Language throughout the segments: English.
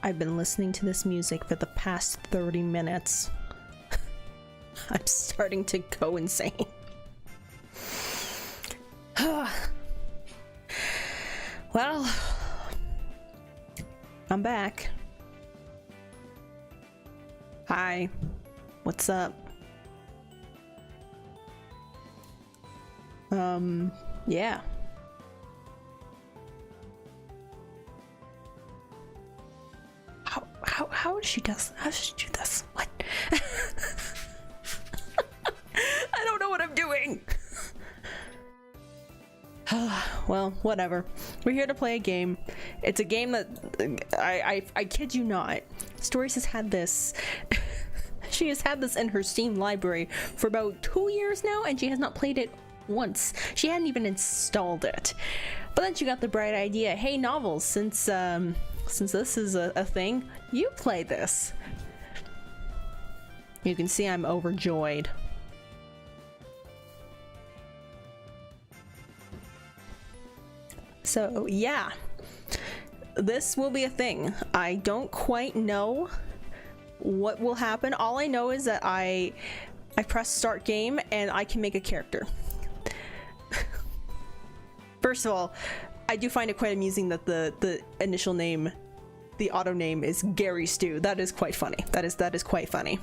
I've been listening to this music for the past 30 minutes. I'm starting to go insane. Well, I'm back. Hi, what's up? Yeah. How does she do this? How does she do this? What? I don't know what I'm doing. Well, whatever. We're here to play a game. It's a game that I kid you not. Stories has had this. She has had this in her Steam library for about 2 years now, and she has not played it once. She hadn't even installed it. But then she got the bright idea, hey, novels, since this is a thing, you play this. You can see I'm overjoyed. So yeah, this will be a thing. I don't quite know what will happen. All I know is that I press start game and I can make a character. First of all, I do find it quite amusing that the initial name, the auto name, is Gary Stew. That is quite funny. That is quite funny.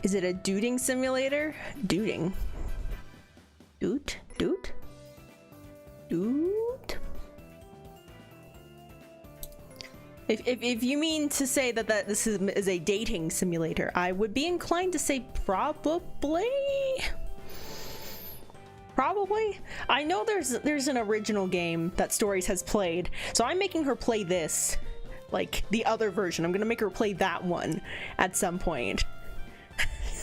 Is it a duding simulator? Duding. Doot? Doot? Doot? If you mean to say that this is a dating simulator, I would be inclined to say probably. Probably. I know there's an original game that Stories has played, so I'm making her play this, like the other version. I'm gonna make her play that one at some point.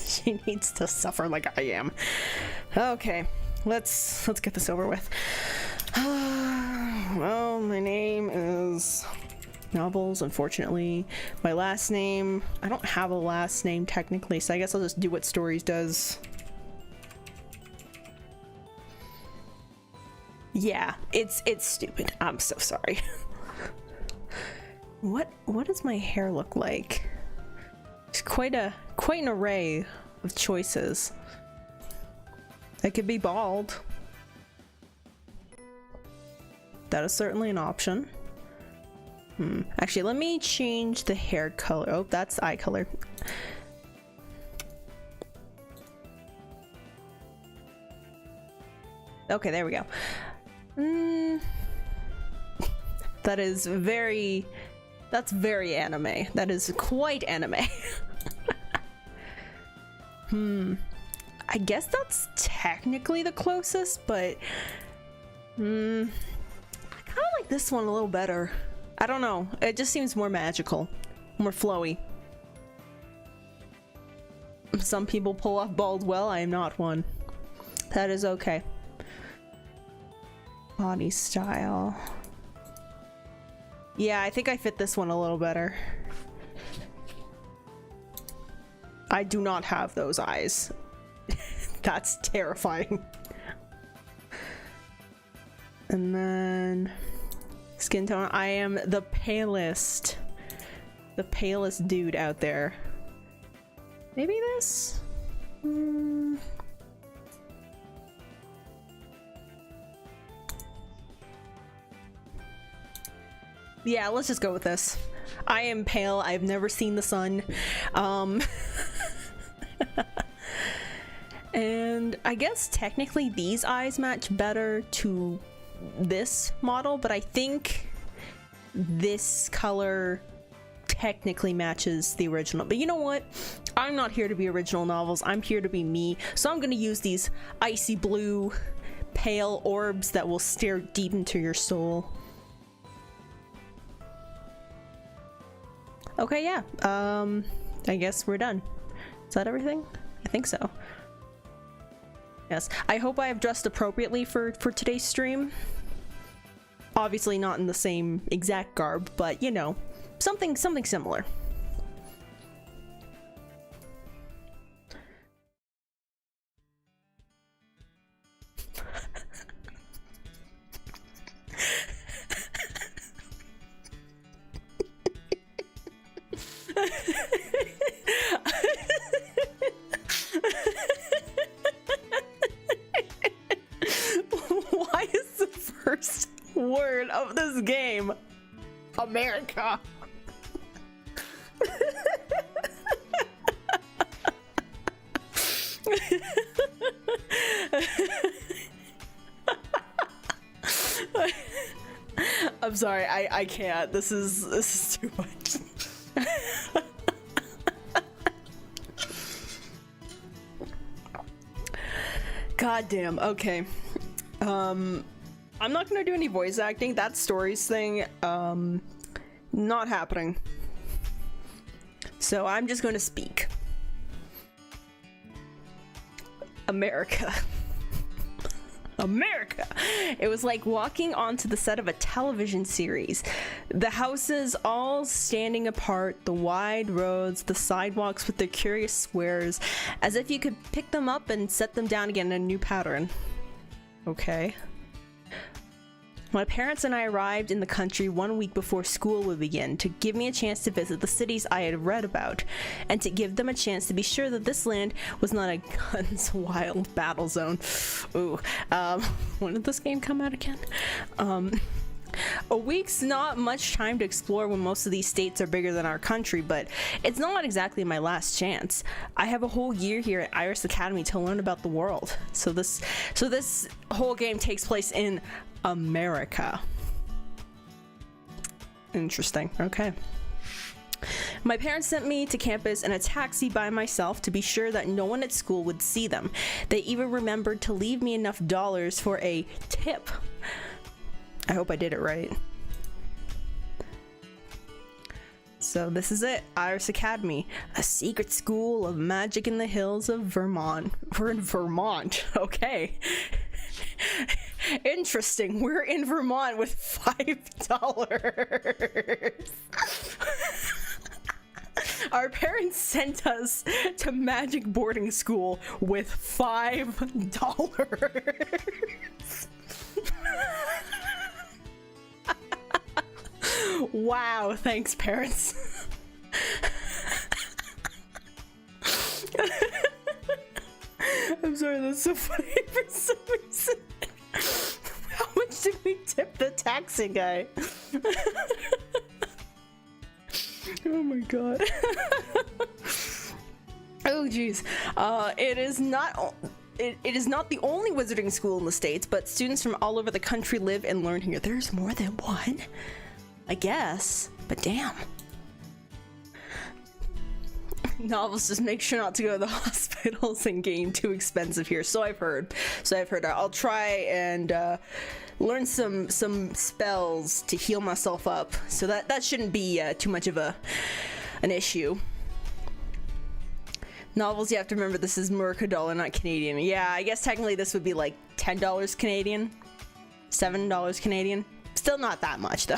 She needs to suffer like I am. Okay, let's get this over with. Well, my name is Novels, unfortunately. My last name, I don't have a last name technically, so I guess I'll just do what Stories does. Yeah, it's stupid. I'm so sorry. What does my hair look like? It's quite an array of choices. I could be bald. That is certainly an option. Actually, let me change the hair color. Oh, that's eye color. Okay, there we go. That is very... That's very anime. That is quite anime. I guess that's technically the closest, but... I kind of like this one a little better. I don't know. It just seems more magical. More flowy. Some people pull off bald well. I am not one. That is okay. Body style. Yeah, I think I fit this one a little better. I do not have those eyes. That's terrifying. And then skin tone. I am the palest dude out there. Maybe this? Yeah, let's just go with this. I am pale. I've never seen the sun. And I guess technically these eyes match better to this model, but I think this color technically matches the original. But you know what? I'm not here to be original novels. I'm here to be me. So I'm gonna use these icy blue pale orbs that will stare deep into your soul. Okay, yeah. I guess we're done. Is that everything? I think so. Yes. I hope I have dressed appropriately for today's stream. Obviously not in the same exact garb, but you know, something similar. Why is the first word of this game America? I'm sorry, I can't. This is too much. God damn. Okay. I'm not gonna do any voice acting. That stories thing, not happening. So I'm just gonna speak. America. America! It was like walking onto the set of a television series. The houses all standing apart, the wide roads, the sidewalks with their curious squares, as if you could pick them up and set them down again in a new pattern. Okay. My parents and I arrived in the country 1 week before school would begin to give me a chance to visit the cities I had read about, and to give them a chance to be sure that this land was not a guns wild battle zone. Ooh. When did this game come out again? A week's not much time to explore when most of these states are bigger than our country, but it's not exactly my last chance. I have a whole year here at Iris Academy to learn about the world. So this whole game takes place in America. Interesting. Okay. My parents sent me to campus in a taxi by myself to be sure that no one at school would see them. They even remembered to leave me enough dollars for a tip. I hope I did it right. So this is it, Iris Academy, a secret school of magic in the hills of Vermont. We're in Vermont, okay. Interesting, we're in Vermont with $5. Our parents sent us to magic boarding school with $5. Wow, thanks, parents. I'm sorry, that's so funny for some reason. How much did We tipped the taxi guy. Oh my god. Oh jeez. It is not the only wizarding school in the States, but students from all over the country live and learn here. There's more than one? I guess, but damn. Novels just make sure not to go to the hospitals and getting too expensive here. So I've heard. I'll try and learn some spells to heal myself up. So that shouldn't be too much of an issue. Novels, you have to remember this is America dollar, not Canadian. Yeah, I guess technically this would be like $10 Canadian, $7 Canadian. Still not that much though.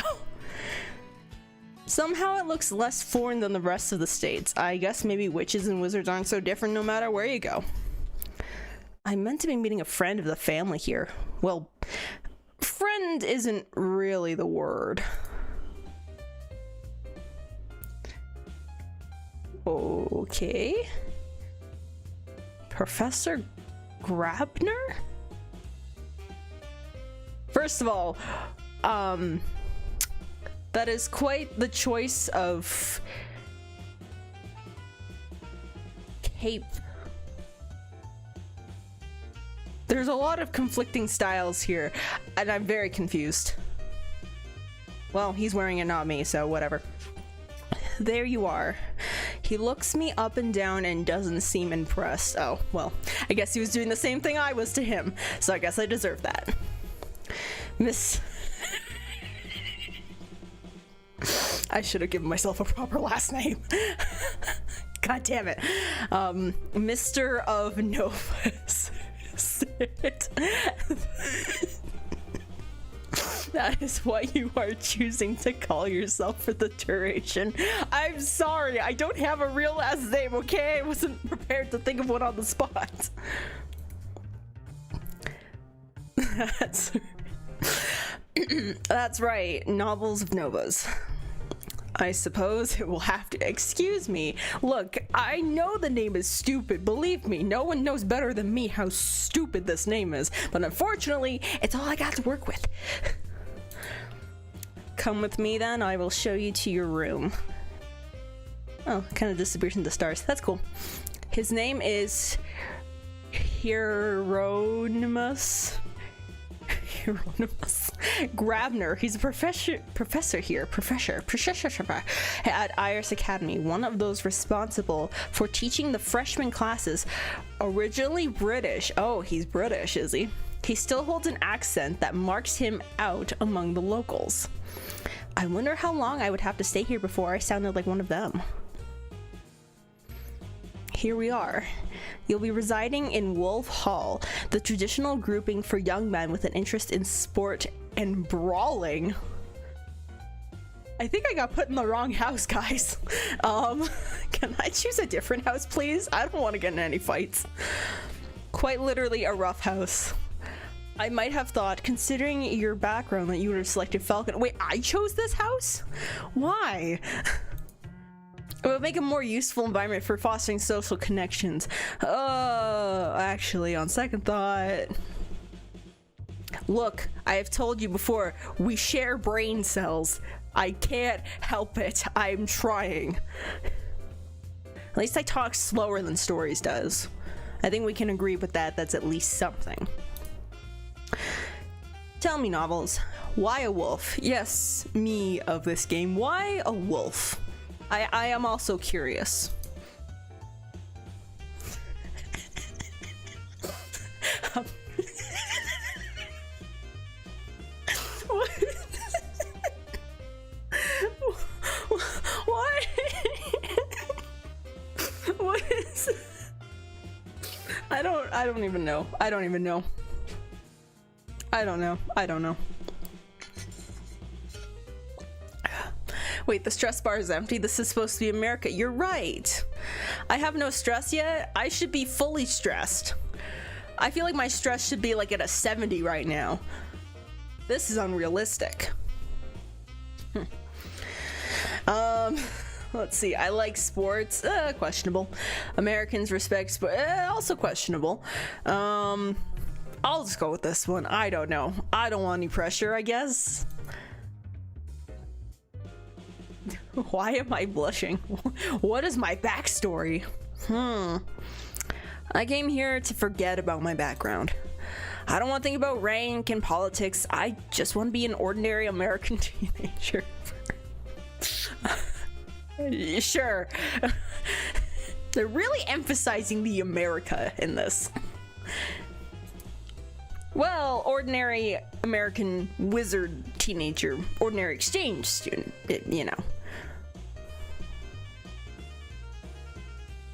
Somehow it looks less foreign than the rest of the states. I guess maybe witches and wizards aren't so different no matter where you go. I meant to be meeting a friend of the family here. Well, friend isn't really the word. Okay. Professor Grabner? First of all, that is quite the choice of cape. There's a lot of conflicting styles here, and I'm very confused. Well, he's wearing it, not me, so whatever. There you are. He looks me up and down and doesn't seem impressed. Oh, well, I guess he was doing the same thing I was to him, so I guess I deserve that. Miss... I should have given myself a proper last name. God damn it. Mr. of Novus. That is what you are choosing to call yourself for the duration. I'm sorry, I don't have a real last name, okay? I wasn't prepared to think of one on the spot. That's right, Novels of Novas. I suppose it will have to excuse me. Look, I know the name is stupid, believe me, no one knows better than me how stupid this name is, but unfortunately, it's all I got to work with. Come with me then, I will show you to your room. Oh, kind of disappears into stars, that's cool. His name is Hieronymus Grabner. He's a professor here at Iris Academy, one of those responsible for teaching the freshman classes. Originally British. Oh, he's British, is he? He still holds an accent that marks him out among the locals. I wonder how long I would have to stay here before I sounded like one of them. Here we are. You'll be residing in Wolf Hall, the traditional grouping for young men with an interest in sport and brawling. I think I got put in the wrong house, guys. Can I choose a different house, please? I don't want to get in any fights. Quite literally a rough house. I might have thought, considering your background, that you would have selected Falcon. Wait, I chose this house? Why? It would make a more useful environment for fostering social connections. Actually, on second thought... Look, I have told you before, we share brain cells. I can't help it. I'm trying. At least I talk slower than Stories does. I think we can agree with that. That's at least something. Tell me, Novels, why a wolf? Yes, me of this game. Why a wolf? I am also curious. Why? What is... I don't even know. I don't know. Wait, the stress bar is empty. This is supposed to be America. You're right. I have no stress yet. I should be fully stressed. I feel like my stress should be like at a 70 right now. This is unrealistic. Let's see. I like sports. Questionable. Americans respect sport. Also questionable. I'll just go with this one. I don't know. I don't want any pressure, I guess. Why am I blushing? What is my backstory? I came here to forget about my background. I don't want to think about rank and politics. I just want to be an ordinary American teenager. Sure. They're really emphasizing the America in this. Well, ordinary American wizard teenager, ordinary exchange student, you know.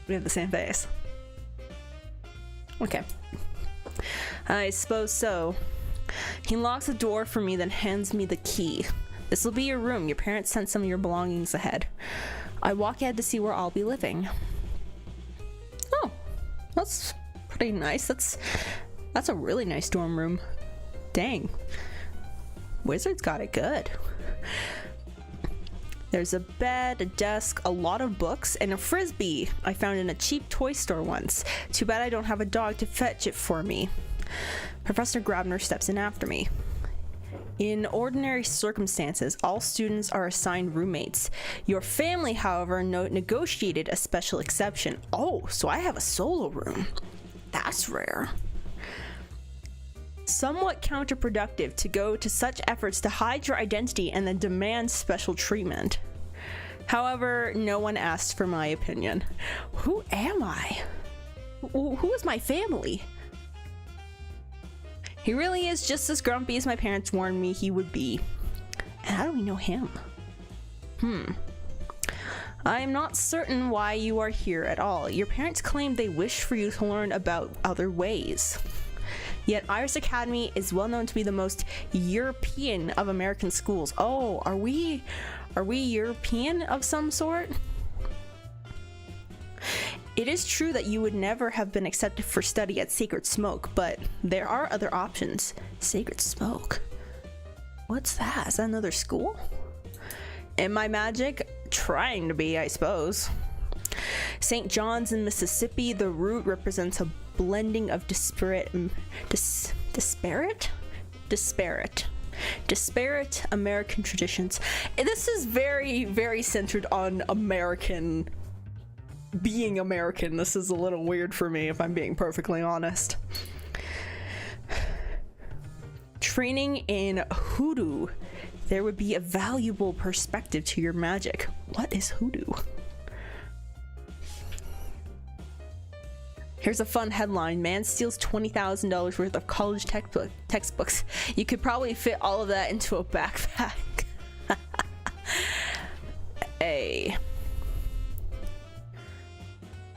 We have the same face. Okay. I suppose so. He locks the door for me, then hands me the key. This will be your room. Your parents sent some of your belongings ahead. I walk ahead to see where I'll be living. Oh, that's pretty nice. That's a really nice dorm room. Dang. Wizard's got it good. There's a bed, a desk, a lot of books, and a frisbee I found in a cheap toy store once. Too bad I don't have a dog to fetch it for me. Professor Grabner steps in after me. In ordinary circumstances, all students are assigned roommates. Your family, however, negotiated a special exception. Oh, so I have a solo room. That's rare. Somewhat counterproductive to go to such efforts to hide your identity and then demand special treatment. However, no one asked for my opinion. Who am I? Who is my family? He really is just as grumpy as my parents warned me he would be. And how do we know him? I am not certain why you are here at all. Your parents claimed they wish for you to learn about other ways. Yet Iris Academy is well known to be the most European of American schools. Oh, are we European of some sort? It is true that you would never have been accepted for study at Sacred Smoke, but there are other options. Sacred Smoke? What's that? Is that another school? Am I magic? Trying to be, I suppose. St. John's in Mississippi, the root represents a blending of disparate American traditions. This is very, very centered on American, being American. This is a little weird for me, if I'm being perfectly honest. Training in hoodoo. There would be a valuable perspective to your magic. What is hoodoo? Here's a fun headline. Man steals $20,000 worth of college textbooks. You could probably fit all of that into a backpack. A.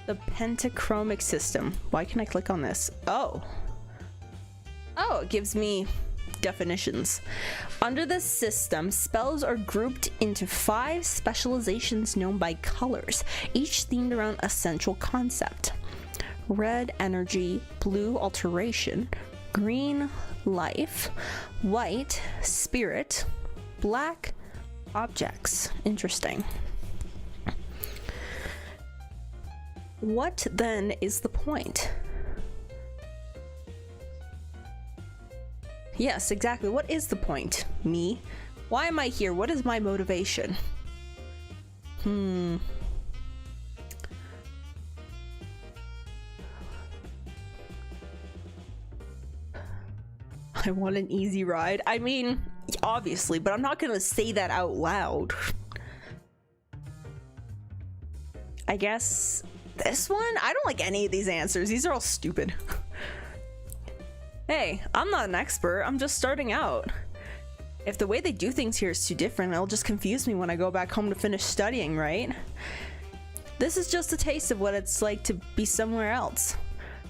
The pentachromic system. Why can I click on this? Oh, it gives me definitions. Under this system, spells are grouped into 5 specializations known by colors, each themed around a central concept. Red, energy; blue, alteration; green, life; white, spirit; black, objects. Interesting. What then is the point? Yes, exactly. What is the point? Me? Why am I here? What is my motivation? I want an easy ride. I mean, obviously, but I'm not gonna say that out loud. I guess this one? I don't like any of these answers. These are all stupid. Hey, I'm not an expert. I'm just starting out. If the way they do things here is too different, it'll just confuse me when I go back home to finish studying, right? This is just a taste of what it's like to be somewhere else.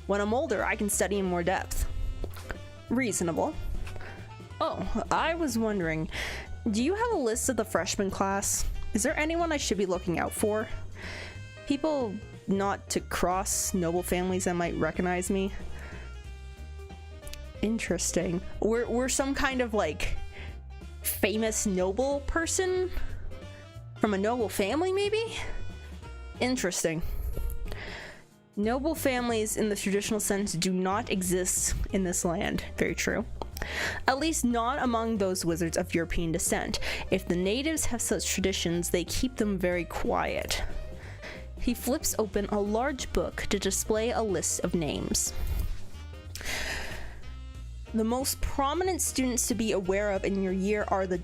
When I'm older, I can study in more depth. Reasonable. Oh, I was wondering, do you have a list of the freshman class? Is there anyone I should be looking out for? People not to cross noble families that might recognize me. Interesting. We're some kind of like famous noble person from a noble family, maybe? Interesting. Noble families in the traditional sense do not exist in this land. Very true. At least not among those wizards of European descent. If the natives have such traditions, they keep them very quiet. He flips open a large book to display a list of names. The most prominent students to be aware of in your year are the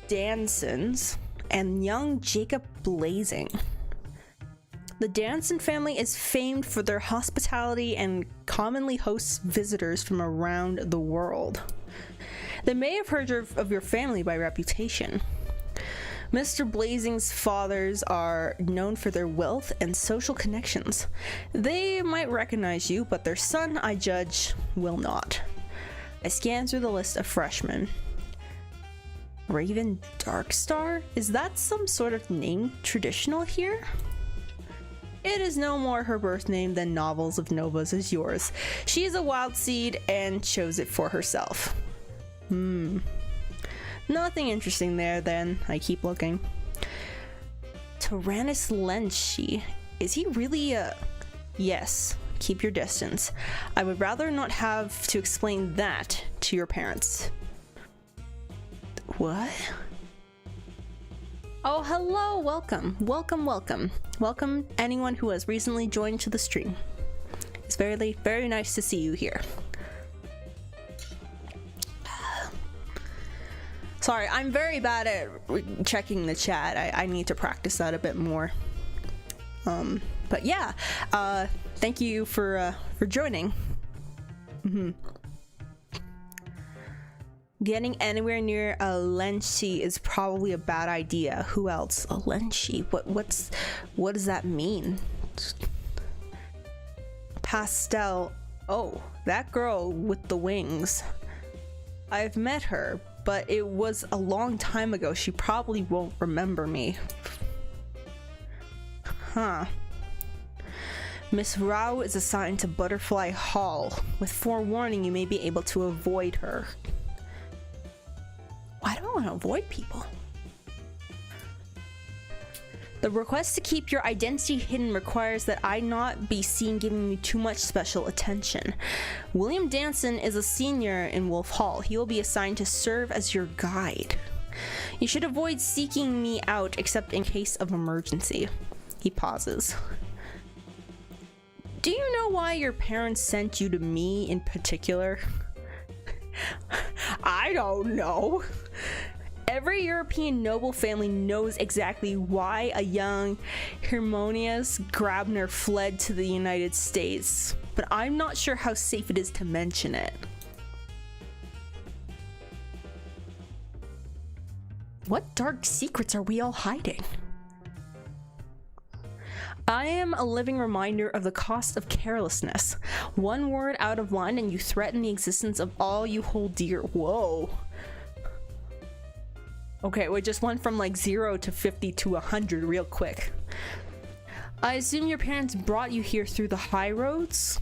Dansons and young Jacob Blazing. The Danson family is famed for their hospitality and commonly hosts visitors from around the world. They may have heard of your family by reputation. Mr. Blazing's fathers are known for their wealth and social connections. They might recognize you, but their son, I judge, will not. I scan through the list of freshmen. Raven Darkstar? Is that some sort of name traditional here? It is no more her birth name than novels of Nova's is yours. She is a wild seed and chose it for herself. Nothing interesting there then. I keep looking. Tyrannus Lenchi. Is he really a... Yes. Keep your distance. I would rather not have to explain that to your parents. What? Oh, hello, welcome. Welcome anyone who has recently joined to the stream. It's very, very nice to see you here. Sorry, I'm very bad at checking the chat. I need to practice that a bit more. But yeah, thank you for joining. Getting anywhere near a Lenchi is probably a bad idea. Who else? A Lenchi? What does that mean? Pastel. Oh, that girl with the wings. I've met her, but it was a long time ago. She probably won't remember me. Huh. Miss Rao is assigned to Butterfly Hall. With forewarning, you may be able to avoid her. Why do I want to avoid people? The request to keep your identity hidden requires that I not be seen giving you too much special attention. William Danson is a senior in Wolf Hall. He will be assigned to serve as your guide. You should avoid seeking me out except in case of emergency. He pauses. Do you know why your parents sent you to me in particular? I don't know. Every European noble family knows exactly why a young Harmonious Grabner fled to the United States, but I'm not sure how safe it is to mention it. What dark secrets are we all hiding? I am a living reminder of the cost of carelessness. One word out of line and you threaten the existence of all you hold dear. Whoa. Okay, we just went from like 0 to 50 to 100 real quick. I assume your parents brought you here through the high roads?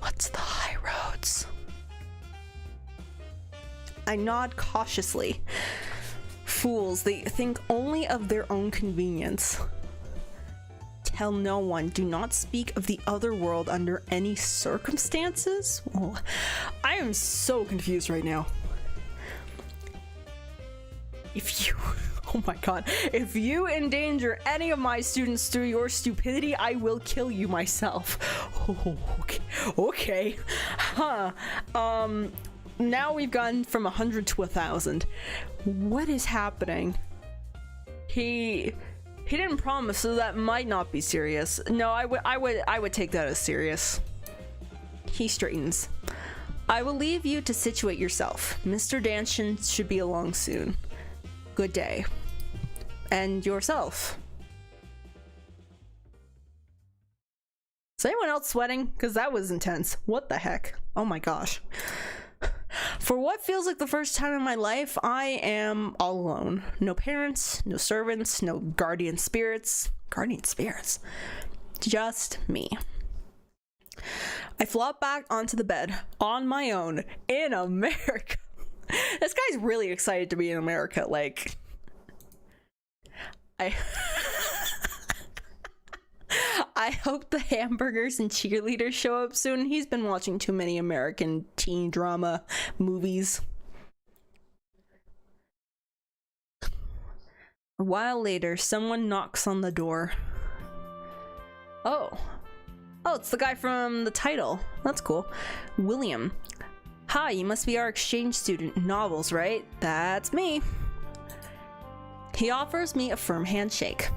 What's the high roads? I nod cautiously. Fools, they think only of their own convenience. Tell no one. Do not speak of the other world under any circumstances? Oh, I am so confused right now. If you... Oh my god. If you endanger any of my students through your stupidity, I will kill you myself. Oh, okay. Okay. Huh. Now we've gone from 100 to 1,000. What is happening? He didn't promise, so that might not be serious. No, I would take that as serious. He straightens. I will leave you to situate yourself. Mr. Danson should be along soon. Good day. And yourself. Is anyone else sweating? Because that was intense. What the heck? Oh my gosh. For what feels like the first time in my life, I am all alone. No parents, no servants, no guardian spirits. Guardian spirits? Just me. I flop back onto the bed, on my own, in America. This guy's really excited to be in America, like... I hope the hamburgers and cheerleaders show up soon. He's been watching too many American teen drama movies. A while later, someone knocks on the door. Oh, it's the guy from the title. That's cool. William. Hi, you must be our exchange student in novels, right? That's me. He offers me a firm handshake.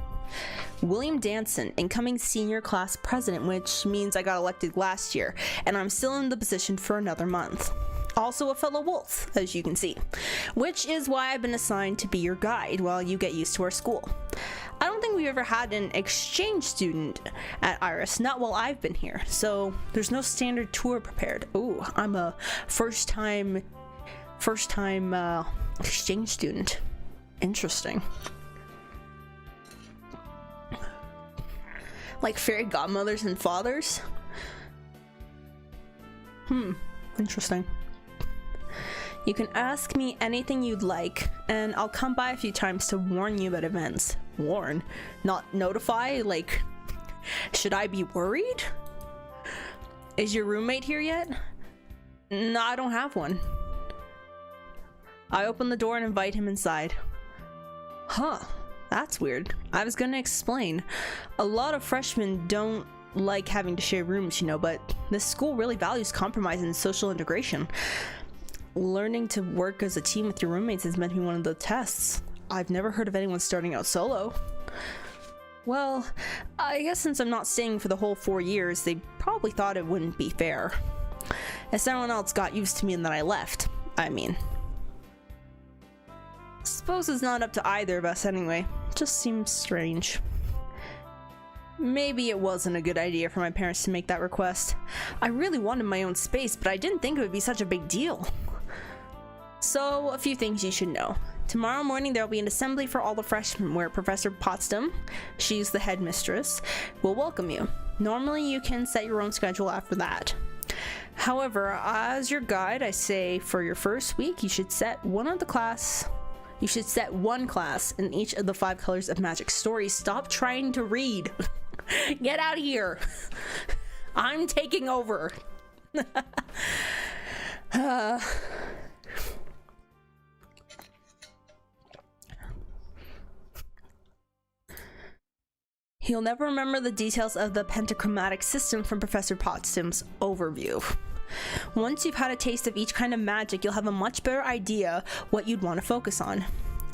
William Danson, incoming senior class president, which means I got elected last year, and I'm still in the position for another month. Also a fellow wolf, as you can see, which is why I've been assigned to be your guide while you get used to our school. I don't think we've ever had an exchange student at Iris, not while I've been here, so there's no standard tour prepared. Ooh, I'm a first time exchange student. Interesting. Like fairy godmothers and fathers? Interesting. You can ask me anything you'd like, and I'll come by a few times to warn you about events. Warn? Not notify? Like, should I be worried? Is your roommate here yet? No, I don't have one. I open the door and invite him inside. Huh, that's weird. I was gonna explain. A lot of freshmen don't like having to share rooms, you know, but this school really values compromise and social integration. Learning to work as a team with your roommates is meant to be one of the tests. I've never heard of anyone starting out solo. Well, I guess since I'm not staying for the whole 4 years, they probably thought it wouldn't be fair. As everyone else got used to me and then I left, I mean. Suppose it's not up to either of us anyway. Just seems strange. Maybe it wasn't a good idea for my parents to make that request. I really wanted my own space, but I didn't think it would be such a big deal. So, a few things you should know. Tomorrow morning there will be an assembly for all the freshmen where Professor Potsdam, she's the headmistress, will welcome you. Normally you can set your own schedule after that. However, as your guide, I say for your first week you should set one class in each of the 5 colors of magic stories. Stop trying to read. Get out of here. I'm taking over. You'll never remember the details of the pentachromatic system from Professor Potsdam's overview. Once you've had a taste of each kind of magic, you'll have a much better idea what you'd want to focus on.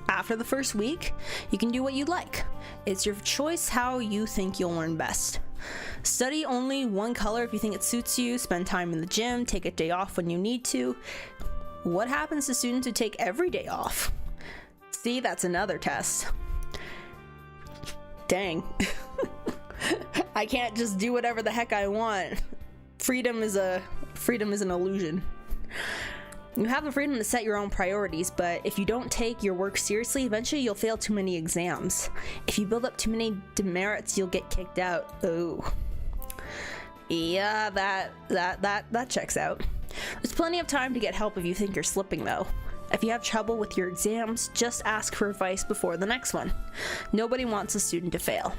After the first week, you can do what you'd like. It's your choice how you think you'll learn best. Study only one color if you think it suits you, spend time in the gym, take a day off when you need to. What happens to students who take every day off? See, that's another test. Dang. I can't just do whatever the heck I want. Freedom is an illusion. You have the freedom to set your own priorities, but if you don't take your work seriously, eventually you'll fail too many exams. If you build up too many demerits, you'll get kicked out. Oh. Yeah, that checks out. There's plenty of time to get help if you think you're slipping though. If you have trouble with your exams, just ask for advice before the next one. Nobody wants a student to fail.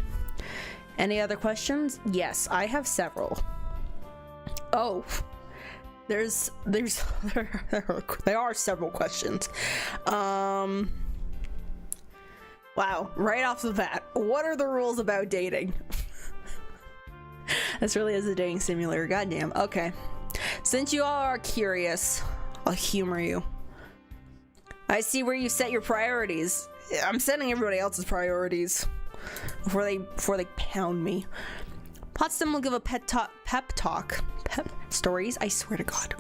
Any other questions? Yes, I have several. Oh, there are several questions. Wow, right off the bat, what are the rules about dating? This really is a dating simulator, goddamn. Okay, since you all are curious, I'll humor you. I see where you set your priorities. I'm setting everybody else's priorities before they pound me. Potsdam will give a pep talk. Stories, I swear to God.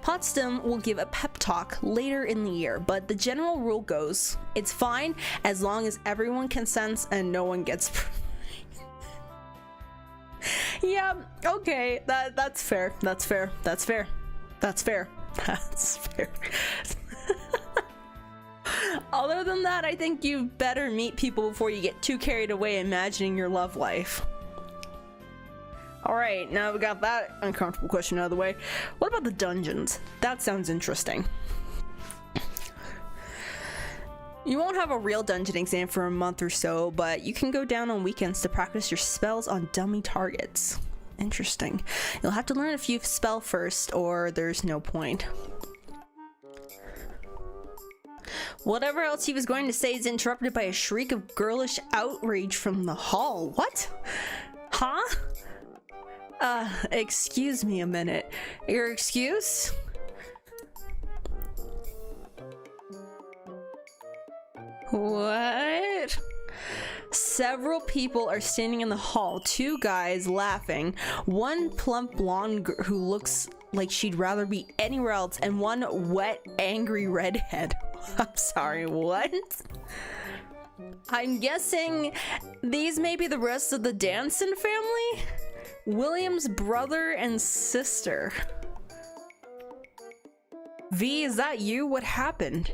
Potsdam will give a pep talk later in the year, but the general rule goes, it's fine as long as everyone consents and no one gets. Yeah, okay, that's fair. That's fair. That's fair. That's fair. That's fair. Other than that, I think you better meet people before you get too carried away imagining your love life. Alright, now we got that uncomfortable question out of the way. What about the dungeons? That sounds interesting. You won't have a real dungeon exam for a month or so, but you can go down on weekends to practice your spells on dummy targets. Interesting. You'll have to learn a few spell first, or there's no point. Whatever else he was going to say is interrupted by a shriek of girlish outrage from the hall. What? Huh? Excuse me a minute. Your excuse? What? Several people are standing in the hall, two guys laughing, one plump blonde who looks like she'd rather be anywhere else, and one wet, angry redhead. I'm sorry, what? I'm guessing these may be the rest of the Danson family? William's brother and sister. V, is that you? What happened?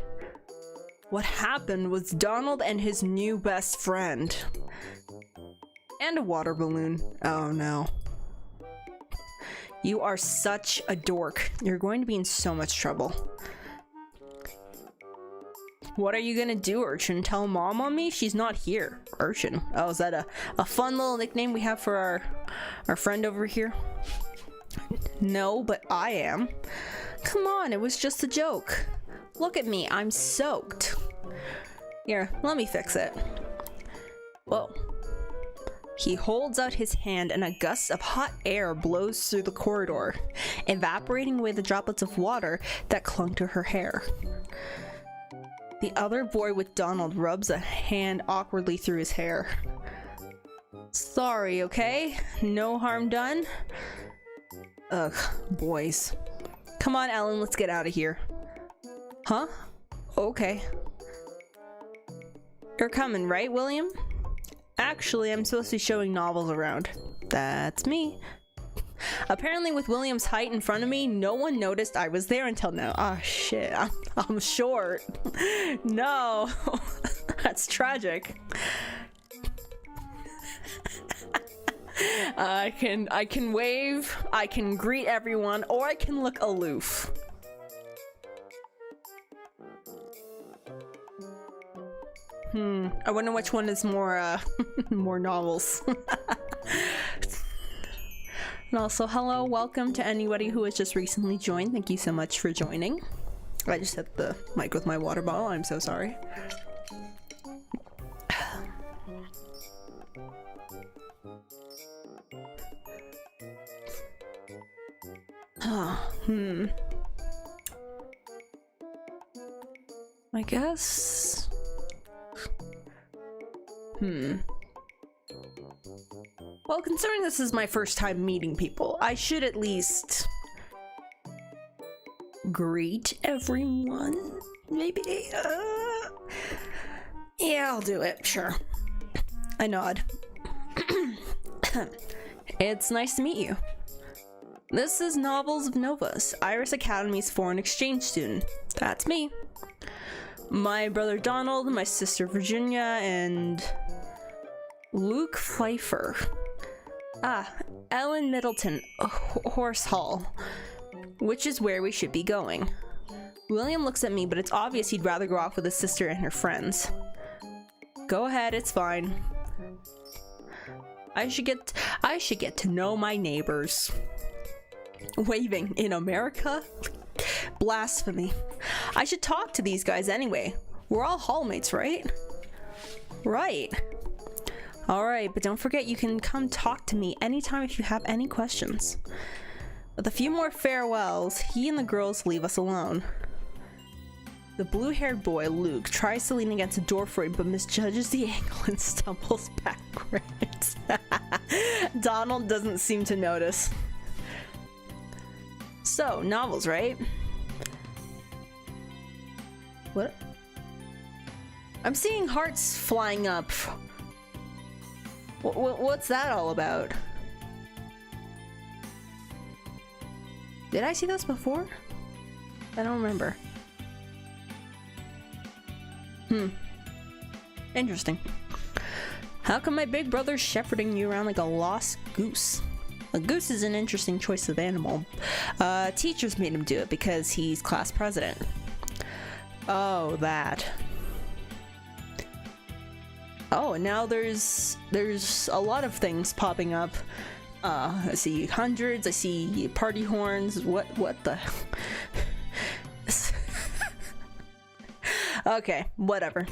What happened was Donald and his new best friend. And a water balloon. Oh no. You are such a dork. You're going to be in so much trouble. What are you gonna do, Urchin? Tell Mom on me? She's not here. Urchin. Oh, is that a fun little nickname we have for our friend over here? No, but I am. Come on, it was just a joke. Look at me, I'm soaked. Here, let me fix it. Whoa. He holds out his hand and a gust of hot air blows through the corridor, evaporating away the droplets of water that clung to her hair. The other boy with Donald rubs a hand awkwardly through his hair. Sorry, okay? No harm done? Ugh, boys. Come on, Ellen, let's get out of here. Huh? Okay. You're coming, right, William? Actually, I'm supposed to be showing novels around. That's me. Apparently, with William's height in front of me, no one noticed I was there until now. Ah, shit. I'm short. No. That's tragic. I can wave, I can greet everyone, or I can look aloof. I wonder which one is more more novels. And also, hello, welcome to anybody who has just recently joined. Thank you so much for joining. I just hit the mic with my water bottle. I'm so sorry. I guess. Well, considering this is my first time meeting people, I should at least greet everyone. Maybe. Yeah, I'll do it. Sure. I nod. It's nice to meet you. This is Novels of Novus, Iris Academy's foreign exchange student. That's me. My brother Donald, my sister Virginia, and Luke Pfeiffer. Ellen Middleton, Horse Hall, which is where we should be going. William looks at me, but it's obvious he'd rather go off with his sister and her friends. Go ahead, it's fine. I should get to know my neighbors. Waving in America? Blasphemy. I should talk to these guys anyway. We're all hallmates, right? Right. Alright, but don't forget you can come talk to me anytime if you have any questions. With a few more farewells, he and the girls leave us alone. The blue-haired boy, Luke, tries to lean against a doorframe but misjudges the angle and stumbles backwards. Donald doesn't seem to notice. So, novels, right? What? I'm seeing hearts flying up. What's that all about? Did I see this before? I don't remember. Interesting. How come my big brother's shepherding you around like a lost goose? A goose is an interesting choice of animal. Teachers made him do it because he's class president. Oh, that. Oh, and now there's a lot of things popping up. I see hundreds, I see party horns. What the? Okay, whatever.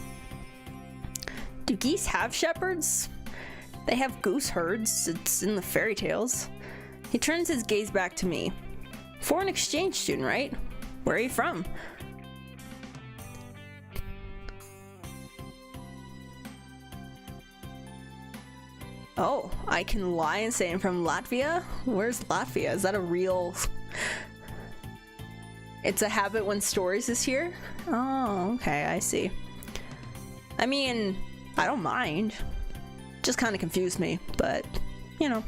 Do geese have shepherds? They have goose herds. It's in the fairy tales. He turns his gaze back to me. Foreign exchange student, right? Where are you from? Oh, I can lie and say I'm from Latvia? Where's Latvia? Is that a real... It's a habit when Stories is here? Oh, okay, I see. I mean, I don't mind. Just kind of confused me, but, you know.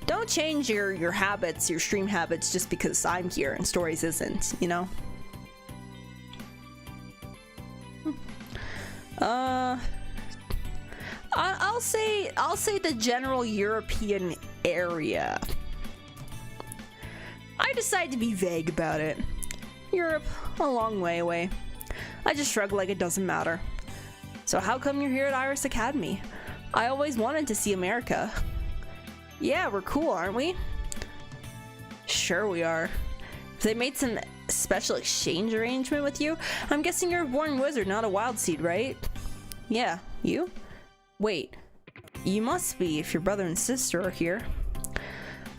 Don't change your habits, your stream habits, just because I'm here and Stories isn't, you know? I'll say the general European area. I decided to be vague about it. Europe, a long way away. I just shrug like it doesn't matter. So how come you're here at Iris Academy? I always wanted to see America. Yeah, we're cool, aren't we? Sure we are. They made some special exchange arrangement with you? I'm guessing you're a born wizard, not a wild seed, right? Yeah, you? Wait, you must be if your brother and sister are here.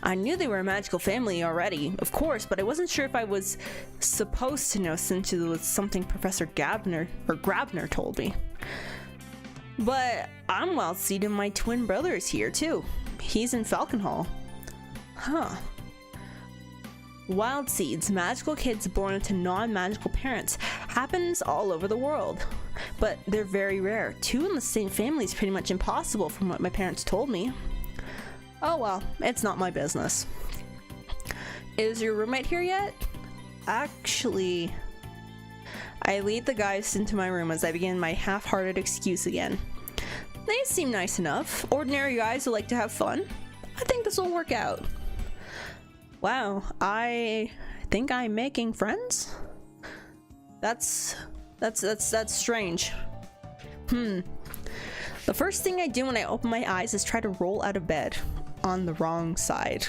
I knew they were a magical family already, of course, but I wasn't sure if I was supposed to know since it was something Professor Grabner told me. But I'm wild seed and my twin brother is here too. He's in Falcon Hall. Huh. Wild seeds, magical kids born into non-magical parents, happens all over the world. But they're very rare. 2 in the same family is pretty much impossible from what my parents told me. Oh well, it's not my business. Is your roommate here yet? Actually, I lead the guys into my room as I begin my half-hearted excuse again. They seem nice enough. Ordinary guys who like to have fun. I think this will work out. Wow, I think I'm making friends? That's strange. The first thing I do when I open my eyes is try to roll out of bed on the wrong side.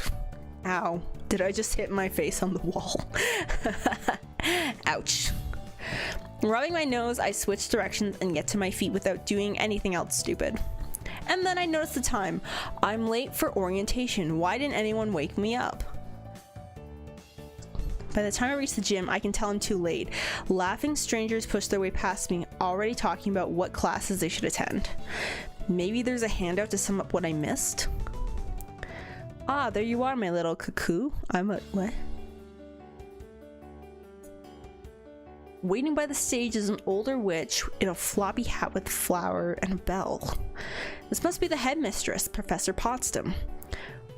Ow, did I just hit my face on the wall? Ouch. Rubbing my nose, I switch directions and get to my feet without doing anything else stupid. And then I notice the time. I'm late for orientation. Why didn't anyone wake me up? By the time I reach the gym, I can tell I'm too late. Laughing strangers push their way past me, already talking about what classes they should attend. Maybe there's a handout to sum up what I missed? Ah, there you are, my little cuckoo. What? Waiting by the stage is an older witch in a floppy hat with a flower and a bell. This must be the headmistress, Professor Potsdam.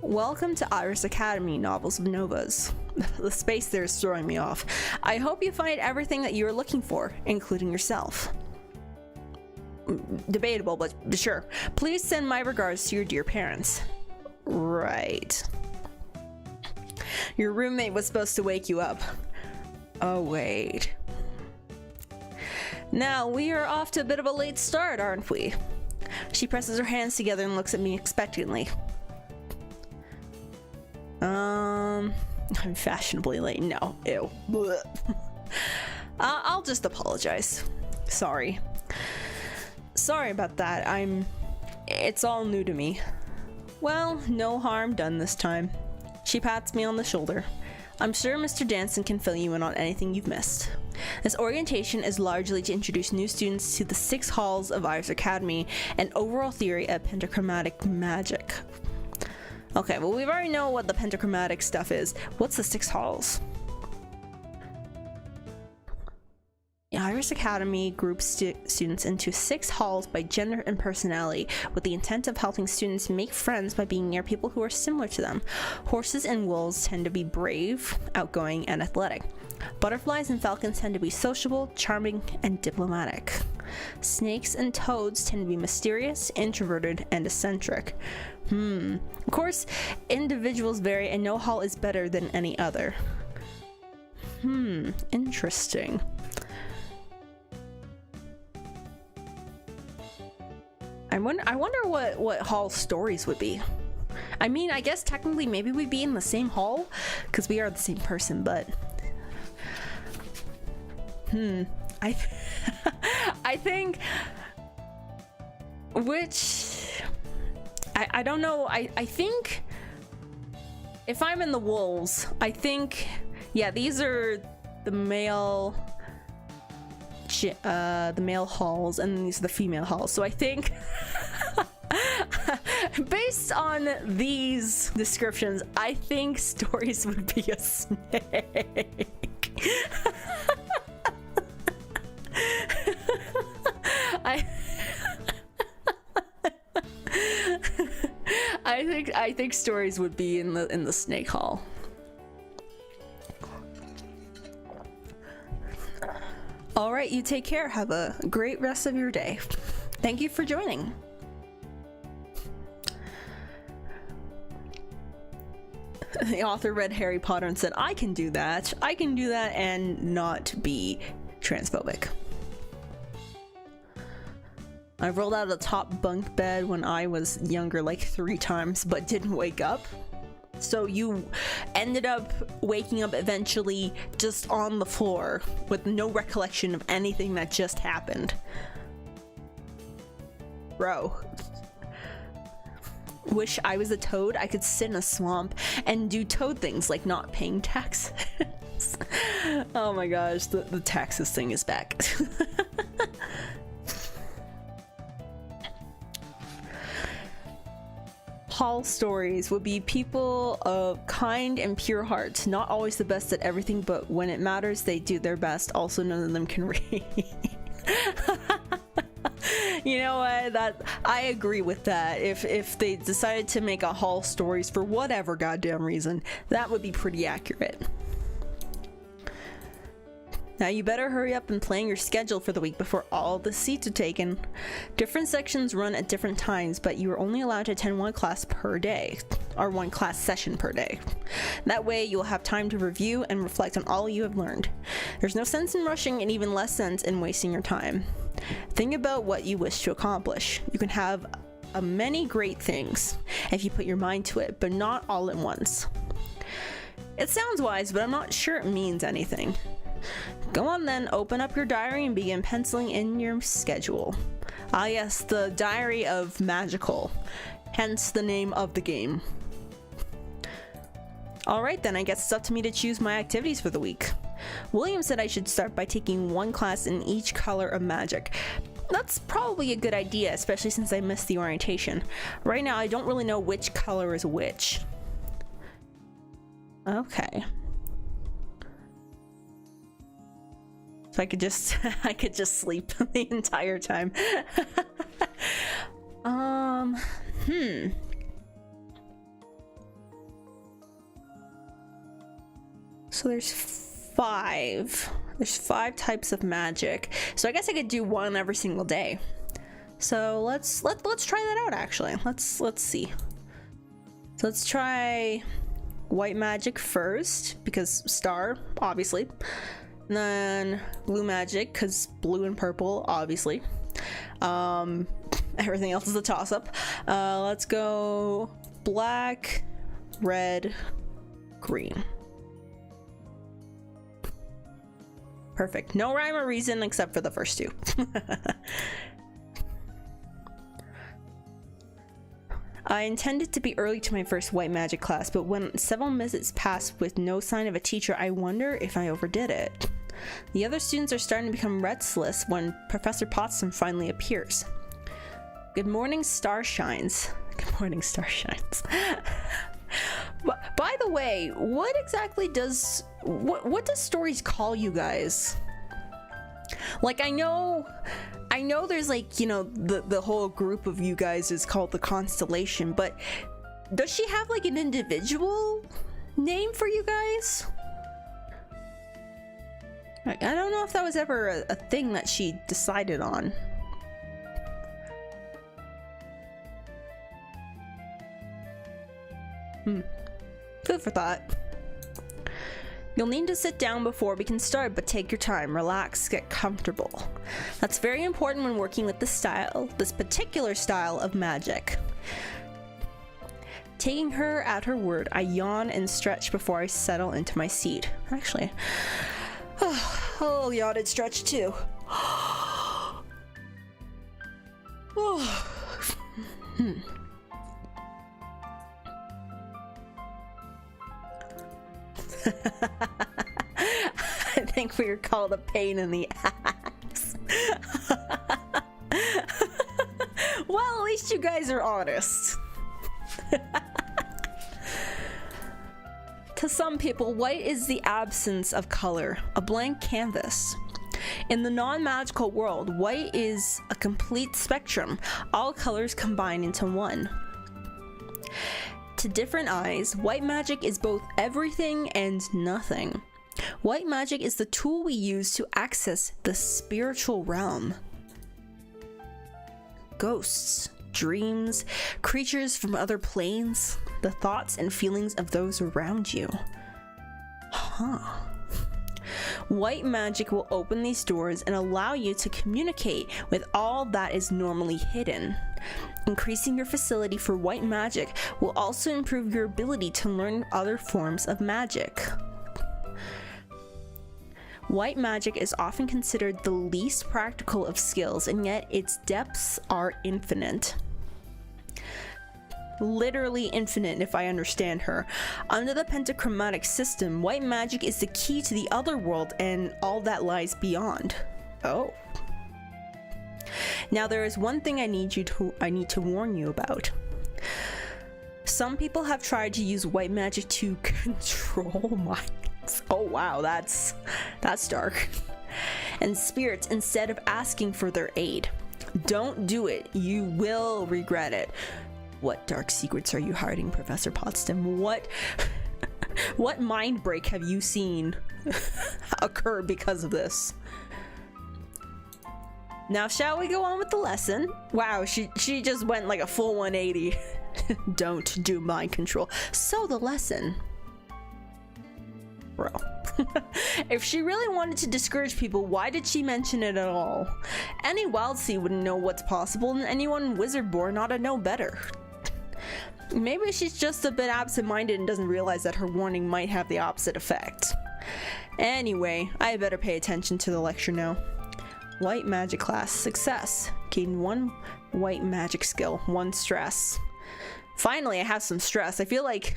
Welcome to Iris Academy, Novels of Novas. The space there is throwing me off. I hope you find everything that you are looking for, including yourself. Debatable, but sure. Please send my regards to your dear parents. Right. Your roommate was supposed to wake you up. Oh, wait. Now, we are off to a bit of a late start, aren't we? She presses her hands together and looks at me expectantly. I'm fashionably late. No, ew. I'll just apologize. Sorry about that. It's all new to me. Well, no harm done this time. She pats me on the shoulder. I'm sure Mr. Danson can fill you in on anything you've missed. This orientation is largely to introduce new students to the 6 halls of Iris Academy and overall theory of pentachromatic magic. Okay, well, we already know what the pentachromatic stuff is. What's the 6 halls? Iris Academy groups students into 6 halls by gender and personality, with the intent of helping students make friends by being near people who are similar to them. Horses and wolves tend to be brave, outgoing, and athletic. Butterflies and falcons tend to be sociable, charming, and diplomatic. Snakes and toads tend to be mysterious, introverted, and eccentric. Of course, individuals vary and no hall is better than any other. I wonder what hall stories would be. I mean, I guess technically maybe we'd be in the same hall because we are the same person, but I think I don't know. I think if I'm in the wolves, I think, yeah, these are the male halls, and these are the female halls. So I think based on these descriptions, I think Stories would be a snake. I think Stories would be in the snake hall. All right, you take care. Have a great rest of your day. Thank you for joining. The author read Harry Potter and said, I can do that and not be transphobic. I rolled out of the top bunk bed when I was younger like 3 times, but didn't wake up. So you ended up waking up eventually just on the floor with no recollection of anything that just happened. Bro. Wish I was a toad. I could sit in a swamp and do toad things like not paying taxes. Oh my gosh, the taxes thing is back. Hall stories would be people of kind and pure hearts, not always the best at everything, but when it matters, they do their best. Also, none of them can read. You know what? I agree with that. If they decided to make a Hall stories for whatever goddamn reason, that would be pretty accurate. Now you better hurry up and plan your schedule for the week before all the seats are taken. Different sections run at different times, but you are only allowed to attend one class per day, or one class session per day. That way you'll have time to review and reflect on all you have learned. There's no sense in rushing and even less sense in wasting your time. Think about what you wish to accomplish. You can have many great things if you put your mind to it, but not all at once. It sounds wise, but I'm not sure it means anything. Go on then, open up your diary and begin penciling in your schedule. Ah yes, the Diary of Magical, hence the name of the game. Alright then, I guess it's up to me to choose my activities for the week. William said I should start by taking one class in each color of magic. That's probably a good idea, especially since I missed the orientation. Right now I don't really know which color is which. Okay. So I could just sleep the entire time. So there's 5. There's 5 types of magic. So I guess I could do one every single day. So let's try that out actually. Let's see. So let's try white magic first because star, obviously. And then blue magic because blue and purple, obviously. Everything else is a toss-up. Let's go black, red, green. Perfect. No rhyme or reason except for the first 2. I intended to be early to my first white magic class, but when several minutes passed with no sign of a teacher, I wonder if I overdid it. The other students are starting to become restless when Professor Potsdam finally appears. Good morning, Starshines. Good morning, Starshines. By the way, what exactly does what does Stories call you guys? Like I know there's like, you know, the whole group of you guys is called the Constellation, but does she have like an individual name for you guys? I don't know if that was ever a thing that she decided on. Food for thought. You'll need to sit down before we can start, but take your time, relax, get comfortable. That's very important when working with this particular style of magic. Taking her at her word, I yawn and stretch before I settle into my seat. Actually, I'll yawn and stretch too. I think we were called a pain in the ass. Well, at least you guys are honest. To some people, white is the absence of color, a blank canvas. In the non-magical world, white is a complete spectrum, all colors combined into one. To different eyes, white magic is both everything and nothing. White magic is the tool we use to access the spiritual realm. Ghosts, dreams, creatures from other planes, the thoughts and feelings of those around you. White magic will open these doors and allow you to communicate with all that is normally hidden. Increasing your facility for white magic will also improve your ability to learn other forms of magic. White magic is often considered the least practical of skills, and yet its depths are infinite. Literally infinite, if I understand her. Under the pentachromatic system, white magic is the key to the other world and all that lies beyond. Oh. Now there is one thing I need to warn you about. Some people have tried to use white magic to control minds. Oh wow, that's dark. And spirits instead of asking for their aid. Don't do it. You will regret it. What dark secrets are you hiding, Professor Potsdam? What mind break have you seen occur because of this? Now, shall we go on with the lesson? Wow, she just went like a full 180. Don't do mind control. So the lesson. Bro. If she really wanted to discourage people, why did she mention it at all? Any wild sea wouldn't know what's possible, and anyone wizard born ought to know better. Maybe she's just a bit absent-minded and doesn't realize that her warning might have the opposite effect. Anyway, I better pay attention to the lecture now. White magic class, success. Gain 1 white magic skill, 1 stress. Finally, I have some stress. I feel like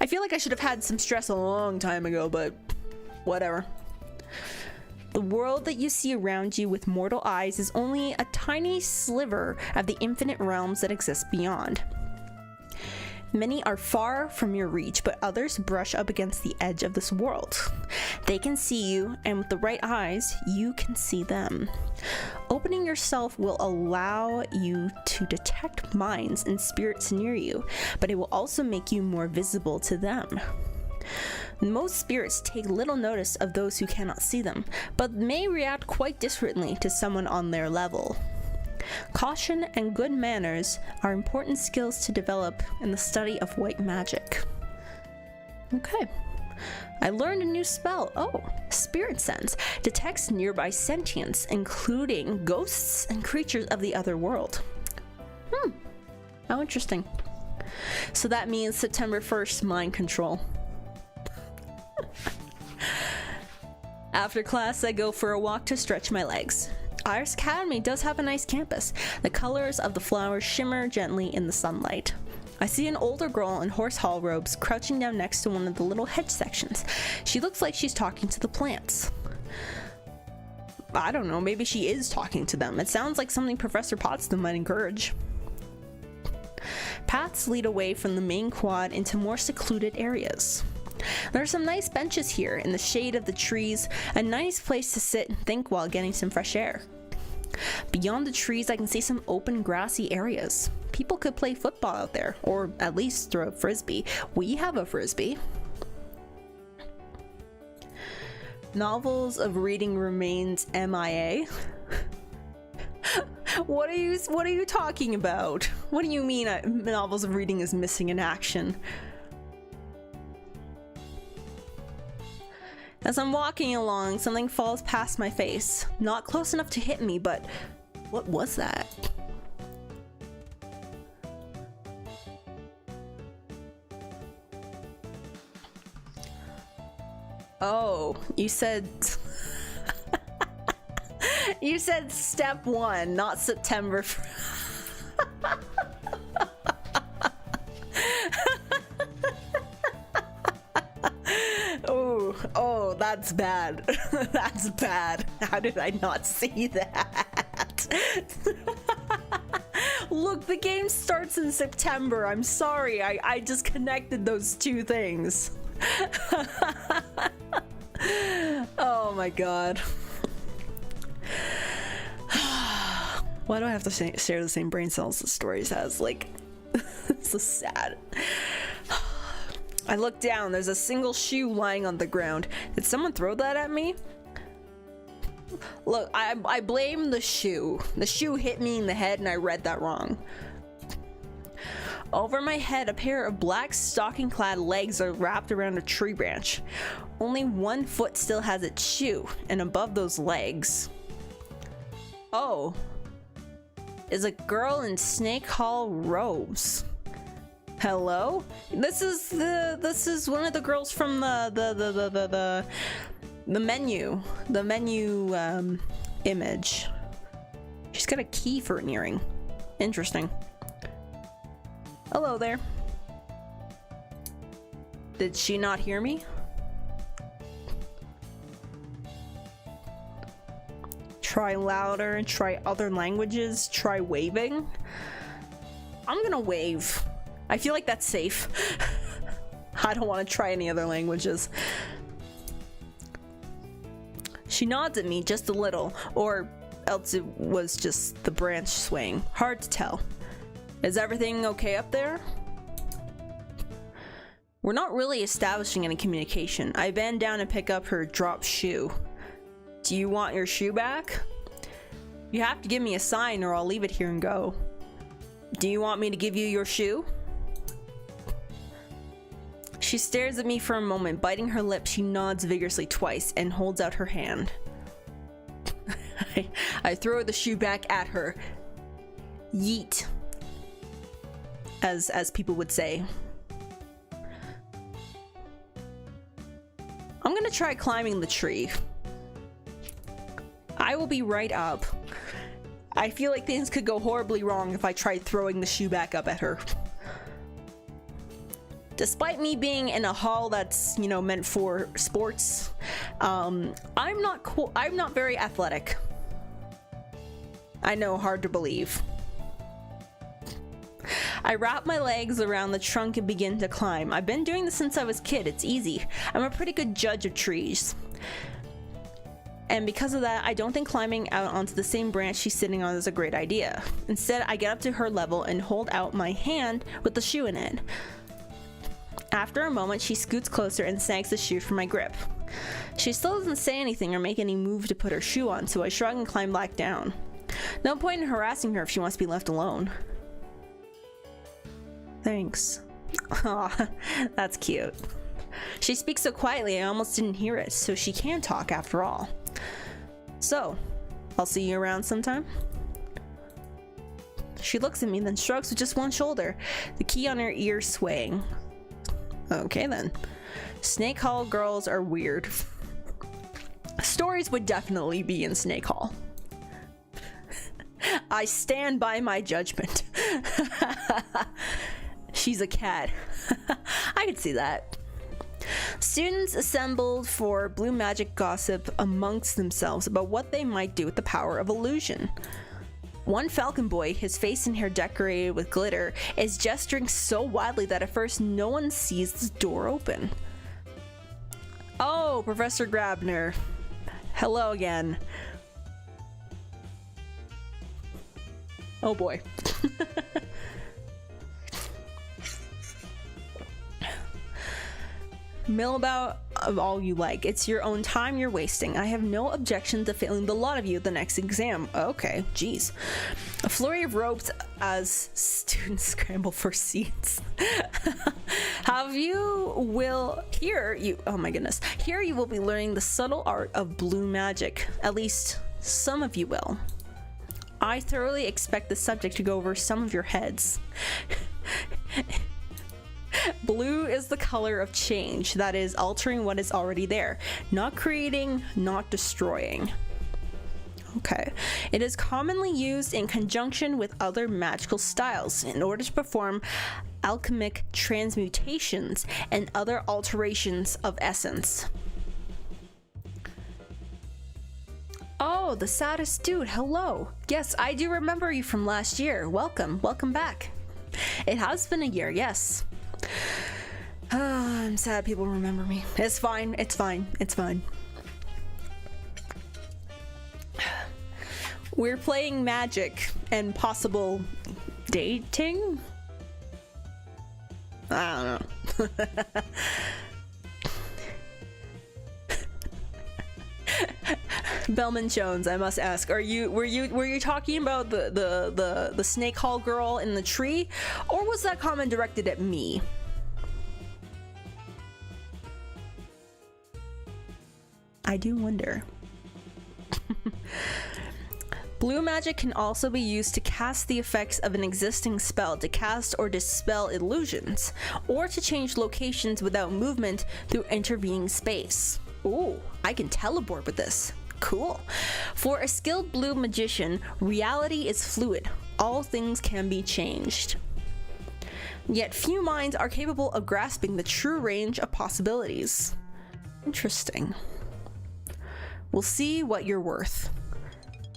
I should have had some stress a long time ago, but whatever. The world that you see around you with mortal eyes is only a tiny sliver of the infinite realms that exist beyond. Many are far from your reach, but others brush up against the edge of this world. They can see you, and with the right eyes, you can see them. Opening yourself will allow you to detect minds and spirits near you, but it will also make you more visible to them. Most spirits take little notice of those who cannot see them, but may react quite differently to someone on their level. Caution and good manners are important skills to develop in the study of white magic. Okay. I learned a new spell. Oh, Spirit Sense. Detects nearby sentience, including ghosts and creatures of the other world. How interesting. So that means September 1st, mind control. After class, I go for a walk to stretch my legs. Iris Academy does have a nice campus. The colors of the flowers shimmer gently in the sunlight. I see an older girl in horse hall robes crouching down next to one of the little hedge sections. She looks like she's talking to the plants. I don't know, maybe she is talking to them. It sounds like something Professor Potsdam might encourage. Paths lead away from the main quad into more secluded areas. There are some nice benches here in the shade of the trees, a nice place to sit and think while getting some fresh air. Beyond the trees, I can see some open grassy areas. People could play football out there, or at least throw a frisbee. We have a frisbee. Novels of reading remains MIA. What are you talking about? What do you mean novels of reading is missing in action? As I'm walking along, something falls past my face. Not close enough to hit me, but what was that? Oh, you said... You said step 1, not September. Oh, that's bad. That's bad. How did I not see that? Look, the game starts in September. I'm sorry. I just connected those two things. Oh my god. Why do I have to share the same brain cells the Stories has? Like, it's so sad. I look down. There's a single shoe lying on the ground. Did someone throw that at me? Look, I blame the shoe. The shoe hit me in the head and I read that wrong. Over my head, a pair of black stocking-clad legs are wrapped around a tree branch. Only one foot still has its shoe, and above those legs... Oh. Is a girl in Snake Hall robes. Hello? This is one of the girls from the menu. The menu image. She's got a key for an earring. Interesting. Hello there. Did she not hear me? Try louder, try other languages, try waving. I'm gonna wave. I feel like that's safe. I don't want to try any other languages. She nods at me just a little, or else it was just the branch swaying. Hard to tell. Is everything okay up there? We're not really establishing any communication. I bend down and pick up her dropped shoe. Do you want your shoe back? You have to give me a sign or I'll leave it here and go. Do you want me to give you your shoe? She stares at me for a moment. Biting her lip, she nods vigorously twice and holds out her hand. I throw the shoe back at her. Yeet. As people would say. I'm gonna try climbing the tree. I will be right up. I feel like things could go horribly wrong if I tried throwing the shoe back up at her. Despite me being in a hall that's, you know, meant for sports, I'm not very athletic. I know, hard to believe. I wrap my legs around the trunk and begin to climb. I've been doing this since I was a kid. It's easy. I'm a pretty good judge of trees. And because of that, I don't think climbing out onto the same branch she's sitting on is a great idea. Instead, I get up to her level and hold out my hand with the shoe in it. After a moment, she scoots closer and snags the shoe from my grip. She still doesn't say anything or make any move to put her shoe on, so I shrug and climb back down. No point in harassing her if she wants to be left alone. Thanks. Aw, that's cute. She speaks so quietly I almost didn't hear it, so she can talk after all. So, I'll see you around sometime? She looks at me, then shrugs with just one shoulder, the key on her ear swaying. Okay then. Snake Hall girls are weird. Stories would definitely be in Snake Hall. I stand by my judgment. She's a cat. I could see that. Students assembled for blue magic gossip amongst themselves about what they might do with the power of illusion. One falcon boy, his face and hair decorated with glitter, is gesturing so wildly that at first no one sees the door open. Oh, Professor Grabner. Hello again. Oh boy. Mill about of all you like. It's your own time you're wasting. I have no objection to failing the lot of you at the next exam. Okay, geez. A flurry of ropes as students scramble for seats. Oh my goodness. Here you will be learning the subtle art of blue magic. At least some of you will. I thoroughly expect the subject to go over some of your heads. Blue is the color of change, that is, altering what is already there. Not creating, not destroying. Okay. It is commonly used in conjunction with other magical styles in order to perform alchemic transmutations and other alterations of essence. Oh, the saddest dude, hello. Yes, I do remember you from last year. Welcome back. It has been a year, yes. I'm sad people remember me. It's fine. We're playing Magic and possible dating? I don't know. Bellman Jones, I must ask, were you talking about the snake hall girl in the tree, or was that comment directed at me? I do wonder. Blue magic can also be used to cast the effects of an existing spell, to cast or dispel illusions, or to change locations without movement through intervening space. Ooh, I can teleport with this. Cool. For a skilled blue magician, reality is fluid. All things can be changed. Yet few minds are capable of grasping the true range of possibilities. Interesting. We'll see what you're worth.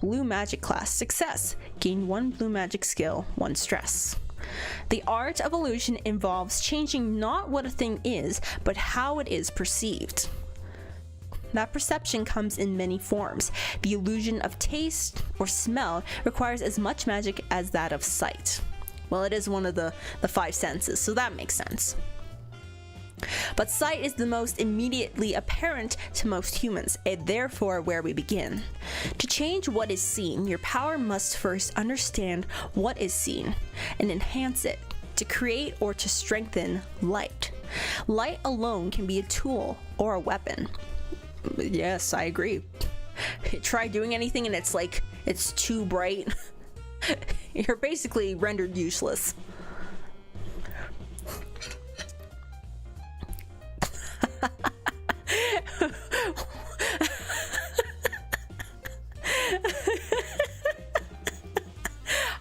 Blue magic class success. Gain 1 blue magic skill, 1 stress. The art of illusion involves changing not what a thing is, but how it is perceived. That perception comes in many forms. The illusion of taste or smell requires as much magic as that of sight. Well, it is one of the 5 senses, so that makes sense. But sight is the most immediately apparent to most humans, and therefore where we begin. To change what is seen, your power must first understand what is seen and enhance it, to create or to strengthen light. Light alone can be a tool or a weapon. Yes, I agree. Try doing anything and it's too bright. You're basically rendered useless.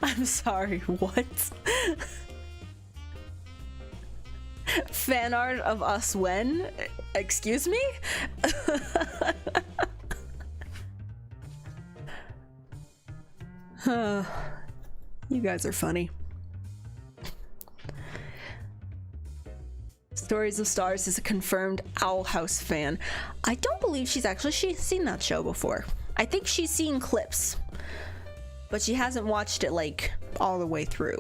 I'm sorry, what? Fan art of us when? Excuse me? You guys are funny. Stories of Stars is a confirmed Owl House fan. I don't believe she's seen that show before. I think she's seen clips, but she hasn't watched it like all the way through.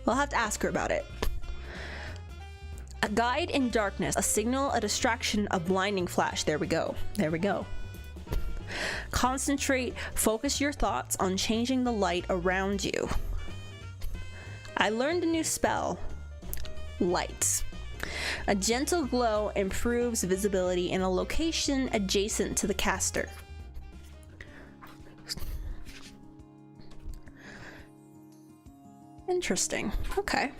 I'll have to ask her about it. A guide in darkness, a signal, a distraction, a blinding flash. There we go. Concentrate, focus your thoughts on changing the light around you. I learned a new spell. Light. A gentle glow improves visibility in a location adjacent to the caster. Interesting. Okay.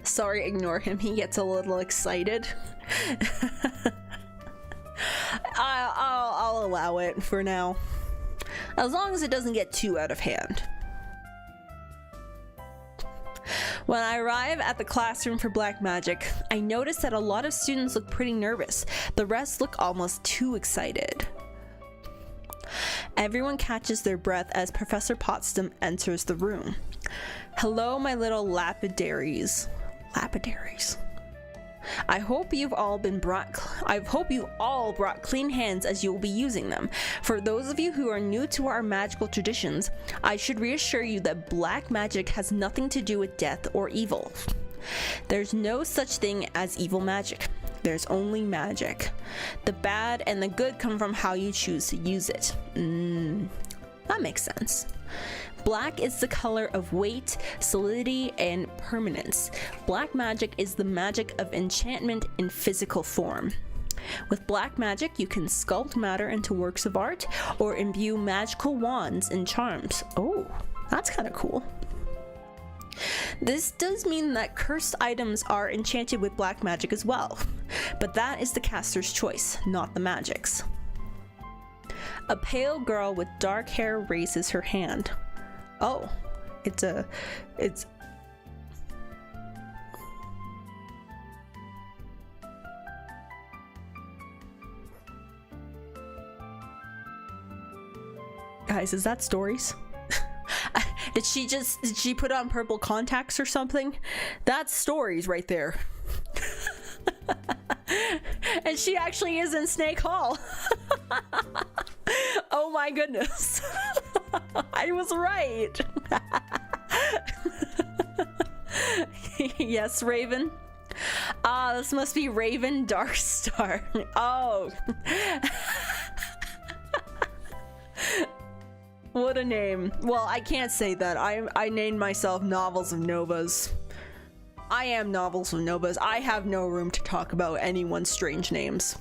Sorry, ignore him. He gets a little excited. I'll allow it for now. As long as it doesn't get too out of hand. When I arrive at the classroom for Black Magic, I notice that a lot of students look pretty nervous. The rest look almost too excited. Everyone catches their breath as Professor Potsdam enters the room. Hello, my little lapidaries. Lapidaries. I hope you all brought clean hands as you will be using them. For those of you who are new to our magical traditions, I should reassure you that black magic has nothing to do with death or evil. There's no such thing as evil magic. There's only magic. The bad and the good come from how you choose to use it. That makes sense. Black is the color of weight, solidity, and permanence. Black magic is the magic of enchantment in physical form. With black magic, you can sculpt matter into works of art or imbue magical wands and charms. Oh, that's kind of cool. This does mean that cursed items are enchanted with black magic as well, but that is the caster's choice, not the magic's. A pale girl with dark hair raises her hand. Oh, it's guys, is that Stories? Did she put on purple contacts or something? That's Stories right there. And she actually is in Snake Hall. Oh my goodness. I was right. Yes, Raven. This must be Raven Darkstar. Oh. What a name. Well, I can't say that. I named myself Novels of Novas. I am Novels of Novas. I have no room to talk about anyone's strange names.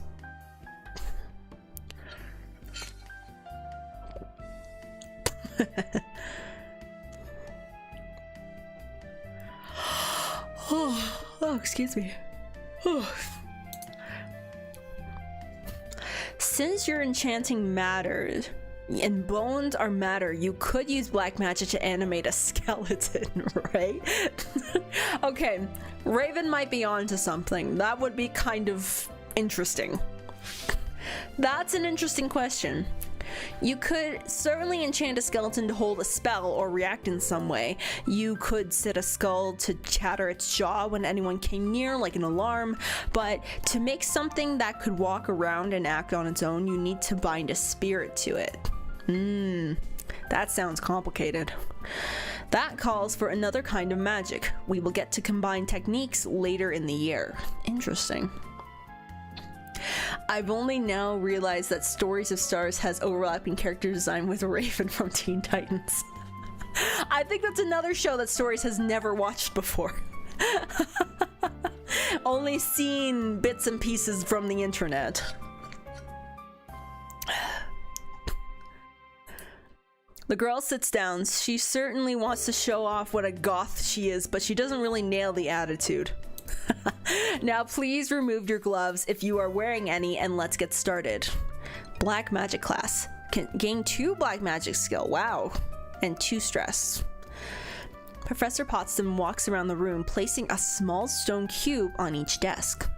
Oh, excuse me. Since you're enchanting matter and bones are matter, you could use black magic to animate a skeleton, right? Okay, Raven might be onto something. That would be kind of interesting. That's an interesting question. You could certainly enchant a skeleton to hold a spell or react in some way. You could set a skull to chatter its jaw when anyone came near, like an alarm, but to make something that could walk around and act on its own, you need to bind a spirit to it. That sounds complicated. That calls for another kind of magic. We will get to combine techniques later in the year. Interesting. I've only now realized that Stories of Stars has overlapping character design with Raven from Teen Titans. I think that's another show that Stories has never watched before. Only seen bits and pieces from the internet. The girl sits down. She certainly wants to show off what a goth she is, but she doesn't really nail the attitude. Now please remove your gloves if you are wearing any, and let's get started. Black magic class. Can gain 2 black magic skill. Wow. And 2 stress. Professor Potsdam walks around the room, placing a small stone cube on each desk.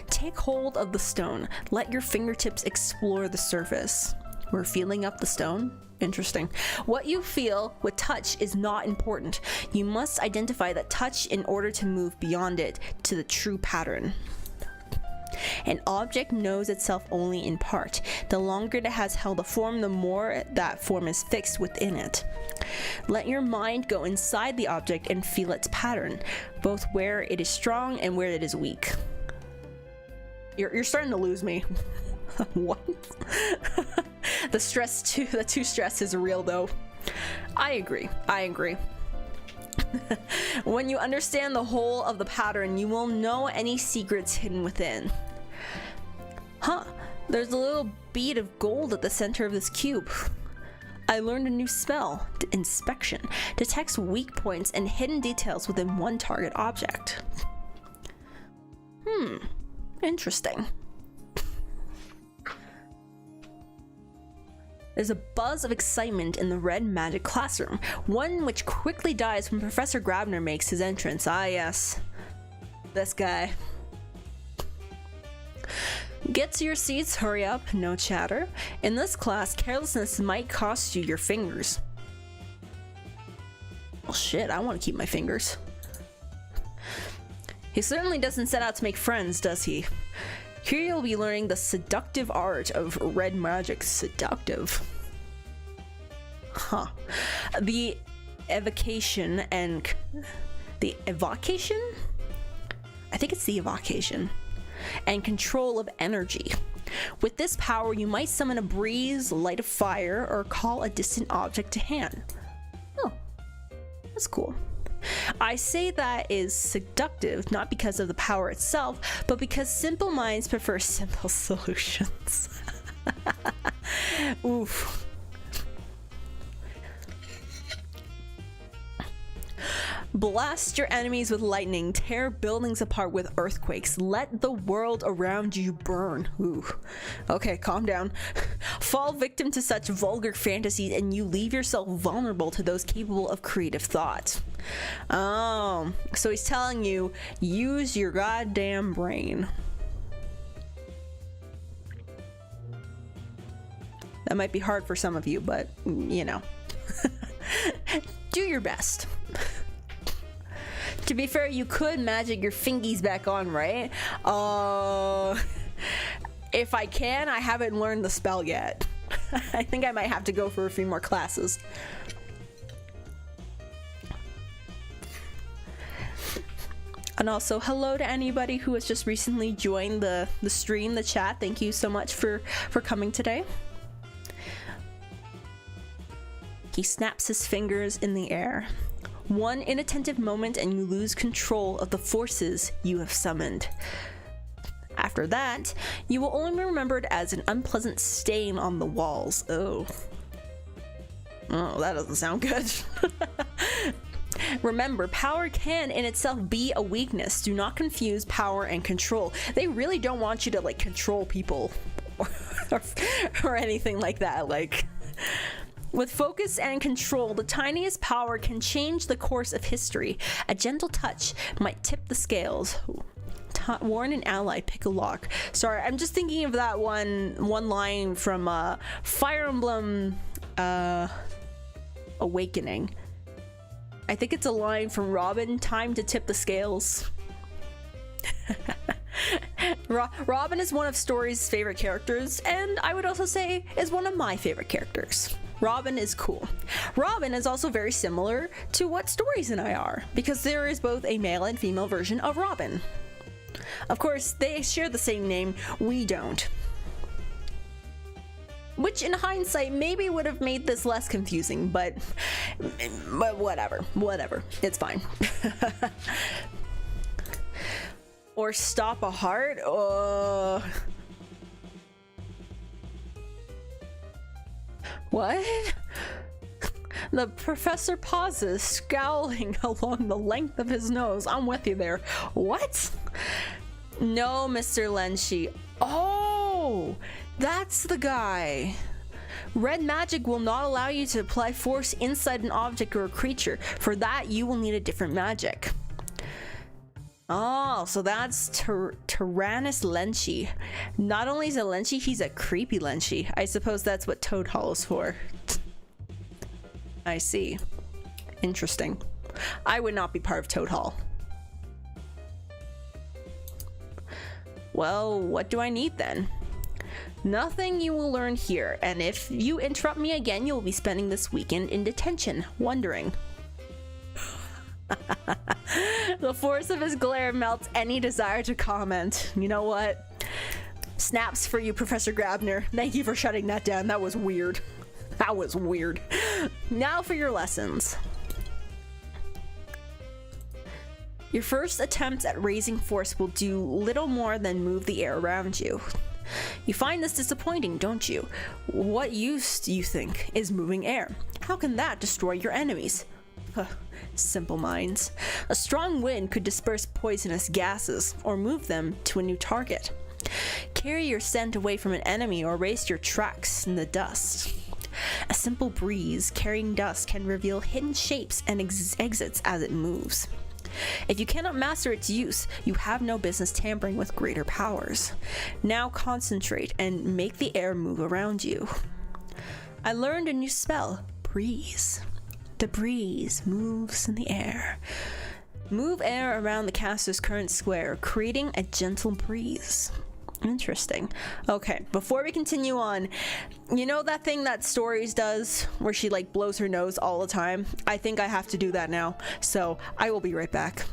Take hold of the stone. Let your fingertips explore the surface. We're feeling up the stone? Interesting. What you feel with touch is not important. You must identify that touch in order to move beyond it to the true pattern. An object knows itself only in part. The longer it has held a form, the more that form is fixed within it. Let your mind go inside the object and feel its pattern, both where it is strong and where it is weak. You're starting to lose me. What? The 2 stress is real though. I agree. When you understand the whole of the pattern, you will know any secrets hidden within. Huh, there's a little bead of gold at the center of this cube. I learned a new spell, Inspection. Detects weak points and hidden details within one target object. Interesting. There's a buzz of excitement in the red magic classroom, one which quickly dies when Professor Grabner makes his entrance. Ah yes, this guy. Get to your seats, hurry up, no chatter. In this class, carelessness might cost you your fingers. Well shit, I want to keep my fingers. He certainly doesn't set out to make friends, does he? Here you'll be learning the seductive art of red magic. Seductive. Huh. The evocation and... The evocation? I think it's the evocation. And control of energy. With this power, you might summon a breeze, light a fire, or call a distant object to hand. Oh, that's cool. I say that is seductive, not because of the power itself, but because simple minds prefer simple solutions. Oof. Blast your enemies with lightning, tear buildings apart with earthquakes, let the world around you burn. Ooh. Okay, calm down. Fall victim to such vulgar fantasies and you leave yourself vulnerable to those capable of creative thought. Oh, so he's telling you, use your goddamn brain. That might be hard for some of you, but you know. Do your best. To be fair, you could magic your fingies back on, right? If I can, I haven't learned the spell yet. I think I might have to go for a few more classes. And also, hello to anybody who has just recently joined the stream, the chat. Thank you so much for coming today. He snaps his fingers in the air. One inattentive moment and you lose control of the forces you have summoned. After that, you will only be remembered as an unpleasant stain on the walls. Oh, that doesn't sound good. Remember, power can in itself be a weakness. Do not confuse power and control. They really don't want you to like control people or anything like that. Like, with focus and control, the tiniest power can change the course of history. A gentle touch might tip the scales. Warn an ally, pick a lock. Sorry, I'm just thinking of that one line from Fire Emblem Awakening. I think it's a line from Robin, time to tip the scales. Robin is one of Story's favorite characters, and I would also say is one of my favorite characters. Robin is cool. Robin is also very similar to what Stories and I are, because there is both a male and female version of Robin. Of course, they share the same name, we don't. Which in hindsight maybe would have made this less confusing, but whatever, it's fine. Or stop a heart? What? The professor pauses, scowling along the length of his nose. I'm with you there. What? No, Mr. Lenshi. Oh, that's the guy. Red magic will not allow you to apply force inside an object or a creature. For that, you will need a different magic. Oh, so that's Tyrannus Lenshi. Not only is a Lenshi, he's a creepy Lenshi. I suppose that's what Toad Hall is for. I see. Interesting. I would not be part of Toad Hall. Well, what do I need then? Nothing you will learn here, and if you interrupt me again, you'll be spending this weekend in detention, wondering. The force of his glare melts any desire to comment. You know what? Snaps for you, Professor Grabner. Thank you for shutting that down. That was weird. That was weird. Now for your lessons. Your first attempt at raising force will do little more than move the air around you. You find this disappointing, don't you? What use, do you think, is moving air? How can that destroy your enemies? Simple minds. A strong wind could disperse poisonous gases or move them to a new target. Carry your scent away from an enemy or erase your tracks in the dust. A simple breeze carrying dust can reveal hidden shapes and exits as it moves. If you cannot master its use, you have no business tampering with greater powers. Now concentrate and make the air move around you. I learned a new spell, breeze. The breeze moves in the air. Move air around the caster's current square, creating a gentle breeze. Interesting. Okay, before we continue on, you know that thing that Stories does where she like blows her nose all the time? I think I have to do that now, so I will be right back.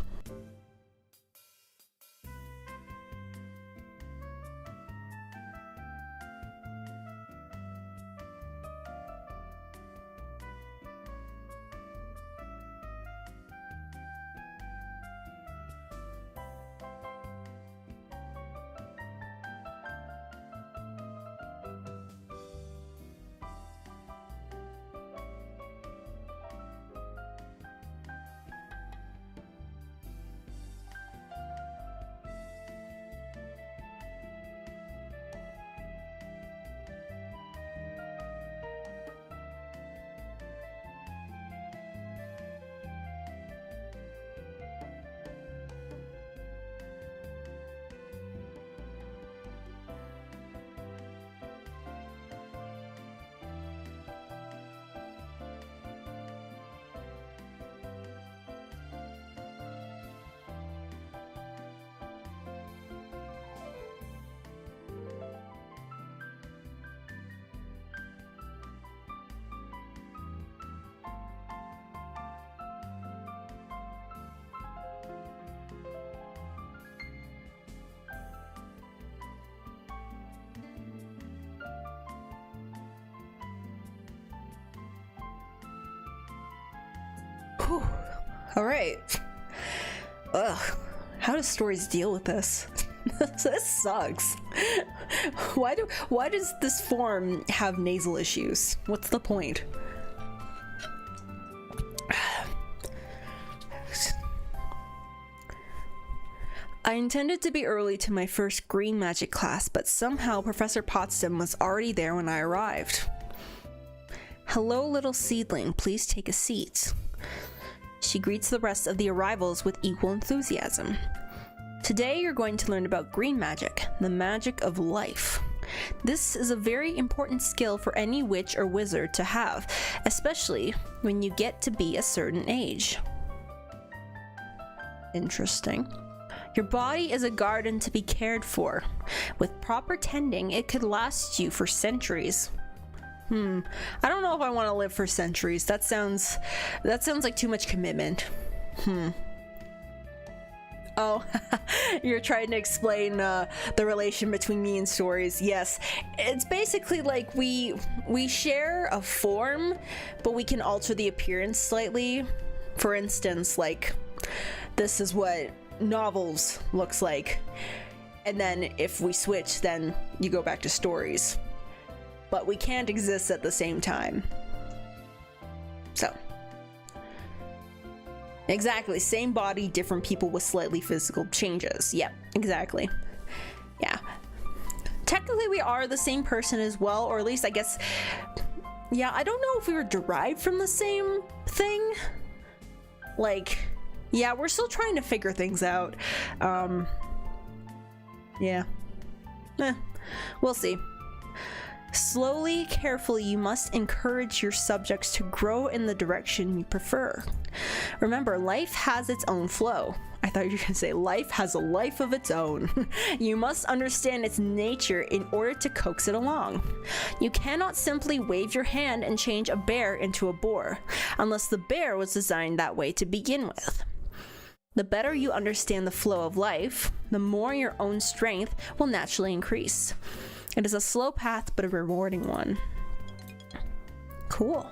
Whew. All right. Ugh. How does Stories deal with this? This sucks. Why does this form have nasal issues? What's the point? I intended to be early to my first green magic class, but somehow Professor Potsdam was already there when I arrived. Hello, little seedling. Please take a seat. She greets the rest of the arrivals with equal enthusiasm. Today you're going to learn about green magic, the magic of life. This is a very important skill for any witch or wizard to have, especially when you get to be a certain age. Interesting. Your body is a garden to be cared for. With proper tending, it could last you for centuries. I don't know if I want to live for centuries. That sounds like too much commitment. Oh, you're trying to explain the relation between me and Stories. Yes, it's basically like we share a form, but we can alter the appearance slightly. For instance, like this is what novels looks like, and then if we switch, then you go back to Stories. But we can't exist at the same time. So. Exactly, same body, different people with slightly physical changes. Yep, exactly. Yeah. Technically we are the same person as well, or at least I guess, yeah, I don't know if we were derived from the same thing. Like, yeah, we're still trying to figure things out. Yeah. We'll see. Slowly, carefully, you must encourage your subjects to grow in the direction you prefer. Remember, life has its own flow. I thought you were going to say life has a life of its own. You must understand its nature in order to coax it along. You cannot simply wave your hand and change a bear into a boar, unless the bear was designed that way to begin with. The better you understand the flow of life, the more your own strength will naturally increase. It is a slow path, but a rewarding one. Cool.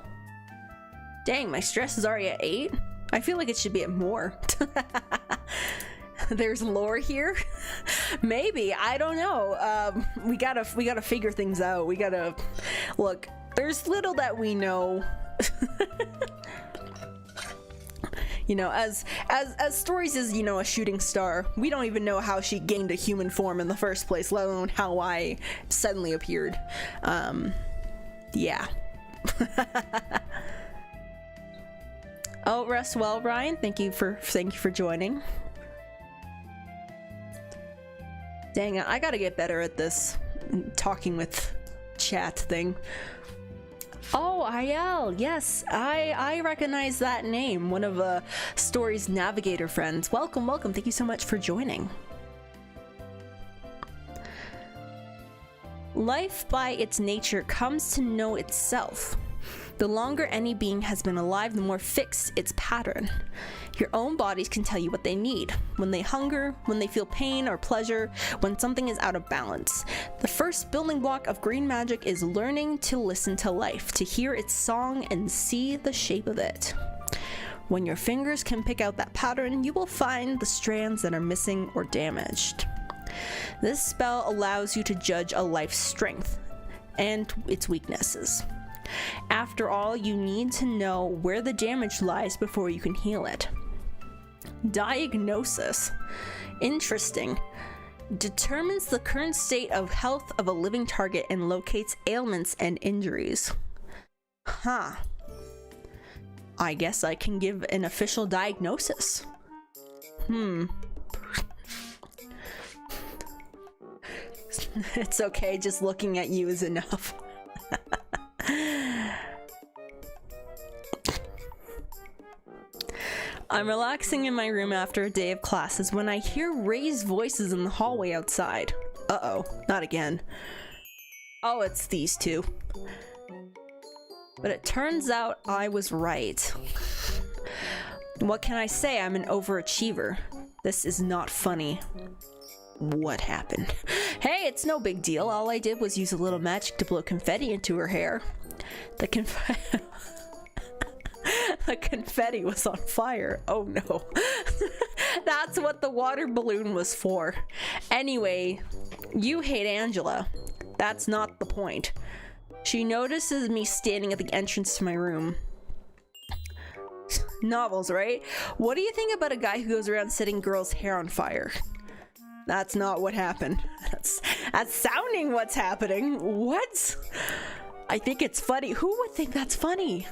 Dang, my stress is already at 8? I feel like it should be at more. There's lore here? Maybe, I don't know. We gotta figure things out. We gotta... Look, there's little that we know. You know, as Stories is, you know, a shooting star, we don't even know how she gained a human form in the first place, let alone how I suddenly appeared. Yeah. Oh, rest well, Ryan. Thank you for joining. Dang it, I gotta get better at this talking with chat thing. Oh, IL, yes, I recognize that name. One of Story's navigator friends. Welcome, welcome. Thank you so much for joining. Life by its nature comes to know itself. The longer any being has been alive, the more fixed its pattern. Your own bodies can tell you what they need, when they hunger, when they feel pain or pleasure, when something is out of balance. The first building block of green magic is learning to listen to life, to hear its song and see the shape of it. When your fingers can pick out that pattern, you will find the strands that are missing or damaged. This spell allows you to judge a life's strength and its weaknesses. After all, you need to know where the damage lies before you can heal it. Diagnosis. Interesting. Determines the current state of health of a living target and locates ailments and injuries. Huh. I guess I can give an official diagnosis. It's okay, just looking at you is enough. I'm relaxing in my room after a day of classes when I hear raised voices in the hallway outside. Uh-oh, not again. Oh, it's these two. But it turns out I was right. What can I say? I'm an overachiever. This is not funny. What happened? Hey, it's no big deal. All I did was use a little magic to blow confetti into her hair. The confetti was on fire. Oh no. That's what the water balloon was for. Anyway, you hate Angela. That's not the point. She notices me standing at the entrance to my room. Novels, right? What do you think about a guy who goes around setting girls' hair on fire? That's not what happened. That's sounding what's happening. What? I think it's funny. Who would think that's funny?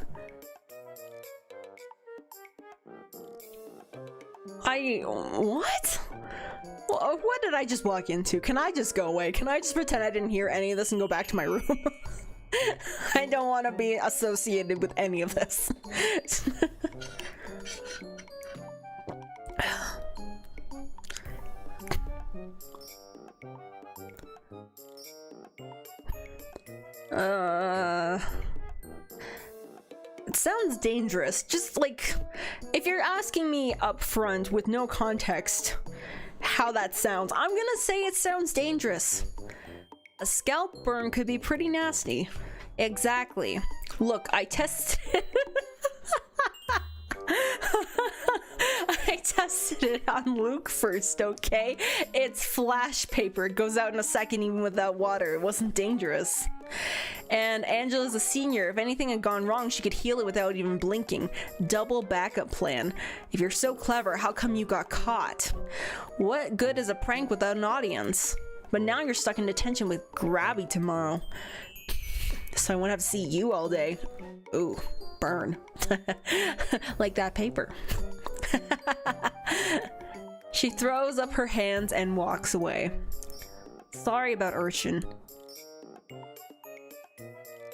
What? What did I just walk into? Can I just go away? Can I just pretend I didn't hear any of this and go back to my room? I don't want to be associated with any of this. It sounds dangerous. Just like, if you're asking me up front with no context how that sounds, I'm gonna say it sounds dangerous. A scalp burn could be pretty nasty. Exactly. Look, I tested I tested it on Luke first, okay? It's flash paper. It goes out in a second even without water. It wasn't dangerous. And Angela's a senior. If anything had gone wrong, she could heal it without even blinking. Double backup plan. If you're so clever, how come you got caught? What good is a prank without an audience? But now you're stuck in detention with Grabby tomorrow. So I won't have to see you all day. Ooh, burn. Like that paper. She throws up her hands and walks away. Sorry about Urchin.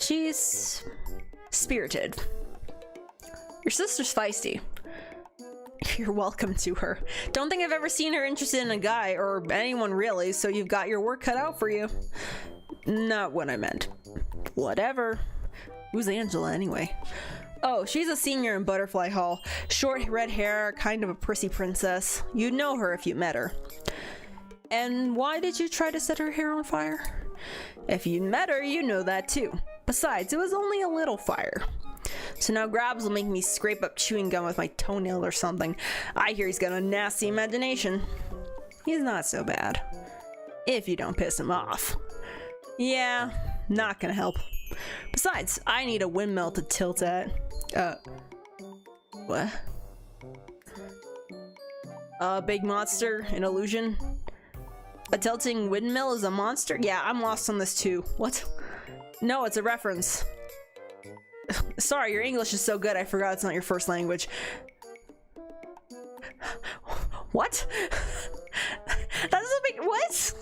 She's spirited. Your sister's feisty. You're welcome to her. Don't think I've ever seen her interested in a guy, or anyone really, so you've got your work cut out for you. Not what I meant. Whatever. Who's Angela anyway? Oh, she's a senior in Butterfly Hall. Short red hair, kind of a prissy princess. You'd know her if you met her. And why did you try to set her hair on fire? If you met her, you know that too. Besides, it was only a little fire. So now Grabs will make me scrape up chewing gum with my toenail or something. I hear he's got a nasty imagination. He's not so bad. If you don't piss him off. Yeah, not gonna help. Besides, I need a windmill to tilt at. What? A big monster, an illusion. A tilting windmill is a monster? Yeah, I'm lost on this too. What? No, it's a reference. Sorry, your English is so good I forgot it's not your first language. What? That doesn't make— what?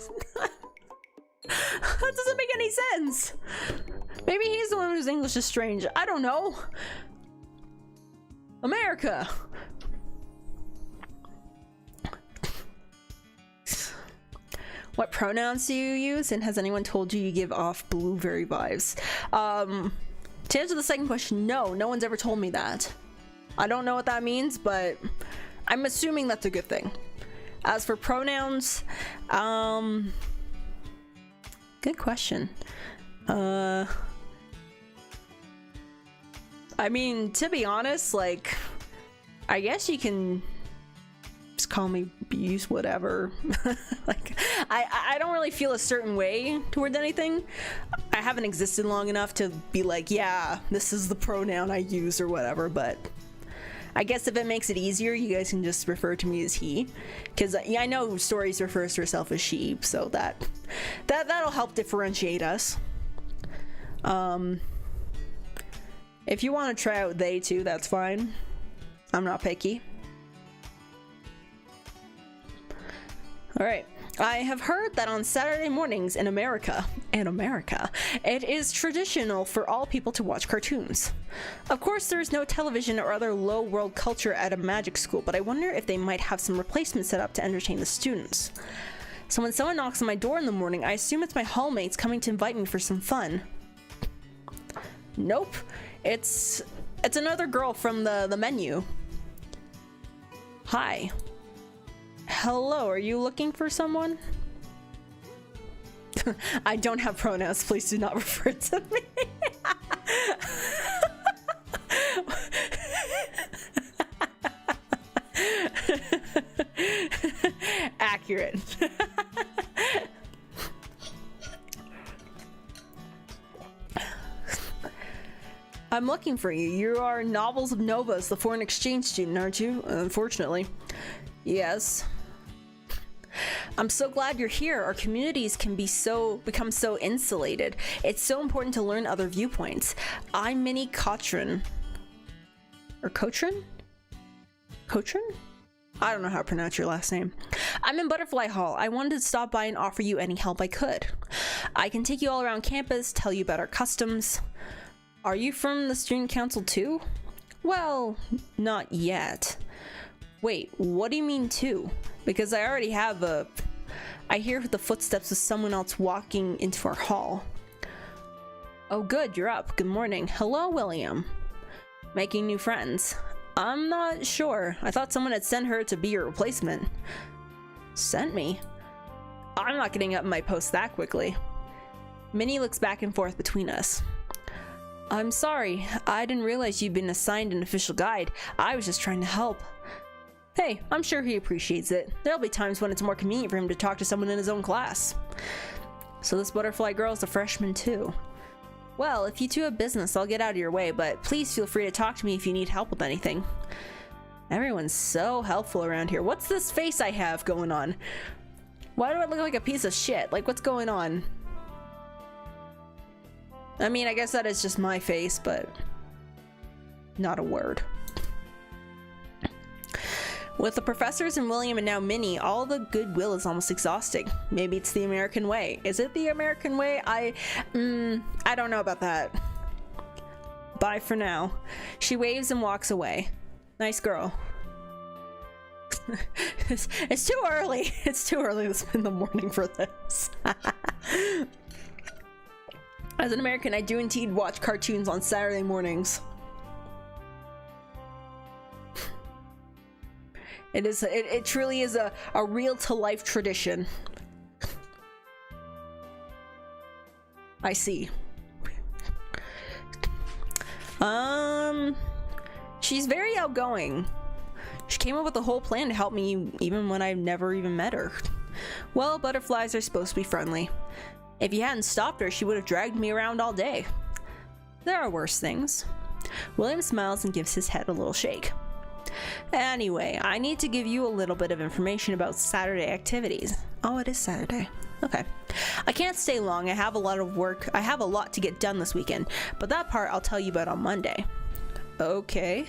That doesn't make any sense. Maybe he's the one whose English is strange. I don't know. America. What pronouns do you use, and has anyone told you you give off blueberry vibes? To answer the second question, no one's ever told me that. I don't know what that means, but I'm assuming that's a good thing. As for pronouns, good question. I mean, to be honest, like, I guess you can just call me Buse, whatever. Like, I don't really feel a certain way towards anything. I haven't existed long enough to be like, yeah, this is the pronoun I use or whatever, but I guess if it makes it easier, you guys can just refer to me as he, because yeah, I know Stories refers to herself as she, so that'll help differentiate us. If you want to try out they too, that's fine. I'm not picky. All right. I have heard that on Saturday mornings in America, it is traditional for all people to watch cartoons. Of course, there is no television or other low world culture at a magic school, but I wonder if they might have some replacement set up to entertain the students. So when someone knocks on my door in the morning, I assume it's my hallmates coming to invite me for some fun. Nope. It's another girl from the menu. Hi. Hello, are you looking for someone? I don't have pronouns, please do not refer to me. Accurate. I'm looking for you. You are Novels of Novas, the foreign exchange student, aren't you? Unfortunately. Yes. I'm so glad you're here. Our communities can become so insulated. It's so important to learn other viewpoints. I'm Minnie Cochran. Or Cochran? Cochran? I don't know how to pronounce your last name. I'm in Butterfly Hall. I wanted to stop by and offer you any help I could. I can take you all around campus, tell you about our customs. Are you from the student council too? Well, not yet. Wait, what do you mean too? Because I already have I hear the footsteps of someone else walking into our hall. Oh good, you're up. Good morning. Hello, William. Making new friends. I'm not sure. I thought someone had sent her to be your replacement. Sent me? I'm not getting up in my post that quickly. Minnie looks back and forth between us. I'm sorry. I didn't realize you'd been assigned an official guide. I was just trying to help. Hey, I'm sure he appreciates it. There'll be times when it's more convenient for him to talk to someone in his own class. So this butterfly girl is a freshman too. Well, if you two have business, I'll get out of your way, but please feel free to talk to me if you need help with anything. Everyone's so helpful around here. What's this face I have going on? Why do I look like a piece of shit? Like, what's going on? I mean, I guess that is just my face, but not a word. With the professors and William and now Minnie, all the goodwill is almost exhausting. Maybe it's the American way. Is it the American way? I don't know about that. Bye for now. She waves and walks away. Nice girl. It's too early. It's too early in the morning for this. As an American, I do indeed watch cartoons on Saturday mornings. It truly is a real-to-life tradition. I see. She's very outgoing. She came up with a whole plan to help me even when I've never even met her. Well, butterflies are supposed to be friendly. If you hadn't stopped her, she would have dragged me around all day. There are worse things. William smiles and gives his head a little shake. Anyway, I need to give you a little bit of information about Saturday activities. Oh, it is Saturday. Okay. I can't stay long. I have a lot of work. I have a lot to get done this weekend, but that part I'll tell you about on Monday. Okay.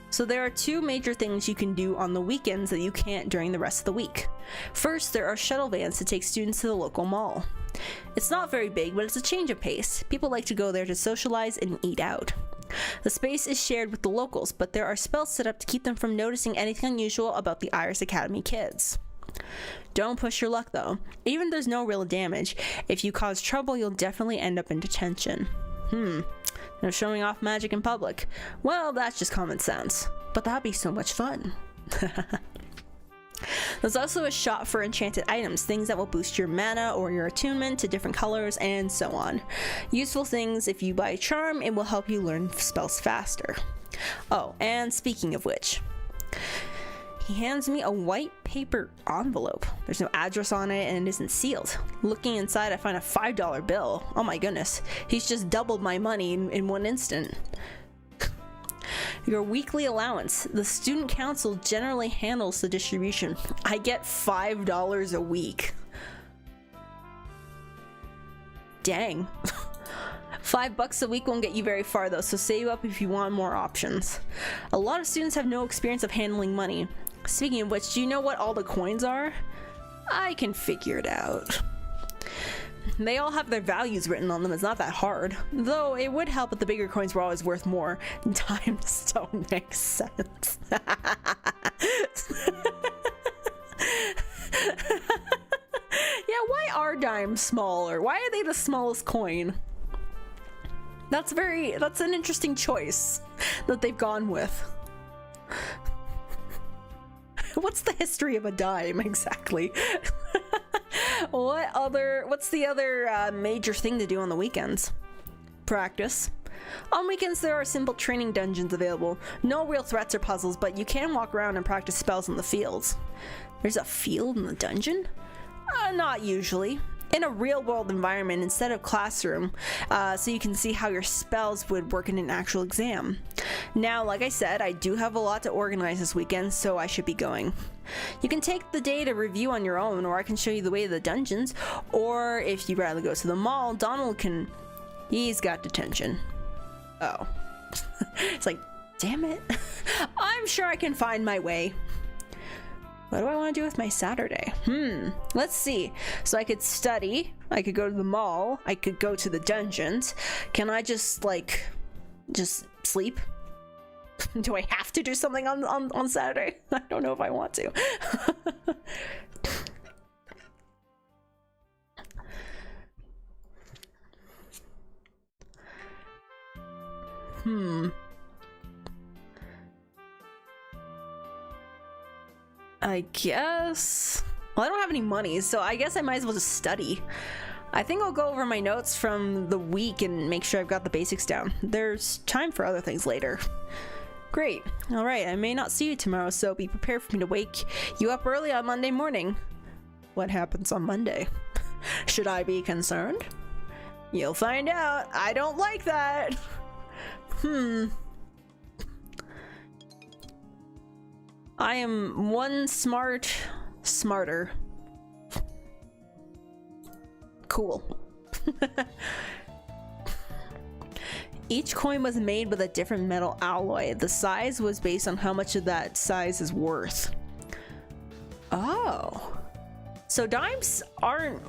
So there are two major things you can do on the weekends that you can't during the rest of the week. First, there are shuttle vans to take students to the local mall. It's not very big, but it's a change of pace. People like to go there to socialize and eat out. The space is shared with the locals, but there are spells set up to keep them from noticing anything unusual about the Iris Academy kids. Don't push your luck though. Even if there's no real damage, if you cause trouble, you'll definitely end up in detention. No showing off magic in public. Well, that's just common sense. But that'd be so much fun. There's also a shop for enchanted items, things that will boost your mana or your attunement to different colors and so on. Useful things, if you buy charm, it will help you learn spells faster. Oh, and speaking of which, he hands me a white paper envelope. There's no address on it and it isn't sealed. Looking inside, I find a $5 bill. Oh my goodness, he's just doubled my money in one instant. Your weekly allowance. The student council generally handles the distribution. I get $5 a week. Dang. $5 a week won't get you very far though, so save up if you want more options. A lot of students have no experience of handling money. Speaking of which, do you know what all the coins are? I can figure it out. They all have their values written on them. It's not that hard. Though it would help if the bigger coins were always worth more. Dimes don't make sense. Yeah, why are dimes smaller? Why are they the smallest coin? That's an interesting choice that they've gone with. What's the history of a dime exactly? What's the other major thing to do on the weekends? Practice. On weekends there are simple training dungeons available. No real threats or puzzles, but you can walk around and practice spells in the fields. There's a field in the dungeon? Not usually. In a real-world environment instead of classroom, so you can see how your spells would work in an actual exam. Now, like I said, I do have a lot to organize this weekend, so I should be going. You can take the day to review on your own, or I can show you the way to the dungeons, or if you'd rather go to the mall, Donald can... He's got detention. Oh. It's like, damn it. I'm sure I can find my way. What do I want to do with my Saturday? Let's see. So I could study, I could go to the mall, I could go to the dungeons. Can I just sleep? Do I have to do something on Saturday? I don't know if I want to. I guess... Well, I don't have any money, so I guess I might as well just study. I think I'll go over my notes from the week and make sure I've got the basics down. There's time for other things later. Great. Alright, I may not see you tomorrow, so be prepared for me to wake you up early on Monday morning. What happens on Monday? Should I be concerned? You'll find out. I don't like that. I am one smarter. Cool. Each coin was made with a different metal alloy. The size was based on how much of that size is worth. Oh. So dimes aren't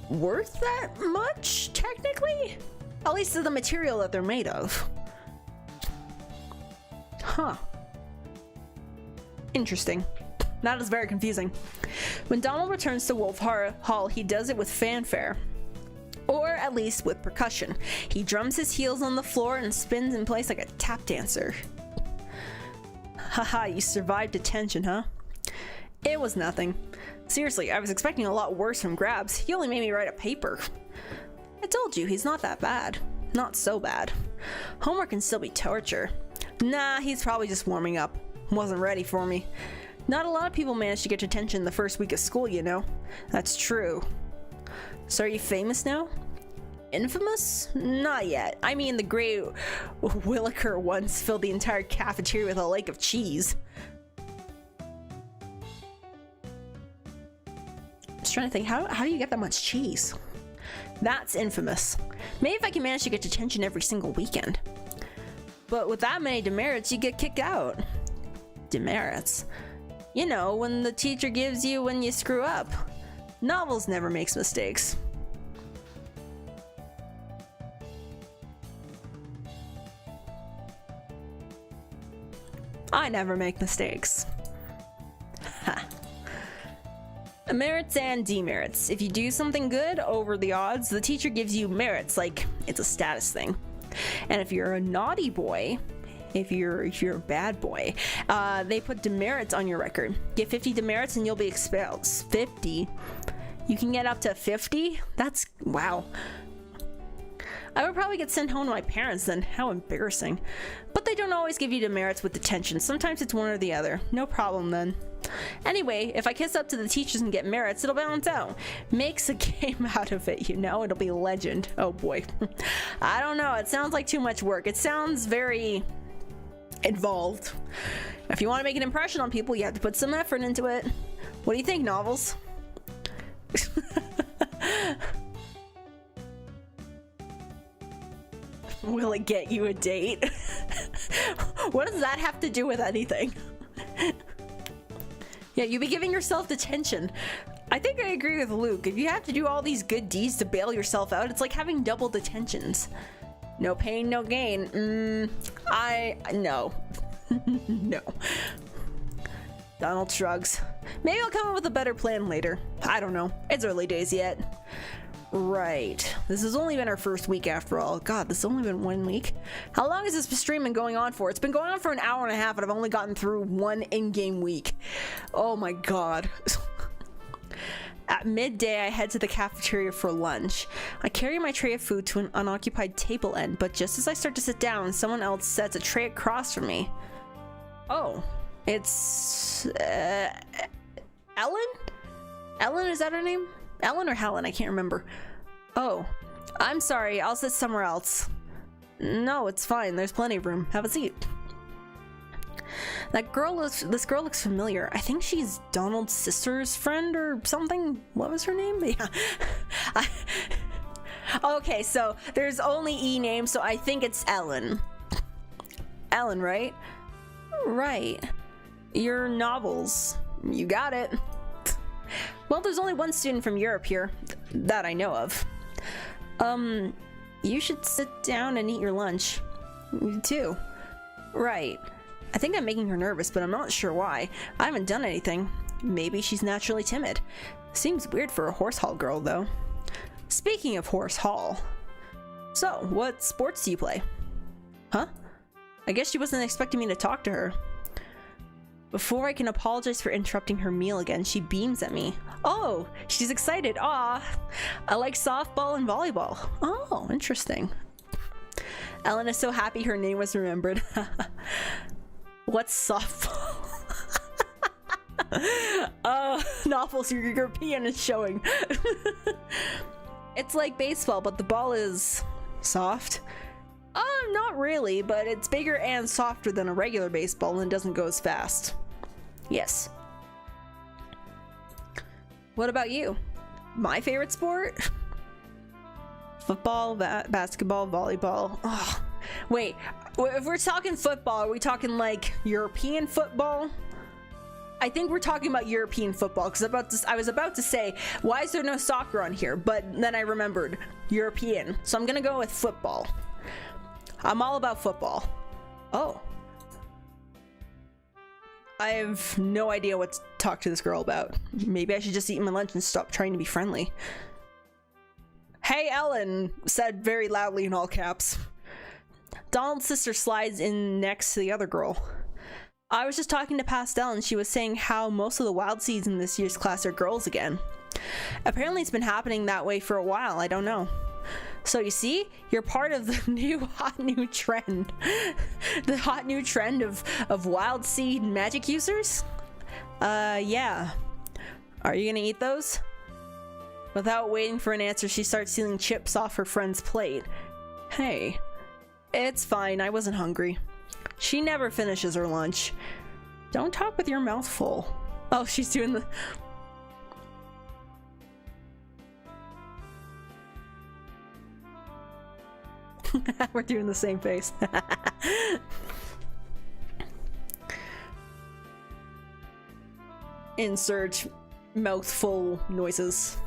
worth that much, technically? At least to the material that they're made of. Huh. Interesting. That is very confusing. When Donald returns to Wolf Hall, he does it with fanfare. Or at least with percussion. He drums his heels on the floor and spins in place like a tap dancer. Haha, you survived detention, huh? It was nothing. Seriously, I was expecting a lot worse from Grabs. He only made me write a paper. I told you, he's not that bad. Not so bad. Homework can still be torture. Nah, he's probably just warming up. Wasn't ready for me. Not a lot of people manage to get detention the first week of school, you know. That's true. So are you famous now? Infamous? Not yet. I mean, the Grey Williker once filled the entire cafeteria with a lake of cheese. I'm just trying to think, how do you get that much cheese? That's infamous. Maybe if I can manage to get detention every single weekend. But with that many demerits, you get kicked out. Demerits? You know, when the teacher gives you when you screw up. Novels never makes mistakes. I never make mistakes. Ha. Merits and demerits. If you do something good over the odds, the teacher gives you merits, like it's a status thing. And if you're a naughty boy, if you're a bad boy, they put demerits on your record. Get 50 demerits and you'll be expelled. 50? You can get up to 50? That's wow. I would probably get sent home to my parents then. How embarrassing. But they don't always give you demerits with detention. Sometimes it's one or the other. No problem then. Anyway, if I kiss up to the teachers and get merits, it'll balance out. Makes a game out of it, you know? It'll be legend. Oh boy. I don't know. It sounds like too much work. It sounds very involved. If you want to make an impression on people, you have to put some effort into it. What do you think, Novels? Will it get you a date? What does that have to do with anything? Yeah, you'll be giving yourself detention. I think I agree with Luke. If you have to do all these good deeds to bail yourself out, it's like having double detentions. No pain, no gain. No. No. Donald shrugs. Maybe I'll come up with a better plan later. I don't know. It's early days yet. Right. This has only been our first week after all. God, this has only been 1 week. How long has this stream been going on for? It's been going on for an hour and a half and I've only gotten through one in-game week. Oh my god. At midday, I head to the cafeteria for lunch. I carry my tray of food to an unoccupied table end, but just as I start to sit down, someone else sets a tray across from me. Oh, it's Ellen? Ellen, is that her name? Ellen or Helen? I can't remember. Oh, I'm sorry. I'll sit somewhere else. No, it's fine. There's plenty of room. Have a seat. This girl looks familiar. I think she's Donald's sister's friend or something. What was her name? Yeah. Okay, so there's only E names, so I think it's Ellen. Ellen, right? Right. Your Novels. You got it. Well, there's only one student from Europe here that I know of. You should sit down and eat your lunch. You too. Right. I think I'm making her nervous, but I'm not sure why. I haven't done anything. Maybe she's naturally timid. Seems weird for a horse hall girl, though. Speaking of horse hall. So, what sports do you play? Huh? I guess she wasn't expecting me to talk to her. Before I can apologize for interrupting her meal again, she beams at me. Oh, she's excited. Aw, I like softball and volleyball. Oh, interesting. Ellen is so happy her name was remembered. What's softball? Oh, Novels, your European is showing. It's like baseball, but the ball is soft. Not really, but it's bigger and softer than a regular baseball and doesn't go as fast. Yes. What about you? My favorite sport? Football, basketball, volleyball. Oh, wait, if we're talking football, are we talking like European football? I think we're talking about European football because I was about to say, why is there no soccer on here? But then I remembered European, so I'm gonna go with football. I'm all about football. Oh. I have no idea what to talk to this girl about. Maybe I should just eat my lunch and stop trying to be friendly. Hey, Ellen, said very loudly in all caps. Donald's sister slides in next to the other girl. I was just talking to Pastel and she was saying how most of the wild seeds in this year's class are girls again. Apparently it's been happening that way for a while, I don't know. So you see, you're part of the hot new trend. The hot new trend of wild seed magic users? Yeah. Are you gonna eat those? Without waiting for an answer, she starts stealing chips off her friend's plate. Hey. It's fine, I wasn't hungry. She never finishes her lunch. Don't talk with your mouth full. Oh, she's doing the... We're doing the same face. Insert mouthful noises.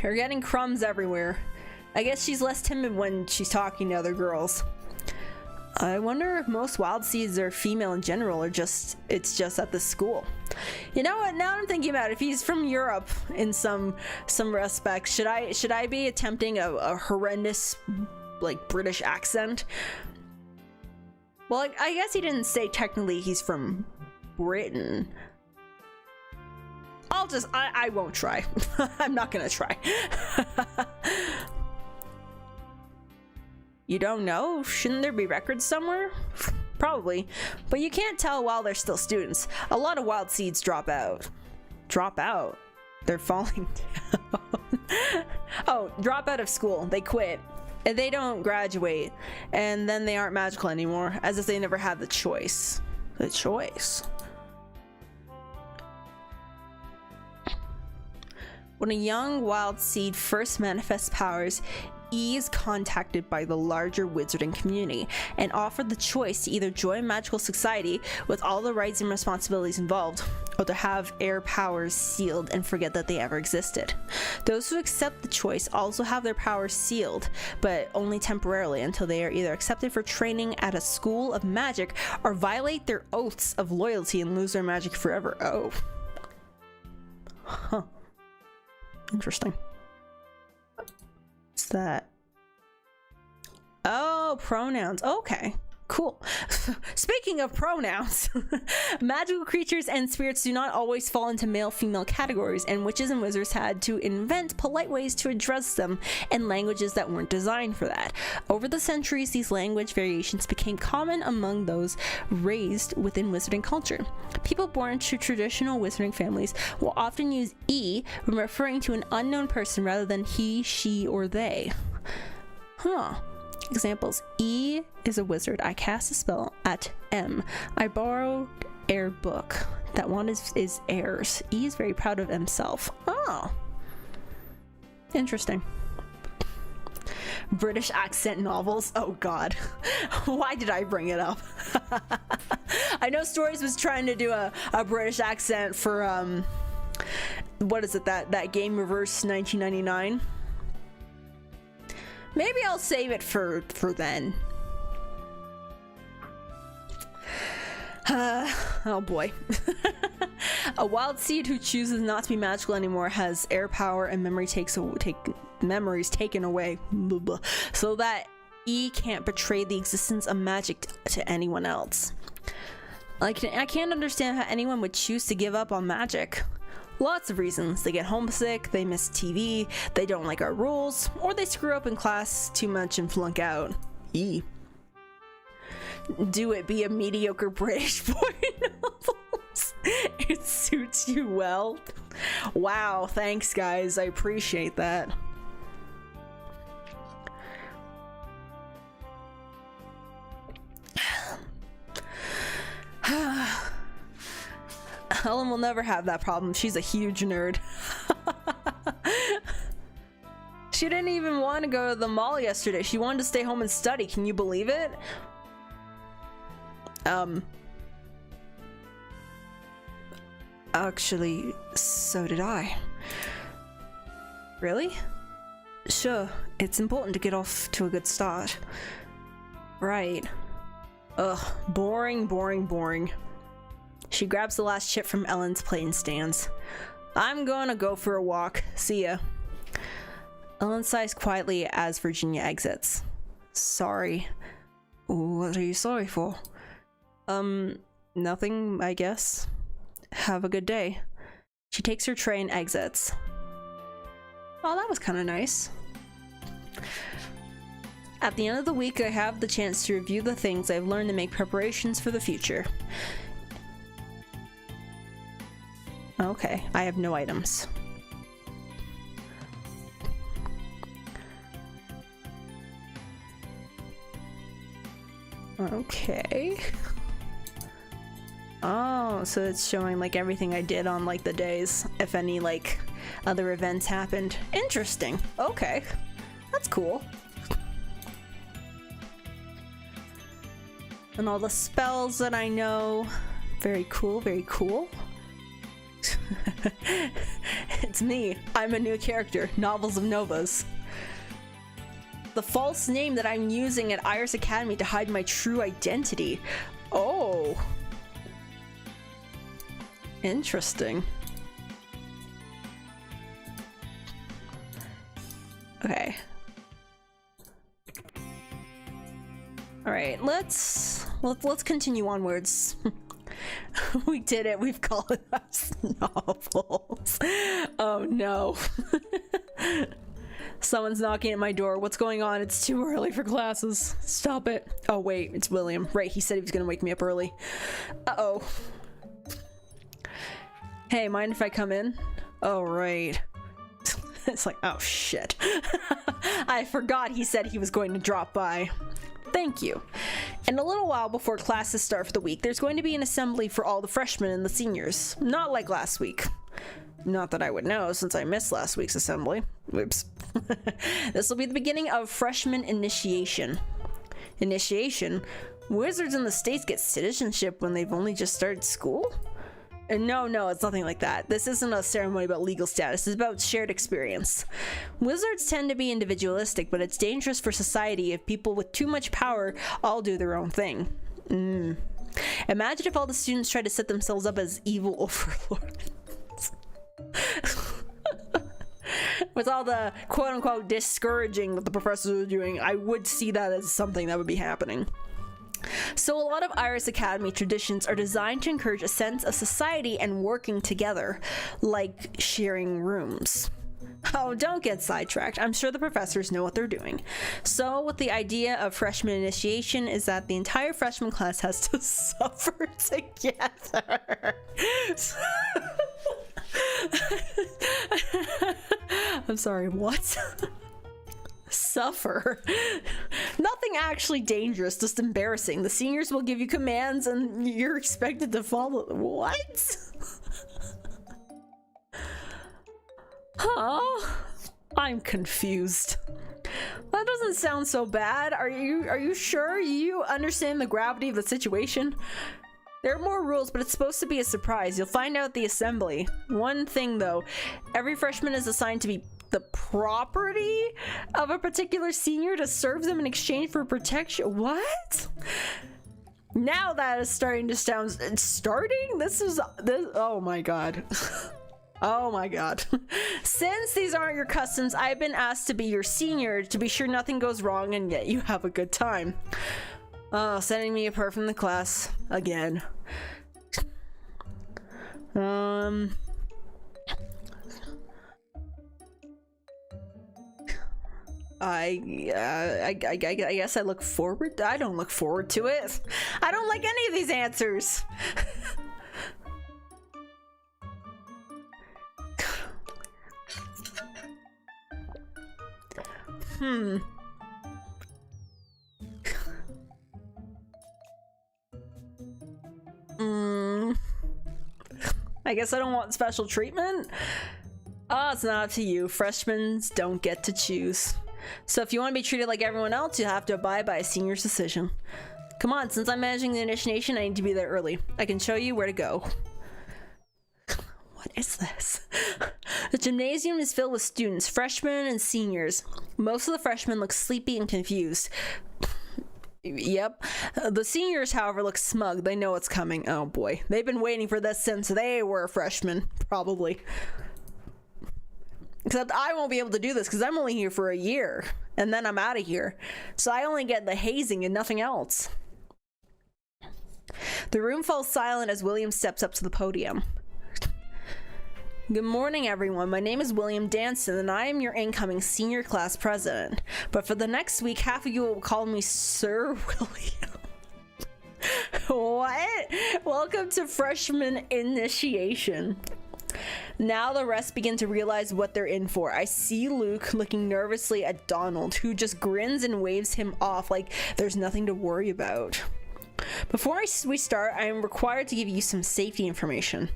You're getting crumbs everywhere. I guess she's less timid when she's talking to other girls. I wonder if most wild seeds are female in general, or it's just at the school. You know what? Now I'm thinking about it. If he's from Europe in some respects, should I be attempting a horrendous like British accent? Well, I guess he didn't say technically he's from Britain. I won't try. I'm not gonna try. You don't know? Shouldn't there be records somewhere? Probably. But you can't tell while they're still students. A lot of wild seeds drop out. Drop out? They're falling down. Oh, drop out of school. They quit. And they don't graduate. And then they aren't magical anymore. As if they never had the choice. The choice. When a young wild seed first manifests powers, E is contacted by the larger wizarding community and offered the choice to either join magical society with all the rights and responsibilities involved, or to have air powers sealed and forget that they ever existed. Those who accept the choice also have their powers sealed, but only temporarily, until they are either accepted for training at a school of magic or violate their oaths of loyalty and lose their magic forever. Oh. Huh. Interesting. What's that? Oh, pronouns. Okay, cool. Speaking of pronouns, magical creatures and spirits do not always fall into male-female categories, and witches and wizards had to invent polite ways to address them in languages that weren't designed for that. Over the centuries, these language variations became common among those raised within wizarding culture. People born to traditional wizarding families will often use E when referring to an unknown person rather than he, she, or they. Huh. Examples: E is a wizard. I cast a spell at M. I borrowed Air book. That one is Air's. E is very proud of himself. Oh. Interesting. British accent novels. Oh god. Why did I bring it up? I know Stories was trying to do a British accent for what is it, that game Reverse 1999? Maybe I'll save it for then. Oh boy. A wild seed who chooses not to be magical anymore has air power and memories taken away, so that E can't betray the existence of magic to anyone else. I can't understand how anyone would choose to give up on magic. Lots of reasons. They get homesick, they miss TV, they don't like our rules, or they screw up in class too much and flunk out. E. Do it, be a mediocre British boy novels. It suits you well. Wow, thanks guys, I appreciate that. Helen will never have that problem. She's a huge nerd. She didn't even want to go to the mall yesterday. She wanted to stay home and study. Can you believe it? Actually, so did I. Really? Sure, it's important to get off to a good start. Right. Ugh, boring, boring, boring. She grabs the last chip from Ellen's plate and stands. I'm gonna go for a walk. See ya. Ellen sighs quietly as Virginia exits. Sorry. What are you sorry for? Nothing, I guess. Have a good day. She takes her tray and exits. Oh, that was kind of nice. At the end of the week, I have the chance to review the things I've learned and make preparations for the future. Okay, I have no items. Okay. Oh, so it's showing like everything I did on like the days, if any like other events happened. Interesting. Okay. That's cool. and all the spells that I know. Very cool, very cool. It's me. I'm a new character. Novels of Novas. The false name that I'm using at Iris Academy to hide my true identity. Oh. Interesting. Okay. Alright, let's continue onwards. We did it. We've called us novels. Oh no. Someone's knocking at my door. What's going on? It's too early for classes. Stop it. Oh wait, it's William. Right, he said he was gonna wake me up early. Uh-oh. Hey, mind if I come in? Oh, right. It's like, oh shit. I forgot he said he was going to drop by. Thank you. In a little while before classes start for the week, there's going to be an assembly for all the freshmen and the seniors. Not like last week. Not that I would know, since I missed last week's assembly. Whoops. This will be the beginning of freshman initiation. Initiation? Wizards in the States get citizenship when they've only just started school? No, it's nothing like that. This isn't a ceremony about legal status. It's about shared experience. Wizards tend to be individualistic, but it's dangerous for society if people with too much power all do their own thing. Imagine if all the students tried to set themselves up as evil overlords. With all the quote-unquote discouraging that the professors are doing, I would see that as something that would be happening. So a lot of Iris Academy traditions are designed to encourage a sense of society and working together, like sharing rooms. Oh, don't get sidetracked. I'm sure the professors know what they're doing. So what the idea of freshman initiation is that the entire freshman class has to suffer together. I'm sorry, what? Suffer. Nothing actually dangerous, just embarrassing. The seniors will give you commands and you're expected to follow. What? Huh? I'm confused. That doesn't sound so bad. Are you sure you understand the gravity of the situation? There are more rules, but it's supposed to be a surprise. You'll find out at the assembly. One thing though, every freshman is assigned to be the property of a particular senior to serve them in exchange for protection. What? Now that is starting to sound this oh my god. Oh my god. Since these aren't your customs, I've been asked to be your senior to be sure nothing goes wrong and yet you have a good time. Oh, sending me apart from the class again. I guess I look forward. I don't look forward to it. I don't like any of these answers. I guess I don't want special treatment. Oh, it's not up to you. Freshmen don't get to choose. So if you want to be treated like everyone else, you'll have to abide by a senior's decision. Come on, since I'm managing the initiation, I need to be there early. I can show you where to go. What is this? The gymnasium is filled with students, freshmen and seniors. Most of the freshmen look sleepy and confused. Yep. The seniors, however, look smug. They know what's coming. Oh boy. They've been waiting for this since they were freshmen, probably. Except I won't be able to do this because I'm only here for a year and then I'm out of here. So I only get the hazing and nothing else. The room falls silent as William steps up to the podium. Good morning, everyone. My name is William Danson and I am your incoming senior class president. But for the next week, half of you will call me Sir William. What? Welcome to freshman initiation. Now the rest begin to realize what they're in for. I see Luke looking nervously at Donald, who just grins and waves him off like there's nothing to worry about. Before we start, I am required to give you some safety information.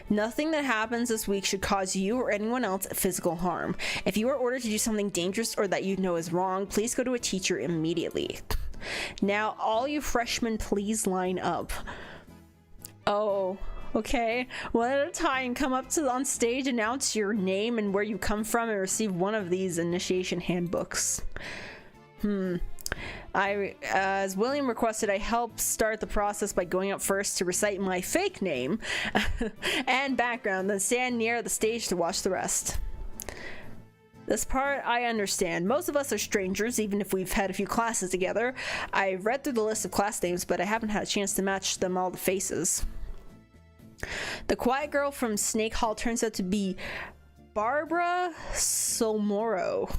Nothing that happens this week should cause you or anyone else physical harm. If you are ordered to do something dangerous or that you know is wrong, please go to a teacher immediately. Now, all you freshmen, please line up. Oh, okay. One at a time, come up to on stage, announce your name and where you come from, and receive one of these initiation handbooks. As William requested, I help start the process by going up first to recite my fake name and background, then stand near the stage to watch the rest. This part I understand. Most of us are strangers, even if we've had a few classes together. I read through the list of class names, but I haven't had a chance to match them all the faces. The quiet girl from Snake Hall turns out to be Barbara Solmoro.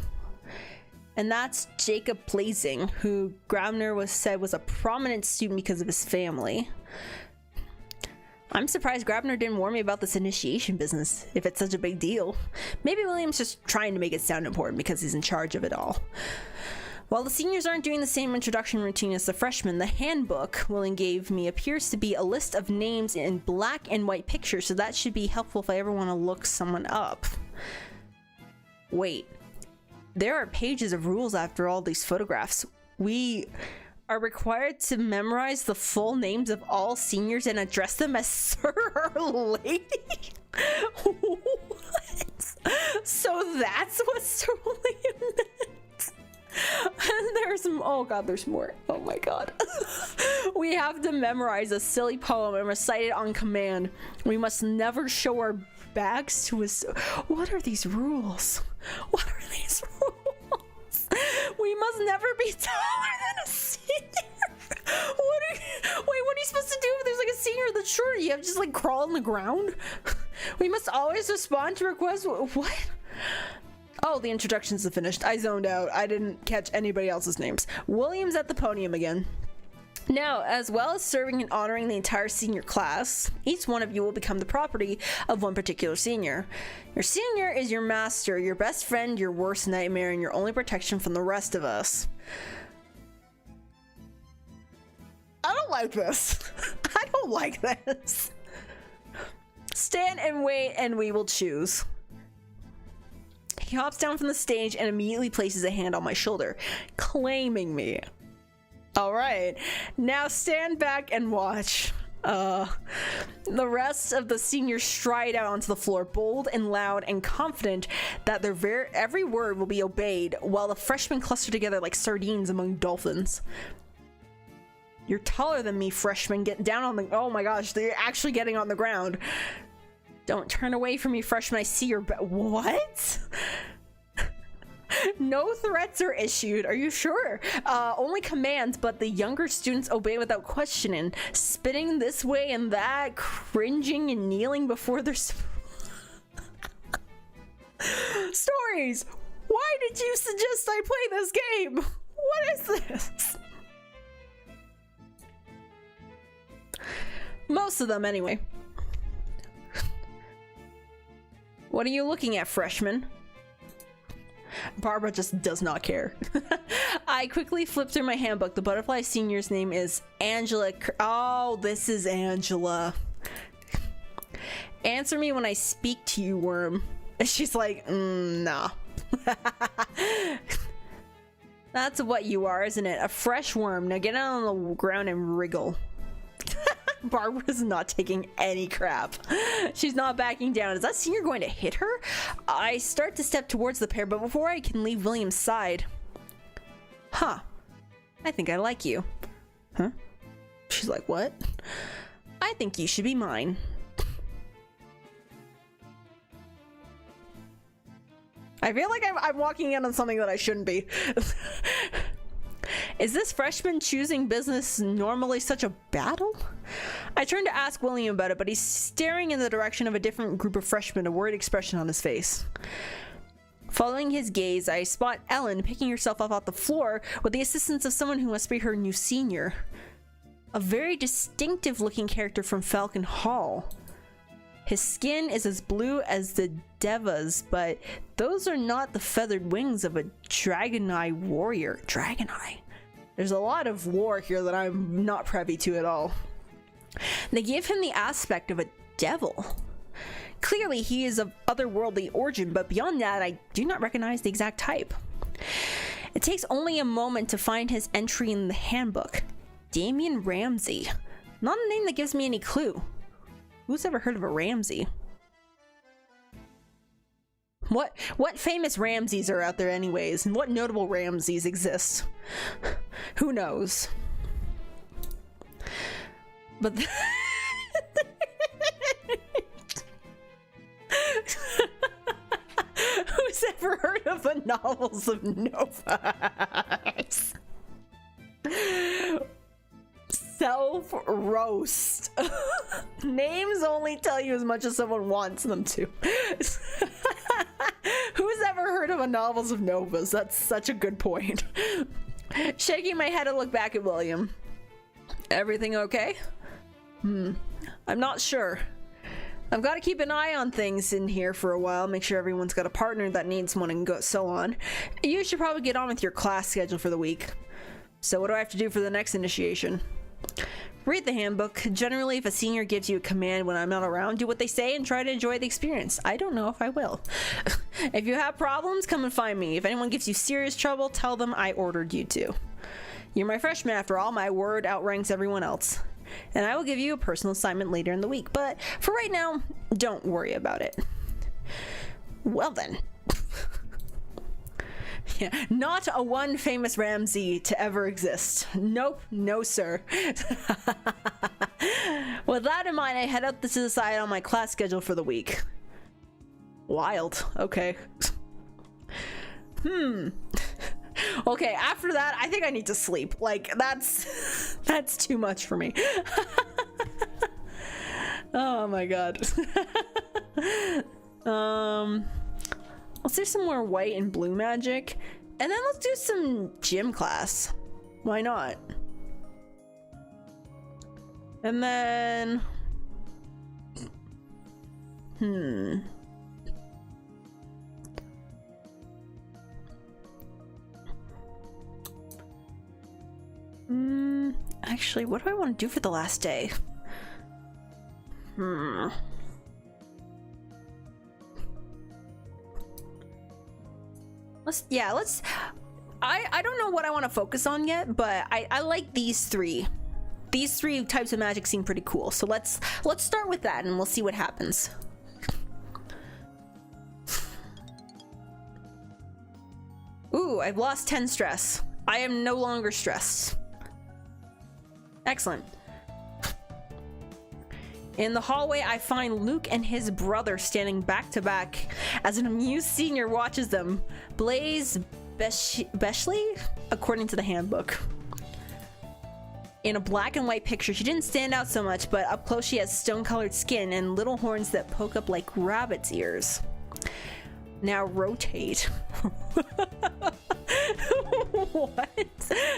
And that's Jacob Blazing, who Grabner said was a prominent student because of his family. I'm surprised Grabner didn't warn me about this initiation business, if it's such a big deal. Maybe William's just trying to make it sound important because he's in charge of it all. While the seniors aren't doing the same introduction routine as the freshmen, the handbook William gave me appears to be a list of names in black and white pictures, so that should be helpful if I ever want to look someone up. Wait, there are pages of rules after all these photographs. We are required to memorize the full names of all seniors and address them as sir or lady? What? So that's what Sir William meant? And there's, oh god, there's more. Oh my god. We have to memorize a silly poem and recite it on command. We must never show our backs to us. What are these rules? What are these rules? We must never be taller than a senior. Wait, what are you supposed to do if there's like a senior that's shorter? You have to just like crawl on the ground? We must always respond to requests. What? Oh, the introductions are finished. I zoned out. I didn't catch anybody else's names. William's at the podium again. Now, as well as serving and honoring the entire senior class, each one of you will become the property of one particular senior. Your senior is your master, your best friend, your worst nightmare, and your only protection from the rest of us. I don't like this. I don't like this. Stand and wait, and we will choose. He hops down from the stage and immediately places a hand on my shoulder, claiming me. All right, now stand back and watch. The rest of the seniors stride out onto the floor, bold and loud and confident that their every word will be obeyed, while the freshmen cluster together like sardines among dolphins. You're taller than me, freshmen. Get down on the... Oh my gosh, they're actually getting on the ground. Don't turn away from me, freshmen. I see your... What? No threats are issued. Are you sure? Only commands, but the younger students obey without questioning, spitting this way and that, cringing and kneeling before their... Stories! Why did you suggest I play this game? What is this? Most of them, anyway. What are you looking at, freshman? Barbara just does not care. I quickly flip through my handbook. The butterfly senior's name is Angela. Oh, this is Angela. Answer me when I speak to you, worm. And she's like, nah. That's what you are, isn't it? A fresh worm. Now get out on the ground and wriggle. Barbara's not taking any crap. She's not backing down. Is that senior going to hit her? I start to step towards the pair, but before I can leave William's side... Huh. I think I like you. Huh? She's like, what? I think you should be mine. I feel like I'm walking in on something that I shouldn't be. Is this freshman choosing business normally such a battle? I turn to ask William about it, but he's staring in the direction of a different group of freshmen, a worried expression on his face. Following his gaze, I spot Ellen picking herself up off the floor with the assistance of someone who must be her new senior. A very distinctive looking character from Falcon Hall. His skin is as blue as the Deva's, but those are not the feathered wings of a Dragoneye warrior. Dragoneye? There's a lot of lore here that I'm not privy to at all. They give him the aspect of a devil. Clearly he is of otherworldly origin, but beyond that I do not recognize the exact type. It takes only a moment to find his entry in the handbook. Damian Ramsey. Not a name that gives me any clue. Who's ever heard of a Ramsey? What famous Ramseys are out there anyways? And what notable Ramseys exist? Who knows? But who's ever heard of the novels of Novas? Self-roast. Names only tell you as much as someone wants them to. Who's ever heard of a novels of Novas? That's such a good point. Shaking my head, I look back at William. Everything okay? I'm not sure. I've got to keep an eye on things in here for a while, make sure everyone's got a partner that needs one and so on. You should probably get on with your class schedule for the week. So what do I have to do for the next initiation? Read the handbook. Generally, if a senior gives you a command when I'm not around, do what they say and try to enjoy the experience. I don't know if I will. If you have problems, come and find me. If anyone gives you serious trouble, tell them I ordered you to. You're my freshman after all. My word outranks everyone else. And I will give you a personal assignment later in the week. But for right now, don't worry about it. Well then. Yeah, not a one famous Ramsey to ever exist. Nope, no sir. With that in mind, I head up to decide on my class schedule for the week. Wild. Okay. Okay, after that, I think I need to sleep. Like, that's too much for me. Oh my god. Let's do some more white and blue magic, and then let's do some gym class. Why not? And then actually, what do I want to do for the last day? Let's I don't know what I want to focus on yet, but I like these three. These three types of magic seem pretty cool. So let's start with that and we'll see what happens. Ooh, I've lost 10 stress. I am no longer stressed. Excellent. In the hallway, I find Luke and his brother standing back to back as an amused senior watches them. Blaze Beshley, according to the handbook. In a black and white picture, she didn't stand out so much, but up close she has stone-colored skin and little horns that poke up like rabbit's ears. Now rotate. What?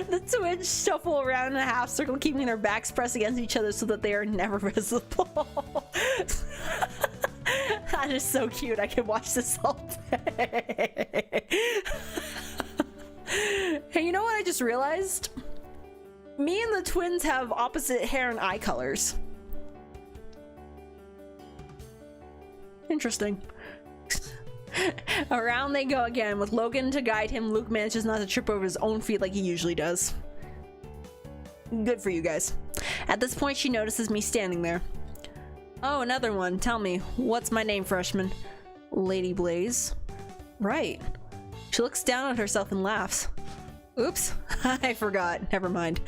The twins shuffle around in a half circle, keeping their backs pressed against each other so that they are never visible. That is so cute. I can watch this all day. Hey, you know what I just realized? Me and the twins have opposite hair and eye colors. Interesting. Around they go again. With Logan to guide him, Luke manages not to trip over his own feet like he usually does. Good for you guys. At this point, she notices me standing there. Oh, another one. Tell me, what's my name, freshman? Lady Blaze. Right. She looks down at herself and laughs. Oops, I forgot. Never mind.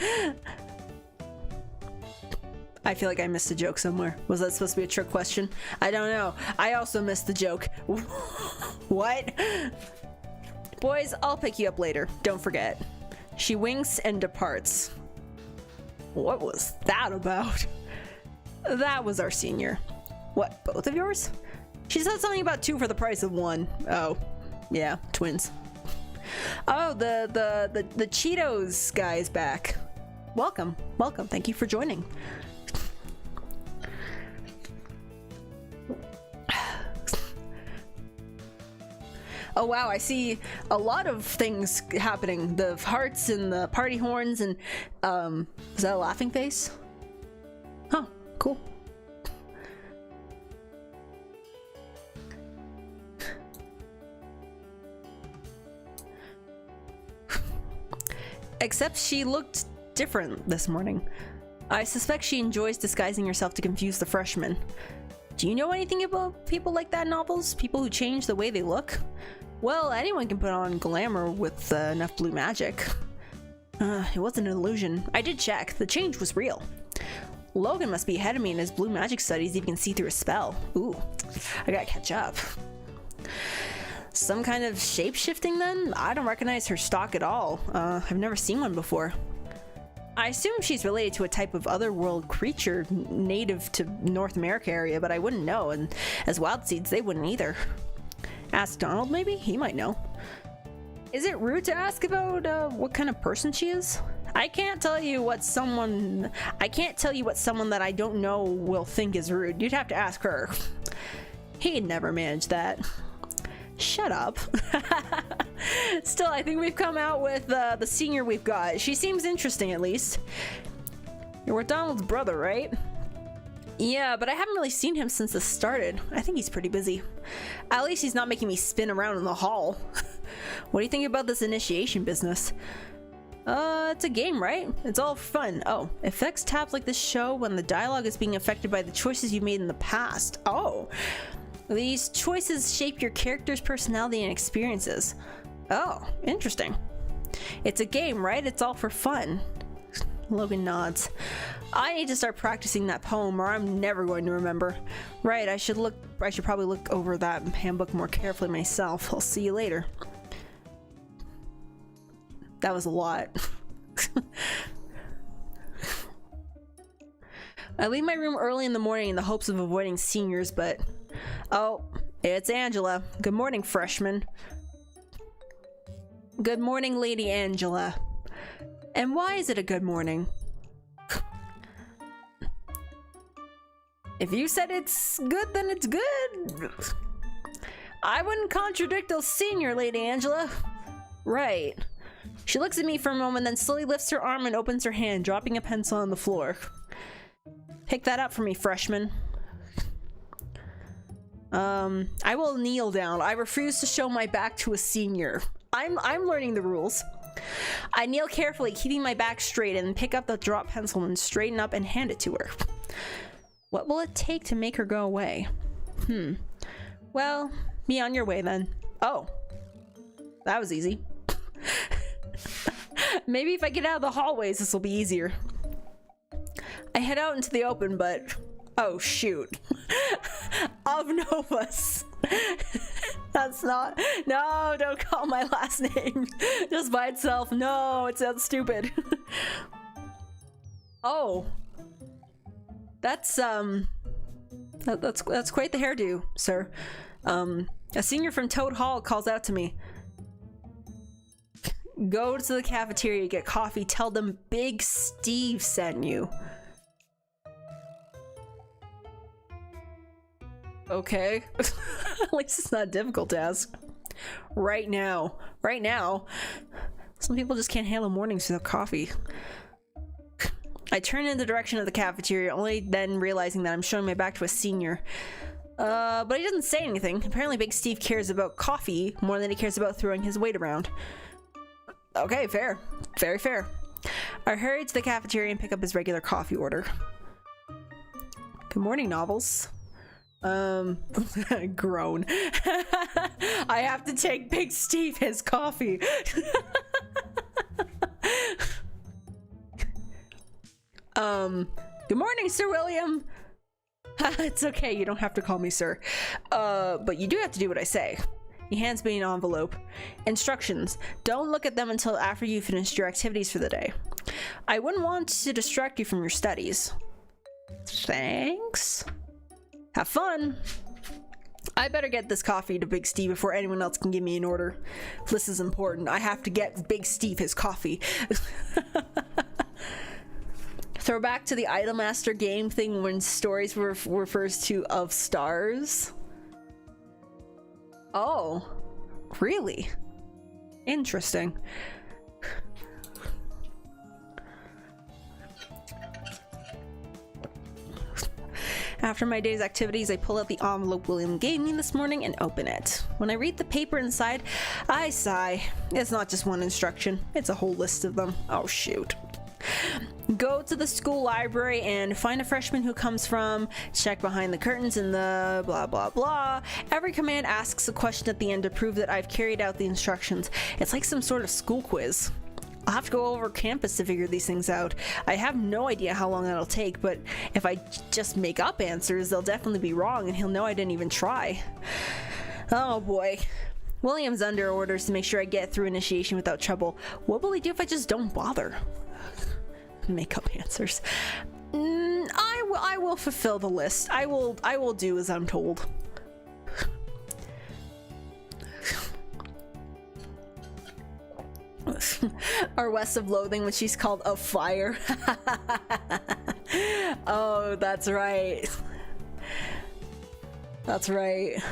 I feel like I missed a joke somewhere. Was that supposed to be a trick question? I don't know. I also missed the joke. What? Boys, I'll pick you up later. Don't forget. She winks and departs. What was that about? That was our senior. What, both of yours? She said something about 2 for the price of 1. Oh, yeah, twins. Oh, the Cheetos guy is back. Welcome, welcome. Thank you for joining. Oh wow, I see a lot of things happening. The hearts and the party horns and is that a laughing face? Huh, cool. Except she looked different this morning. I suspect she enjoys disguising herself to confuse the freshmen. Do you know anything about people like that in novels? People who change the way they look? Well, anyone can put on glamour with enough blue magic. It wasn't an illusion. I did check. The change was real. Logan must be ahead of me in his blue magic studies if he can see through a spell. Ooh, I gotta catch up. Some kind of shape-shifting then? I don't recognize her stock at all. I've never seen one before. I assume she's related to a type of otherworld creature native to North America area, but I wouldn't know, and as wild seeds, they wouldn't either. Ask Donald, maybe? He might know. Is it rude to ask about what kind of person she is? I can't tell you what someone that I don't know will think is rude. You'd have to ask her. He'd never manage that. Shut up. Still, I think we've come out with the senior we've got. She seems interesting, at least. You're Donald's brother, right? Yeah, but I haven't really seen him since this started. I think he's pretty busy. At least he's not making me spin around in the hall. What do you think about this initiation business? It's a game, right? It's all fun. Oh, effects tabs like this show when the dialogue is being affected by the choices you made in the past. Oh, these choices shape your character's personality and experiences. Oh, interesting. It's a game, right? It's all for fun. Logan nods. I need to start practicing that poem or I'm never going to remember. Right, I should probably look over that handbook more carefully myself. I'll see you later. That was a lot. I leave my room early in the morning in the hopes of avoiding seniors, but... Oh, it's Angela. Good morning, freshman. Good morning, Lady Angela. And why is it a good morning? If you said it's good, then it's good. I wouldn't contradict a senior, Lady Angela. Right. She looks at me for a moment, then slowly lifts her arm and opens her hand, dropping a pencil on the floor. Pick that up for me, freshman. I will kneel down. I refuse to show my back to a senior. I'm learning the rules. I kneel carefully, keeping my back straight, and pick up the drop pencil and straighten up and hand it to her. What will it take to make her go away? Well, be on your way then. Oh, that was easy. Maybe if I get out of the hallways, this will be easier. I head out into the open, but... Oh, shoot. Of Novus. That's not... No, don't call my last name. Just by itself. No, it sounds stupid. Oh. That's quite the hairdo, sir. A senior from Toad Hall calls out to me. Go to the cafeteria, get coffee, tell them Big Steve sent you. Okay. At least it's not difficult to ask. Right now. Right now. Some people just can't handle mornings without coffee. I turn in the direction of the cafeteria, only then realizing that I'm showing my back to a senior. But he doesn't say anything. Apparently Big Steve cares about coffee more than he cares about throwing his weight around. Okay, fair. Very fair. I hurry to the cafeteria and pick up his regular coffee order. Good morning, Novels. Groan. I have to take Big Steve his coffee. Good morning, Sir William. It's okay, you don't have to call me sir. But you do have to do what I say. He hands me an envelope. Instructions. Don't look at them until after you've finished your activities for the day. I wouldn't want to distract you from your studies. Thanks. Have fun. I better get this coffee to Big Steve before anyone else can give me an order. This is important. I have to get Big Steve his coffee. Throw back to the Idolmaster game thing when stories refers to of stars. Oh, really? Interesting. After my day's activities, I pull out the envelope William gave me this morning and open it. When I read the paper inside, I sigh. It's not just one instruction, it's a whole list of them. Oh shoot. Go to the school library and find a freshman who comes from, check behind the curtains in the blah blah blah. Every command asks a question at the end to prove that I've carried out the instructions. It's like some sort of school quiz. I'll have to go over campus to figure these things out. I have no idea how long that'll take, but if I just make up answers, they'll definitely be wrong and he'll know I didn't even try. Oh boy. William's under orders to make sure I get through initiation without trouble. What will he do if I just don't bother? Make up answers. I will fulfill the list. I will do as I'm told. Our West of Loathing, when she's called a fire. Oh, that's right. That's right.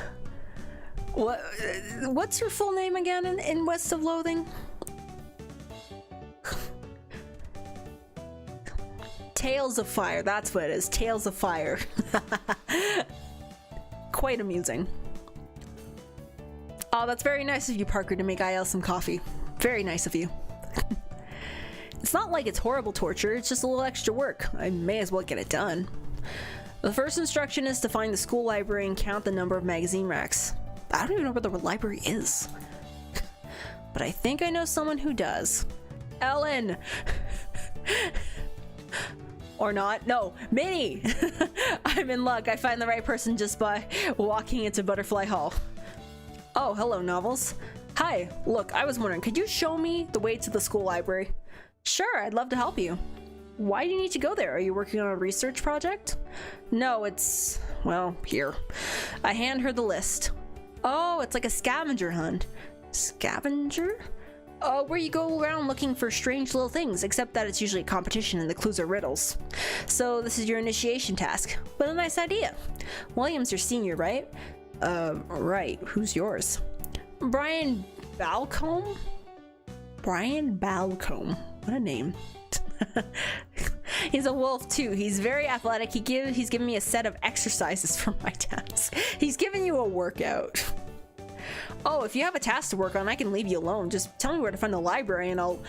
What's your full name again in West of Loathing? Tales of Fire, that's what it is. Tales of Fire. Quite amusing. Oh, that's very nice of you, Parker, to make IL some coffee. Very nice of you. It's not like it's horrible torture, it's just a little extra work. I may as well get it done. The first instruction is to find the school library and count the number of magazine racks. I don't even know where the library is. But I think I know someone who does. Ellen! Or not. No, Minnie! I'm in luck. I find the right person just by walking into Butterfly Hall. Oh, hello, Novels. Hi, look, I was wondering, could you show me the way to the school library? Sure, I'd love to help you. Why do you need to go there? Are you working on a research project? No, it's, well, here. I hand her the list. Oh, it's like a scavenger hunt. Scavenger? Where you go around looking for strange little things, except that it's usually a competition and the clues are riddles. So this is your initiation task. What a nice idea. William's your senior, right? Right. Who's yours? Brian Balcombe? Brian Balcombe. What a name. He's a wolf too. He's very athletic. He's given me a set of exercises for my task. He's giving you a workout. Oh, if you have a task to work on, I can leave you alone. Just tell me where to find the library and I'll...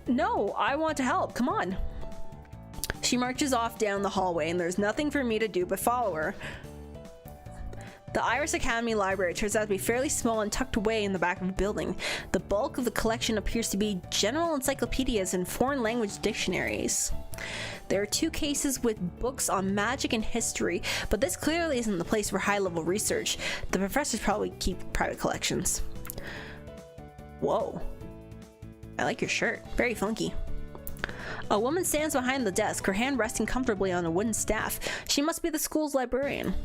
No, I want to help. Come on. She marches off down the hallway and there's nothing for me to do but follow her. The Iris Academy Library turns out to be fairly small and tucked away in the back of a building. The bulk of the collection appears to be general encyclopedias and foreign language dictionaries. There are 2 cases with books on magic and history, but this clearly isn't the place for high-level research. The professors probably keep private collections. Whoa. I like your shirt. Very funky. A woman stands behind the desk, her hand resting comfortably on a wooden staff. She must be the school's librarian.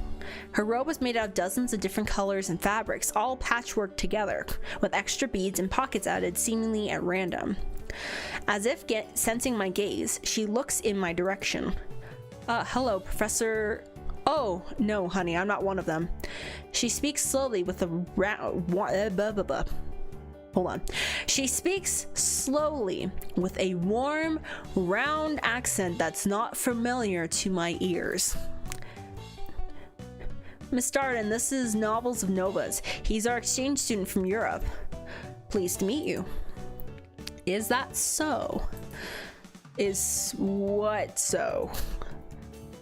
Her robe was made out of dozens of different colors and fabrics, all patchworked together, with extra beads and pockets added seemingly at random. As if sensing my gaze, she looks in my direction. Hello, Professor... Oh, no, honey, I'm not one of them. She speaks slowly with a Hold on. She speaks slowly with a warm, round accent that's not familiar to my ears. Miss Darden, this is Novels of Novas. He's our exchange student from Europe. Pleased to meet you. Is that so? Is what so?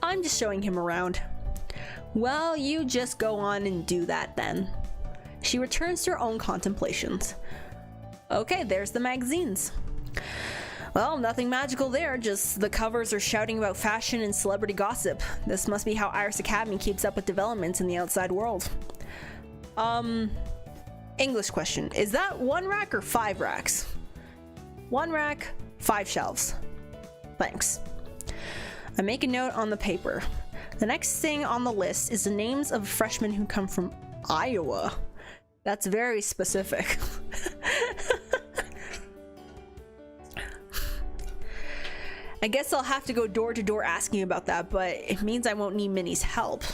I'm just showing him around. Well, you just go on and do that then. She returns to her own contemplations. Okay, there's the magazines. Well, nothing magical there, just the covers are shouting about fashion and celebrity gossip. This must be how Iris Academy keeps up with developments in the outside world. English question. Is that 1 rack or 5 racks? 1 rack, 5 shelves. Thanks. I make a note on the paper. The next thing on the list is the names of freshmen who come from Iowa. That's very specific. I guess I'll have to go door to door asking about that, but it means I won't need Minnie's help.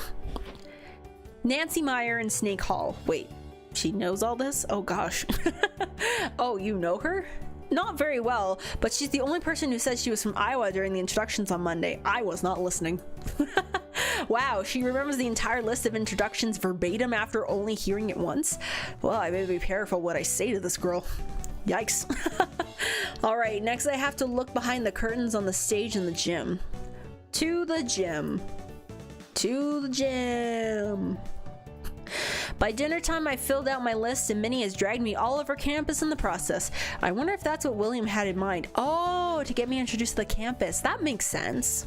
Nancy Meyer in Snake Hall. Wait, she knows all this? Oh gosh. Oh, you know her? Not very well, but she's the only person who said she was from Iowa during the introductions on Monday. I was not listening. Wow, she remembers the entire list of introductions verbatim after only hearing it once? Well, I better be careful what I say to this girl. Yikes. Alright, next I have to look behind the curtains on the stage in the gym. To the gym. To the gym. By dinner time, I filled out my list and Minnie has dragged me all over campus in the process. I wonder if that's what William had in mind. Oh, to get me introduced to the campus. That makes sense.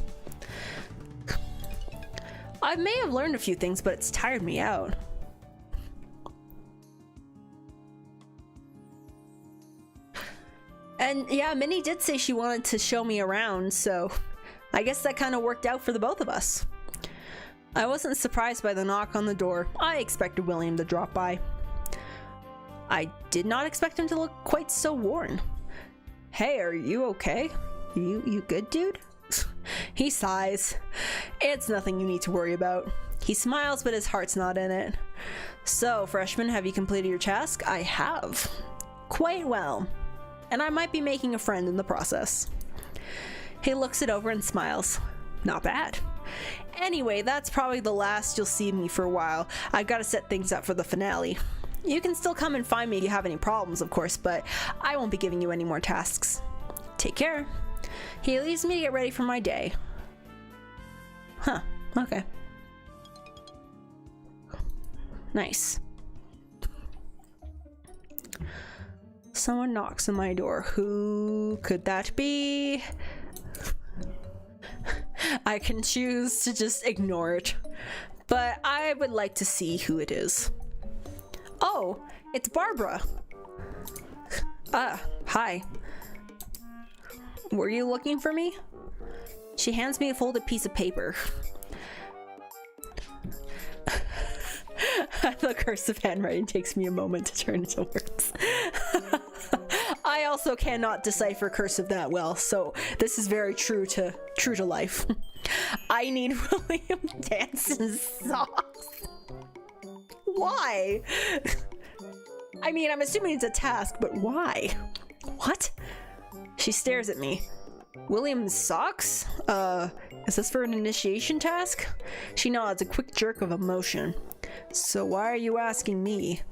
I may have learned a few things, but it's tired me out. And yeah, Minnie did say she wanted to show me around, so I guess that kind of worked out for the both of us. I wasn't surprised by the knock on the door. I expected William to drop by. I did not expect him to look quite so worn. Hey, are you okay? You good, dude? He sighs. It's nothing you need to worry about. He smiles, but his heart's not in it. So, freshman, have you completed your task? I have. Quite well. And I might be making a friend in the process. He looks it over and smiles. Not bad. Anyway, that's probably the last you'll see me for a while. I've got to set things up for the finale. You can still come and find me if you have any problems, of course, but I won't be giving you any more tasks. Take care. He leaves me to get ready for my day. Huh, okay. Nice. Someone knocks on my door. Who could that be? I can choose to just ignore it, but I would like to see who it is. Oh, it's Barbara. Hi. Were you looking for me? She hands me a folded piece of paper. The cursive handwriting takes me a moment to turn into words. I also cannot decipher cursive that well, so this is very true to life. I need William Danson's socks. Why? I mean, I'm assuming it's a task, but why? What? She stares at me. William's socks? Is this for an initiation task? She nods, a quick jerk of emotion. So why are you asking me?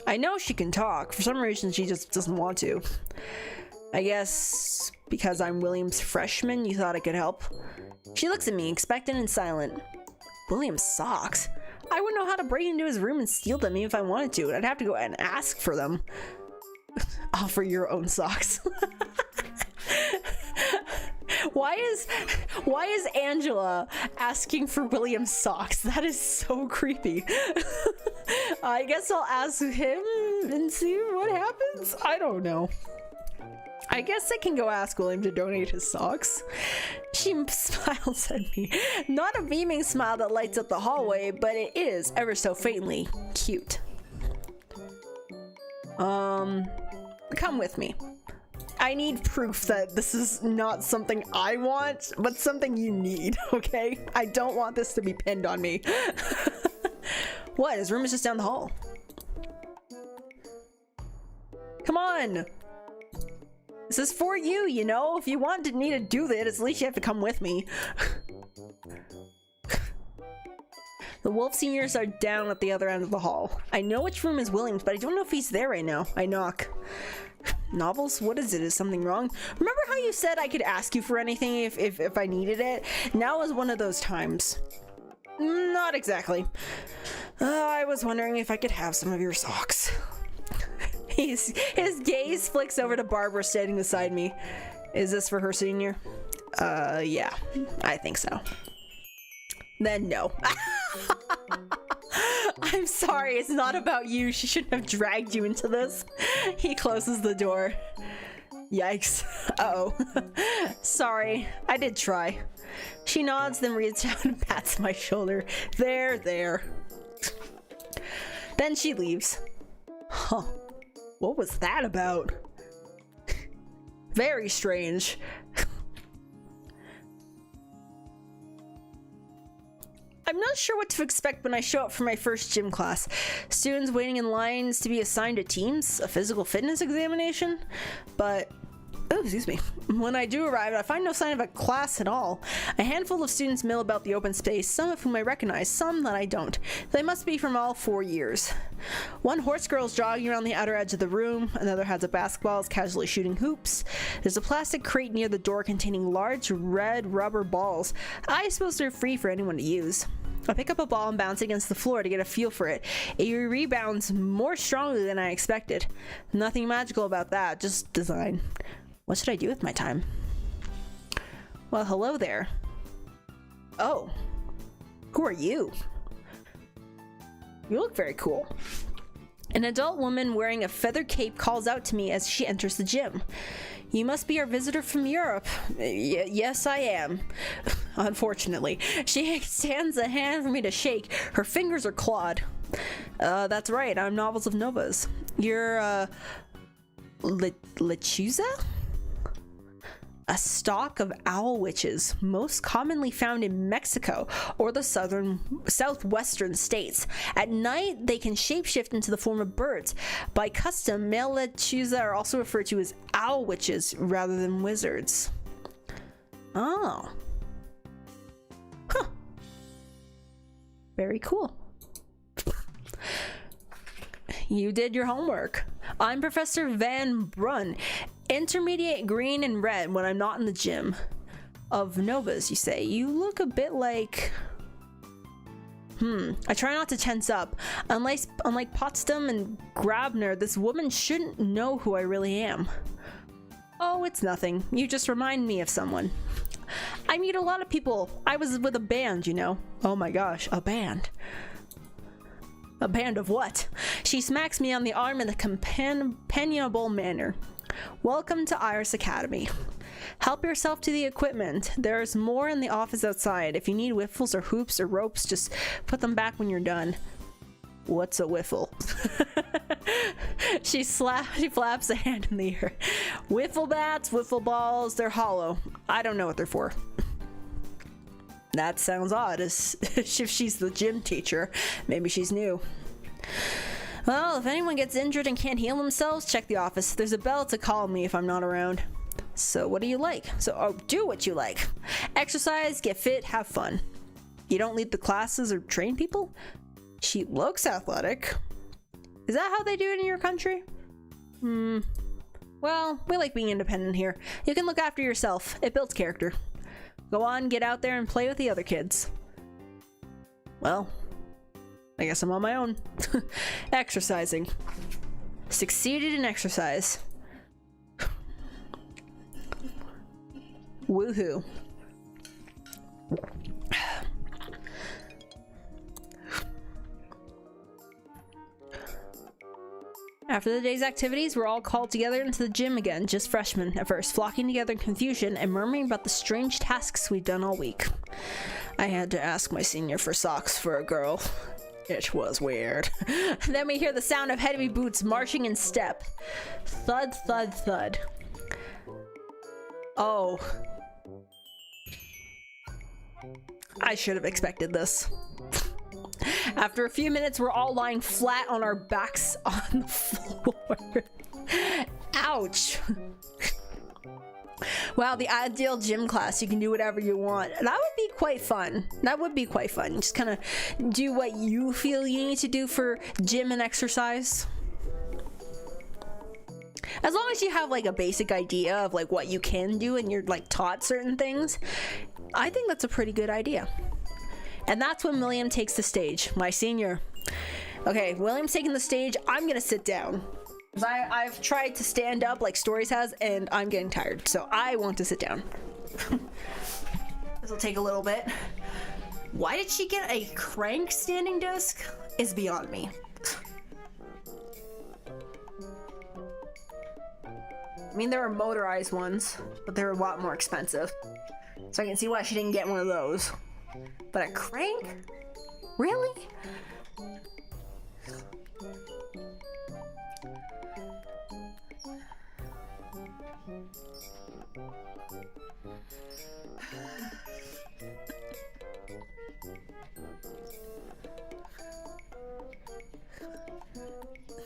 I know she can talk. For some reason, she just doesn't want to. I guess because I'm William's freshman, you thought I could help? She looks at me, expectant and silent. William's socks? I wouldn't know how to break into his room and steal them even if I wanted to. I'd have to go and ask for them. Offer your own socks. Why is Angela asking for William's socks? That is so creepy. I guess I'll ask him and see what happens. I don't know. I guess I can go ask William to donate his socks. She smiles at me. Not a beaming smile that lights up the hallway, but it is, ever so faintly, cute. Come with me. I need proof that this is not something I want, but something you need, okay? I don't want this to be pinned on me. What? His room is just down the hall. Come on! This is for you, you know? If you want me to do this, at least you have to come with me. The Wolf Seniors are down at the other end of the hall. I know which room is William's, but I don't know if he's there right now. I knock. Novels? What is it? Is something wrong? Remember how you said I could ask you for anything if I needed it? Now is one of those times. Not exactly. I was wondering if I could have some of your socks. His gaze flicks over to Barbara standing beside me. Is this for her senior? Yeah, I think so. Then no. I'm sorry, it's not about you. She shouldn't have dragged you into this. He closes the door. Yikes. Uh-oh. Sorry, I did try. She nods, then reaches out and pats my shoulder. There. Then she leaves. Huh. What was that about? Very strange. I'm not sure what to expect when I show up for my first gym class. Students waiting in lines to be assigned to teams, a physical fitness examination, but Oh, excuse me. When I do arrive, I find no sign of a class at all. A handful of students mill about the open space, some of whom I recognize, some that I don't. They must be from all 4 years. One horse girl is jogging around the outer edge of the room, another has a basketball, is casually shooting hoops. There's a plastic crate near the door containing large red rubber balls. I suppose they're free for anyone to use. I pick up a ball and bounce against the floor to get a feel for it. It rebounds more strongly than I expected. Nothing magical about that, just design. What should I do with my time? Well, hello there. Oh. Who are you? You look very cool. An adult woman wearing a feather cape calls out to me as she enters the gym. You must be our visitor from Europe. Yes, I am. Unfortunately. She extends a hand for me to shake. Her fingers are clawed. That's right. I'm Novels of Novas. You're, lechuza? A stock of owl witches, most commonly found in Mexico or the southwestern states. At night, they can shapeshift into the form of birds. By custom, male lechuza are also referred to as owl witches rather than wizards. Oh. Huh. Very cool. You did your homework. I'm Professor Van Brun. Intermediate green and red when I'm not in the gym. Of Novas, you say. You look a bit like... I try not to tense up. Unlike Potsdam and Grabner, this woman shouldn't know who I really am. Oh, it's nothing. You just remind me of someone. I meet a lot of people. I was with a band, you know. Oh my gosh, a band. A band of what? She smacks me on the arm in a companionable manner. Welcome to Iris Academy. Help yourself to the equipment. There's more in the office outside. If you need whiffles or hoops or ropes, just put them back when you're done. What's a whiffle? She flaps a hand in the air. Wiffle bats, wiffle balls, they're hollow. I don't know what they're for. That sounds odd, as if she's the gym teacher. Maybe she's new. Well, if anyone gets injured and can't heal themselves, check the office. There's a bell to call me if I'm not around. So what do you like? Do what you like. Exercise, get fit, have fun. You don't lead the classes or train people? She looks athletic. Is that how they do it in your country? Well, we like being independent here. You can look after yourself. It builds character. Go on, get out there and play with the other kids. Well, I guess I'm on my own. Exercising. Succeeded in exercise. Woohoo. After the day's activities, we're all called together into the gym again, just freshmen at first, flocking together in confusion and murmuring about the strange tasks we've done all week. I had to ask my senior for socks for a girl. It was weird. Then we hear the sound of heavy boots marching in step. Thud, thud, thud. Oh. I should have expected this. After a few minutes, we're all lying flat on our backs on the floor. Ouch. Wow, the ideal gym class. You can do whatever you want. That would be quite fun. That would be quite fun. Just kind of do what you feel you need to do for gym and exercise. As long as you have like a basic idea of like what you can do and you're like taught certain things, I think that's a pretty good idea. And that's when William takes the stage, my senior. Okay, William's taking the stage. I'm gonna sit down. I've tried to stand up like Stories has, and I'm getting tired, so I want to sit down. This will take a little bit. Why did she get a crank standing desk? Is beyond me. I mean, there are motorized ones, but they're a lot more expensive. So I can see why she didn't get one of those. But a crank? Really?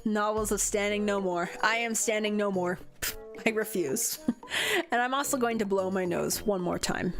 Novels of standing no more. I am standing no more. I refuse. And I'm also going to blow my nose one more time.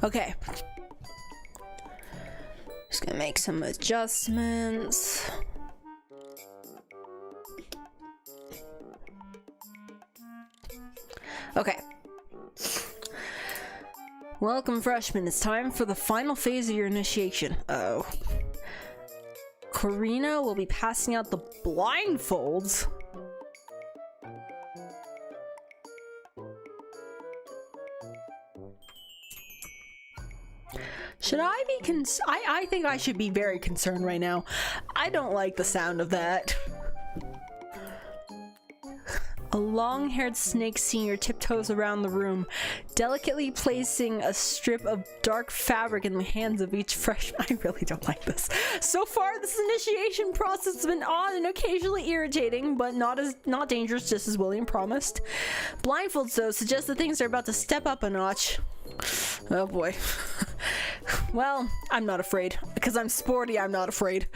Okay. Just gonna make some adjustments. Okay. Welcome, freshmen. It's time for the final phase of your initiation. Oh. Karina will be passing out the blindfolds. Should I be I think I should be very concerned right now. I don't like the sound of that. A long-haired snake senior tiptoes around the room, delicately placing a strip of dark fabric in the hands of each freshman. I really don't like this. So far, this initiation process has been odd and occasionally irritating, but not dangerous, just as William promised. Blindfolds, though, suggest that things are about to step up a notch. Oh boy. Well, I'm not afraid. Because I'm sporty, I'm not afraid.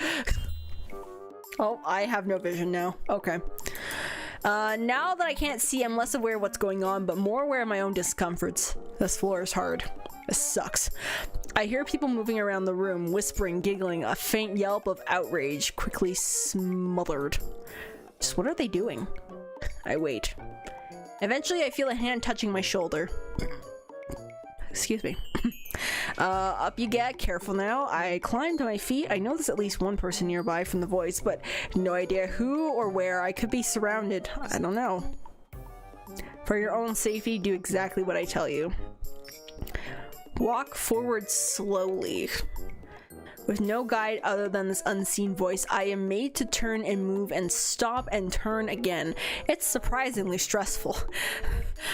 Oh, I have no vision now. Okay. Now that I can't see, I'm less aware of what's going on, but more aware of my own discomforts. This floor is hard. This sucks. I hear people moving around the room, whispering, giggling, a faint yelp of outrage, quickly smothered. Just what are they doing? I wait. Eventually, I feel a hand touching my shoulder. Excuse me. Up you get. Careful now. I climb to my feet. I know there's at least one person nearby from the voice, but no idea who or where. I could be surrounded. I don't know. For your own safety, do exactly what I tell you. Walk forward slowly. With no guide other than this unseen voice, I am made to turn and move and stop and turn again. It's surprisingly stressful.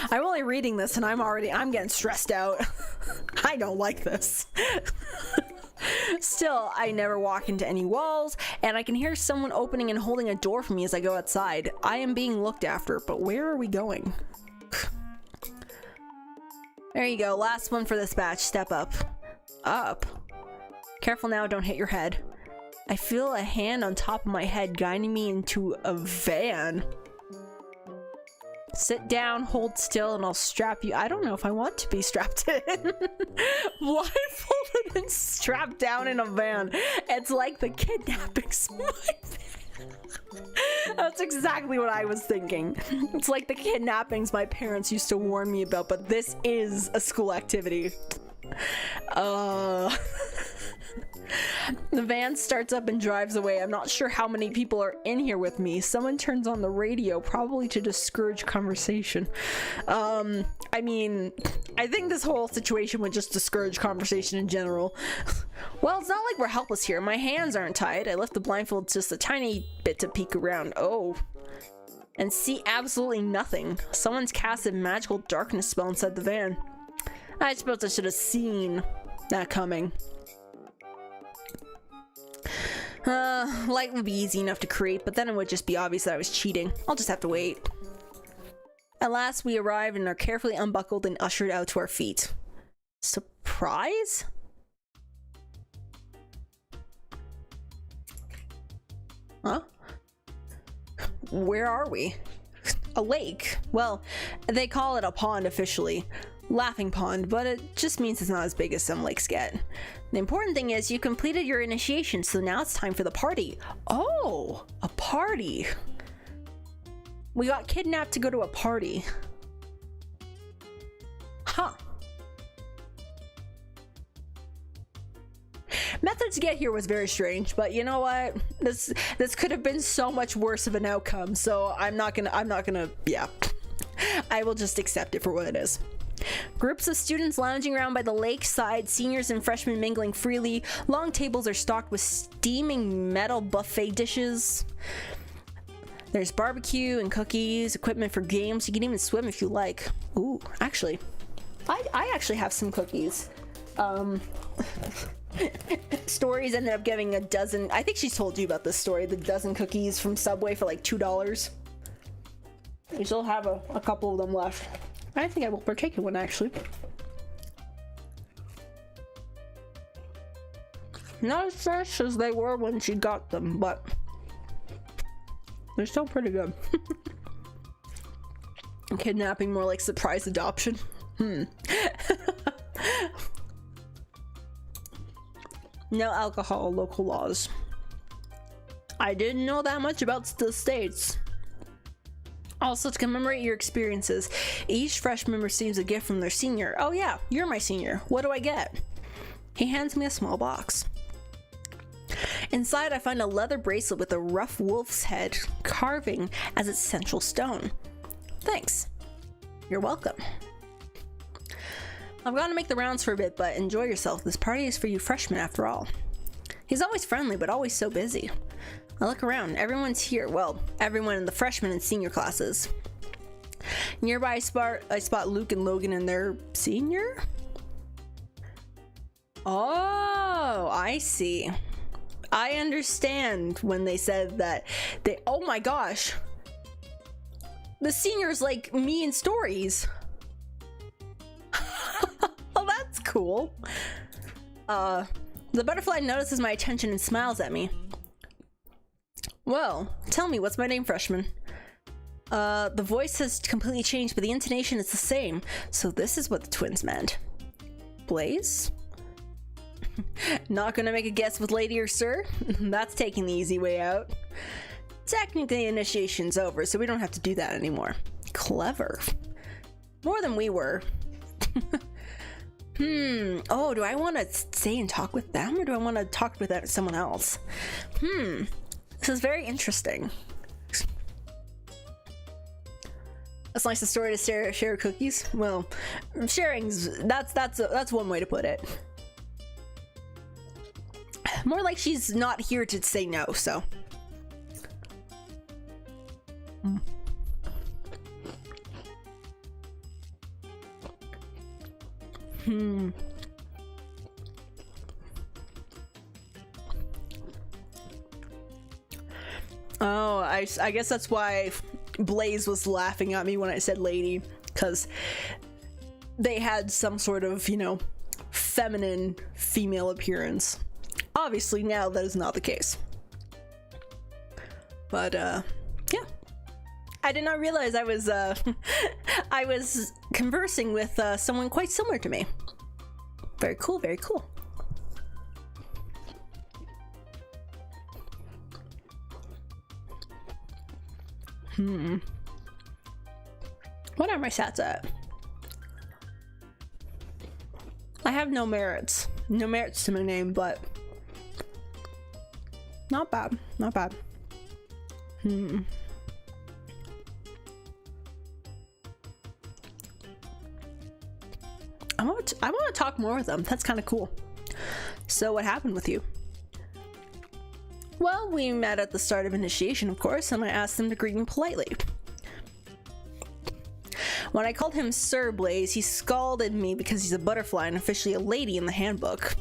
I'm only reading this and I'm getting stressed out. I don't like this. Still, I never walk into any walls, and I can hear someone opening and holding a door for me as I go outside. I am being looked after, but where are we going? There you go, last one for this batch. Step up. Up. Careful now, don't hit your head. I feel a hand on top of my head guiding me into a van. Sit down, hold still, and I'll strap you. I don't know if I want to be strapped in. Blindfolded and strapped down in a van. It's like the kidnappings. That's exactly what I was thinking. It's like the kidnappings my parents used to warn me about, but this is a school activity. The van starts up and drives away. I'm not sure how many people are in here with me. Someone turns on the radio, probably to discourage conversation. I mean, I think this whole situation would just discourage conversation in general. Well, it's not like we're helpless here. My hands aren't tied. I left the blindfold just a tiny bit to peek around. Oh. And see absolutely nothing. Someone's cast a magical darkness spell inside the van. I suppose I should have seen that coming. Light would be easy enough to create, but then it would just be obvious that I was cheating. I'll just have to wait. At last, we arrive and are carefully unbuckled and ushered out to our feet. Surprise? Huh? Where are we? A lake. Well, they call it a pond officially. Laughing pond, but it just means it's not as big as some lakes get. The important thing is you completed your initiation, so now it's time for the party. Oh, a party. We got kidnapped to go to a party. Huh. Method to get here was very strange, but you know what? This could have been so much worse of an outcome, so I'm not gonna, yeah. I will just accept it for what it is. Groups of students lounging around by the lakeside, seniors and freshmen mingling freely. Long tables are stocked with steaming metal buffet dishes. There's barbecue and cookies, equipment for games. You can even swim if you like. Ooh, actually, I actually have some cookies. Stories ended up getting a dozen. I think she's told you about this story. The dozen cookies from Subway for like $2. We still have a couple of them left. I think I will partake in one, actually. Not as fresh as they were when she got them, but they're still pretty good. Kidnapping, more like surprise adoption. No alcohol, local laws. I didn't know that much about the states. Also, to commemorate your experiences, each freshman receives a gift from their senior. Oh yeah, you're my senior. What do I get? He hands me a small box. Inside, I find a leather bracelet with a rough wolf's head carving as its central stone. Thanks. You're welcome. I'm gonna make the rounds for a bit, but enjoy yourself. This party is for you freshmen after all. He's always friendly, but always so busy. I look around. Everyone's here. Well, everyone in the freshman and senior classes. Nearby, I spot Luke and Logan and their senior? Oh, I see. I understand when they said that they... Oh my gosh. The senior's like me in Stories. Oh, that's cool. The butterfly notices my attention and smiles at me. Well, tell me, what's my name, freshman? The voice has completely changed, but the intonation is the same. So this is what the twins meant. Blaze? Not gonna make a guess with lady or sir? That's taking the easy way out. Technically, initiation's over, so we don't have to do that anymore. Clever. More than we were. Oh, do I want to stay and talk with them, or do I want to talk with someone else? This is very interesting. It's nice, the story to share cookies. Well, that's one way to put it. More like she's not here to say no, so. Oh, I guess that's why Blaze was laughing at me when I said lady, because they had some sort of, you know, feminine female appearance. Obviously now that is not the case. But yeah. I did not realize I was I was conversing with someone quite similar to me. Very cool, very cool. What are my stats at? I have no merits. No merits to my name, but not bad. Not bad. I want to talk more with them. That's kind of cool. So what happened with you? Well, we met at the start of initiation, of course, and I asked him to greet me politely. When I called him Sir Blaze, he scalded me because he's a butterfly and officially a lady in the handbook.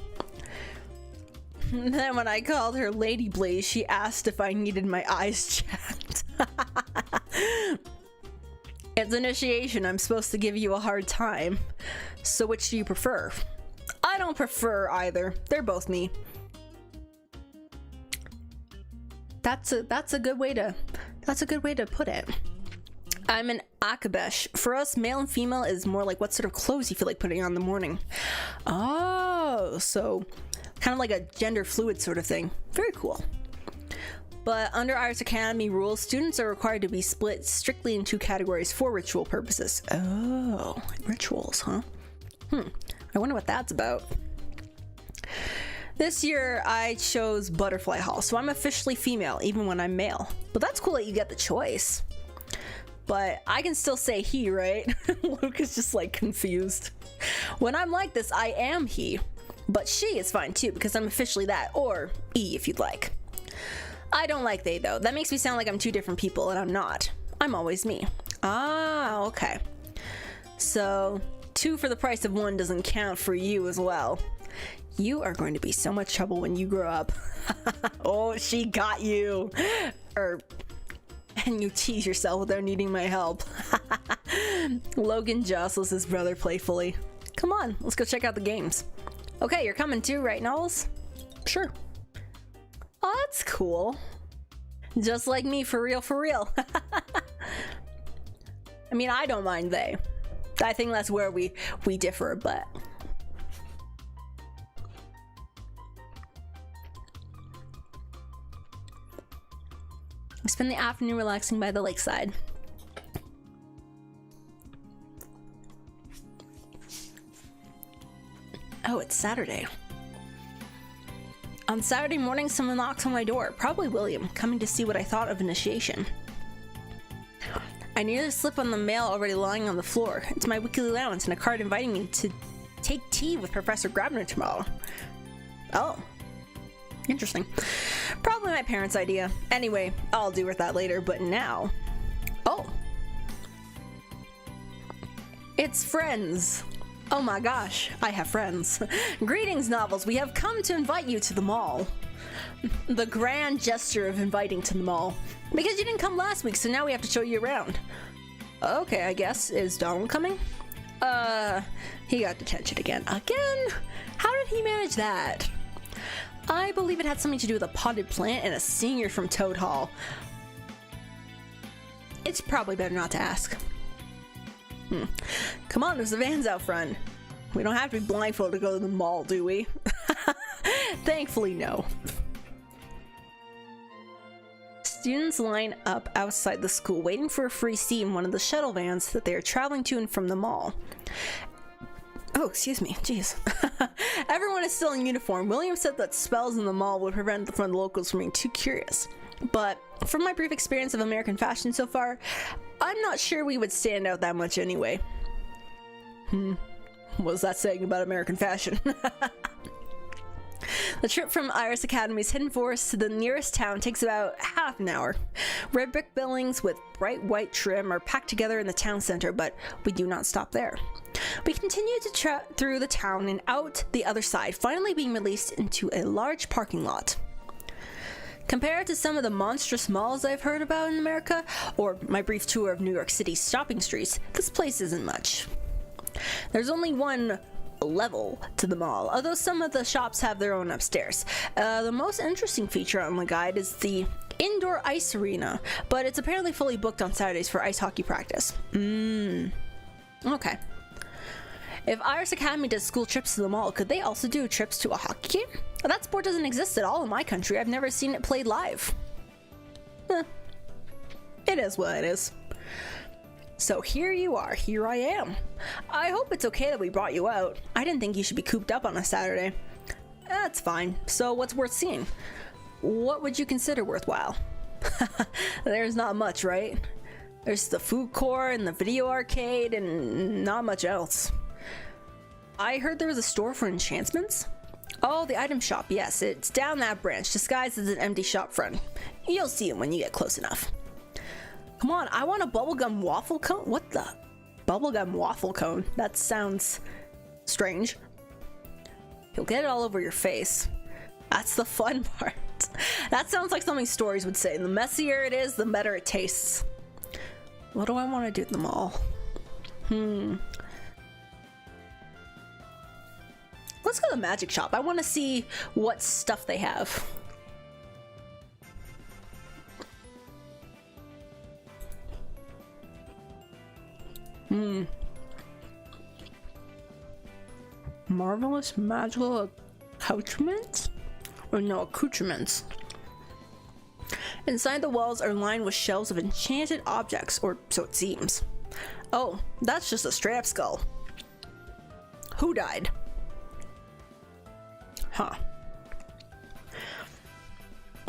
And then when I called her Lady Blaze, she asked if I needed my eyes checked. It's initiation. I'm supposed to give you a hard time. So which do you prefer? I don't prefer either. They're both me. That's a good way to put it. I'm an Akabesh. For us, male and female is more like what sort of clothes you feel like putting on in the morning. Oh, so kind of like a gender fluid sort of thing. Very cool. But under Iris Academy rules, students are required to be split strictly in two categories for ritual purposes. Oh, rituals, huh? I wonder what that's about. This year, I chose Butterfly Hall, so I'm officially female, even when I'm male. But that's cool that you get the choice. But I can still say he, right? Luke is just like confused. When I'm like this, I am he. But she is fine too, because I'm officially that, or E if you'd like. I don't like they though. That makes me sound like I'm two different people, and I'm not. I'm always me. Ah, okay. So, 2 for the price of 1 doesn't count for you as well. You are going to be so much trouble when you grow up. Oh, she got you. And you tease yourself without needing my help. Logan jostles his brother playfully. Come on, let's go check out the games. Okay, you're coming too, right, Knowles? Sure. Oh, that's cool. Just like me, for real, for real. I mean, I don't mind they. I think that's where we differ, but... I spend the afternoon relaxing by the lakeside. Oh, it's Saturday. On Saturday morning, someone knocks on my door. Probably William, coming to see what I thought of initiation. I nearly slip on the mail already lying on the floor. It's my weekly allowance and a card inviting me to take tea with Professor Grabner tomorrow. Oh. Interesting. Probably my parents' idea. Anyway, I'll deal with that later, but now... Oh. It's friends. Oh my gosh, I have friends. Greetings, Novels. We have come to invite you to the mall. The grand gesture of inviting to the mall. Because you didn't come last week, so now we have to show you around. Okay, I guess. Is Donald coming? He got detention again. Again? How did he manage that? I believe it had something to do with a potted plant and a senior from Toad Hall. It's probably better not to ask. Come on, there's the vans out front. We don't have to be blindfolded to go to the mall, do we? Thankfully, no. Students line up outside the school, waiting for a free seat in one of the shuttle vans that they are traveling to and from the mall. Oh, excuse me. Jeez. Everyone is still in uniform. William said that spells in the mall would prevent the locals from being too curious. But from my brief experience of American fashion so far, I'm not sure we would stand out that much anyway. What was that saying about American fashion? The trip from Iris Academy's hidden forest to the nearest town takes about half an hour. Red brick buildings with bright white trim are packed together in the town center, but we do not stop there. We continue to trek through the town and out the other side, finally being released into a large parking lot. Compared to some of the monstrous malls I've heard about in America, or my brief tour of New York City's shopping streets, this place isn't much. There's only one level to the mall, although some of the shops have their own upstairs. The most interesting feature on the guide is the indoor ice arena, but it's apparently fully booked on Saturdays for ice hockey practice. Okay. If Iris Academy does school trips to the mall, could they also do trips to a hockey game? Well, that sport doesn't exist at all in my country. I've never seen it played live. It is what it is. So here you are. Here I am. I hope it's okay that we brought you out. I didn't think you should be cooped up on a Saturday. That's fine. So what's worth seeing? What would you consider worthwhile? There's not much, right? There's the food court and the video arcade and not much else. I heard there was a store for enchantments? Oh, the item shop, yes. It's down that branch, disguised as an empty shop front. You'll see it when you get close enough. Come on, I want a bubblegum waffle cone? What the? Bubblegum waffle cone? That sounds strange. You'll get it all over your face. That's the fun part. That sounds like something Stories would say. The messier it is, the better it tastes. What do I want to do at the mall? Let's go to the magic shop. I want to see what stuff they have. Marvelous magical accoutrements? Or no, accoutrements. Inside the walls are lined with shelves of enchanted objects, or so it seems. Oh, that's just a straight up skull. Who died? Huh.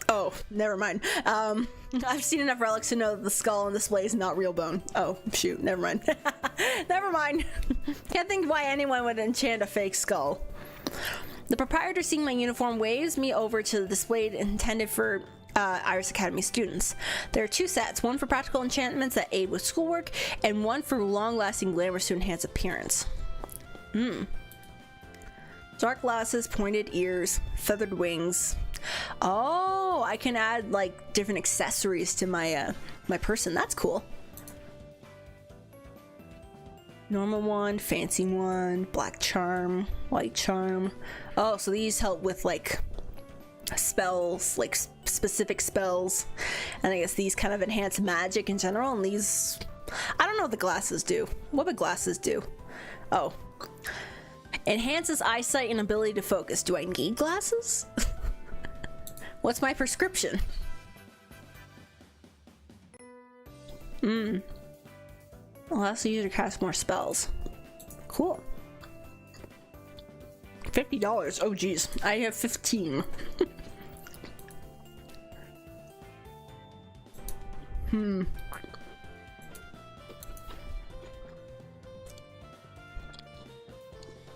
Oh, never mind. I've seen enough relics to know that the skull on display is not real bone. Oh, shoot, never mind. Never mind. Can't think why anyone would enchant a fake skull. The proprietor, seeing my uniform, waves me over to the display intended for Iris Academy students. There are two sets, one for practical enchantments that aid with schoolwork, and one for long-lasting glamours to enhance appearance. Dark glasses, pointed ears, feathered wings. Oh, I can add like different accessories to my my person. That's cool. Normal one, fancy one, black charm, white charm. Oh, so these help with like spells, like specific spells, and I guess these kind of enhance magic in general. And these, I don't know what the glasses do. What would glasses do? Oh, enhances eyesight and ability to focus. Do I need glasses? What's my prescription? Allows the user to cast more spells. Cool. $50. Oh geez, I have 15.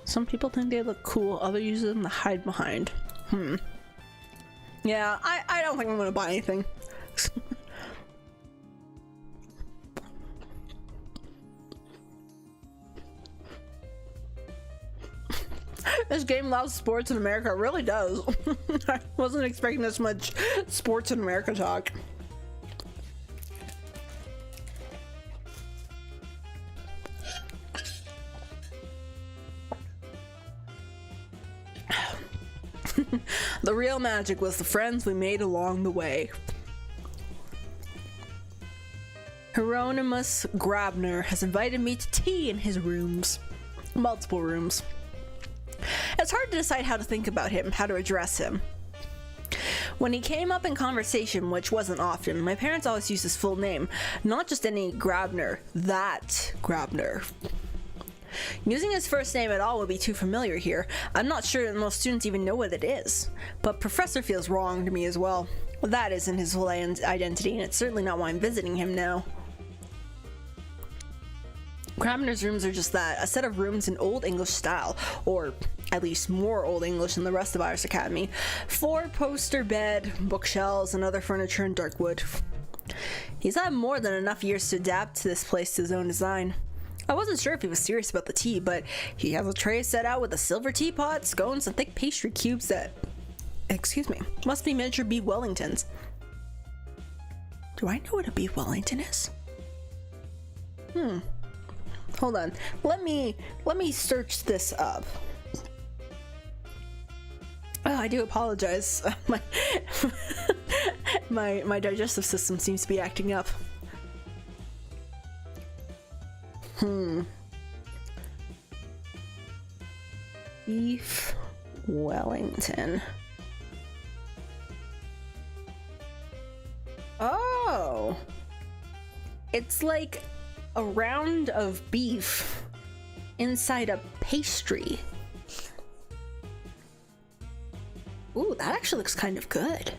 Some people think they look cool, others use them to hide behind. Yeah, I don't think I'm gonna buy anything. This game allows sports in America. It really does. I wasn't expecting this much sports in America talk. The real magic was the friends we made along the way. Hieronymus Grabner has invited me to tea in his rooms. Multiple rooms. It's hard to decide how to think about him, how to address him. When he came up in conversation, which wasn't often, my parents always used his full name, not just any Grabner, that Grabner. Using his first name at all would be too familiar here. I'm not sure that most students even know what it is, but Professor feels wrong to me as well. That isn't his whole identity, and it's certainly not why I'm visiting him now. Grabner's rooms are just that, a set of rooms in Old English style, or at least more Old English than the rest of Iris Academy. 4-poster bed, bookshelves, and other furniture in dark wood. He's had more than enough years to adapt to this place to his own design. I wasn't sure if he was serious about the tea, but he has a tray set out with a silver teapot, scones, and thick pastry cubes that, excuse me, must be miniature beef Wellingtons. Do I know what a beef Wellington is? Hold on. Let me search this up. Oh, I do apologize. my digestive system seems to be acting up. Beef Wellington. Oh, it's like a round of beef inside a pastry. Ooh, that actually looks kind of good.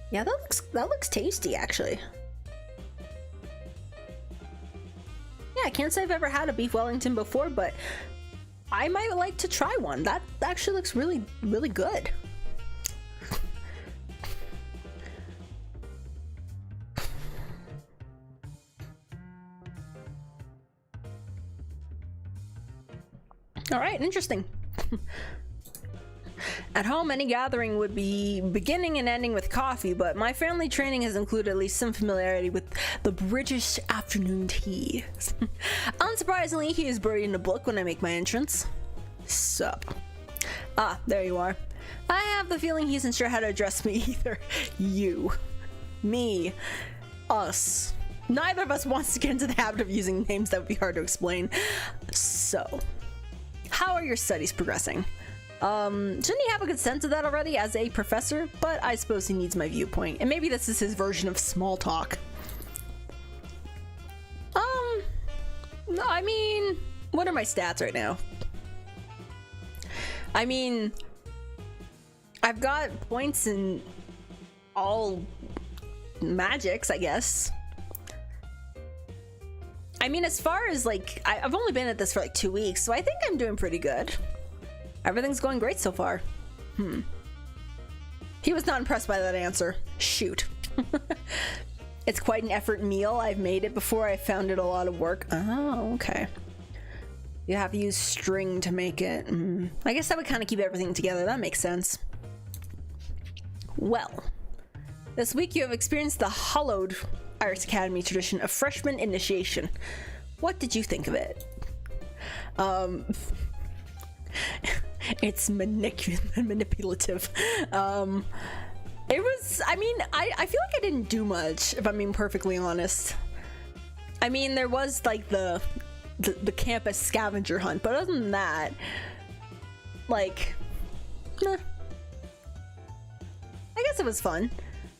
Yeah, that looks tasty actually. Yeah, I can't say I've ever had a beef Wellington before, but I might like to try one. That actually looks really, really good. All right, interesting. At home, any gathering would be beginning and ending with coffee, but my family training has included at least some familiarity with the British afternoon tea. Unsurprisingly, he is buried in a book when I make my entrance. Sup? Ah, there you are. I have the feeling he isn't sure how to address me either. You. Me. Us. Neither of us wants to get into the habit of using names that would be hard to explain. So, how are your studies progressing? Shouldn't he have a good sense of that already as a professor? But I suppose he needs my viewpoint, and maybe this is his version of small talk. No, I mean, what are my stats right now? I mean, I've got points in all magics, I guess. I mean, as far as like, I've only been at this for like 2 weeks, so I think I'm doing pretty good. Everything's going great so far. He was not impressed by that answer. Shoot. It's quite an effort meal. I've made it before. I found it a lot of work. Oh, okay. You have to use string to make it. I guess that would kind of keep everything together. That makes sense. Well, this week you have experienced the hallowed Iris Academy tradition of freshman initiation. What did you think of it? It's manipulative. It was, I mean, I feel like I didn't do much, if I'm being perfectly honest. I mean, there was like the campus scavenger hunt, but other than that, like, I guess it was fun.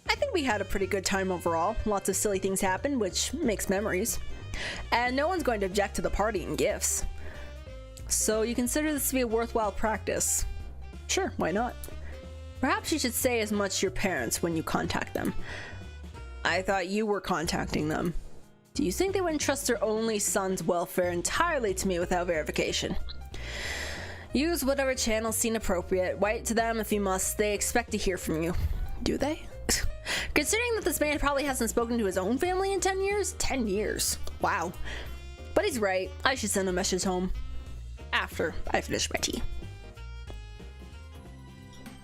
I think we had a pretty good time overall. Lots of silly things happened, which makes memories. And no one's going to object to the party and gifts. So you consider this to be a worthwhile practice? Sure, why not? Perhaps you should say as much to your parents when you contact them. I thought you were contacting them. Do you think they wouldn't trust their only son's welfare entirely to me without verification? Use whatever channels seem appropriate. Write to them if you must. They expect to hear from you. Do they? Considering that this man probably hasn't spoken to his own family in 10 years? 10 years. Wow. But he's right. I should send a message home. After I finish my tea.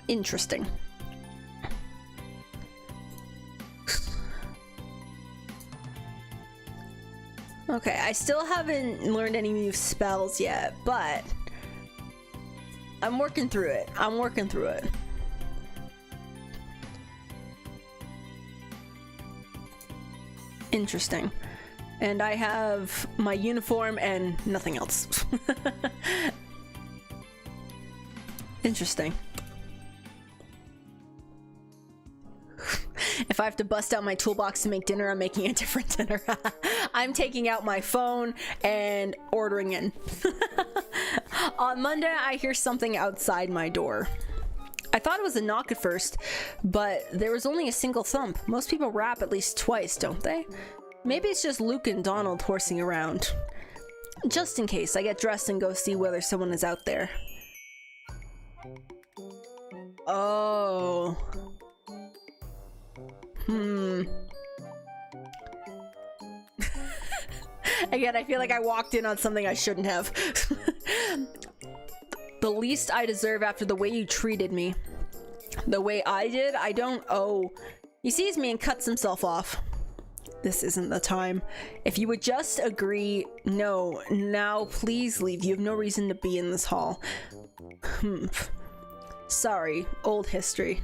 Interesting. Okay, I still haven't learned any new spells yet, but I'm working through it. Interesting. And I have my uniform and nothing else. Interesting. If I have to bust out my toolbox to make dinner, I'm making a different dinner. I'm taking out my phone and ordering in. On Monday, I hear something outside my door. I thought it was a knock at first, but there was only a single thump. Most people rap at least twice, don't they? Maybe it's just Luke and Donald horsing around. Just in case, I get dressed and go see whether someone is out there. Oh. Again, I feel like I walked in on something I shouldn't have. The least I deserve after the way you treated me. The way I did, I don't owe. He sees me and cuts himself off. This isn't the time. If you would just agree, no, now please leave. You have no reason to be in this hall. Sorry, old history.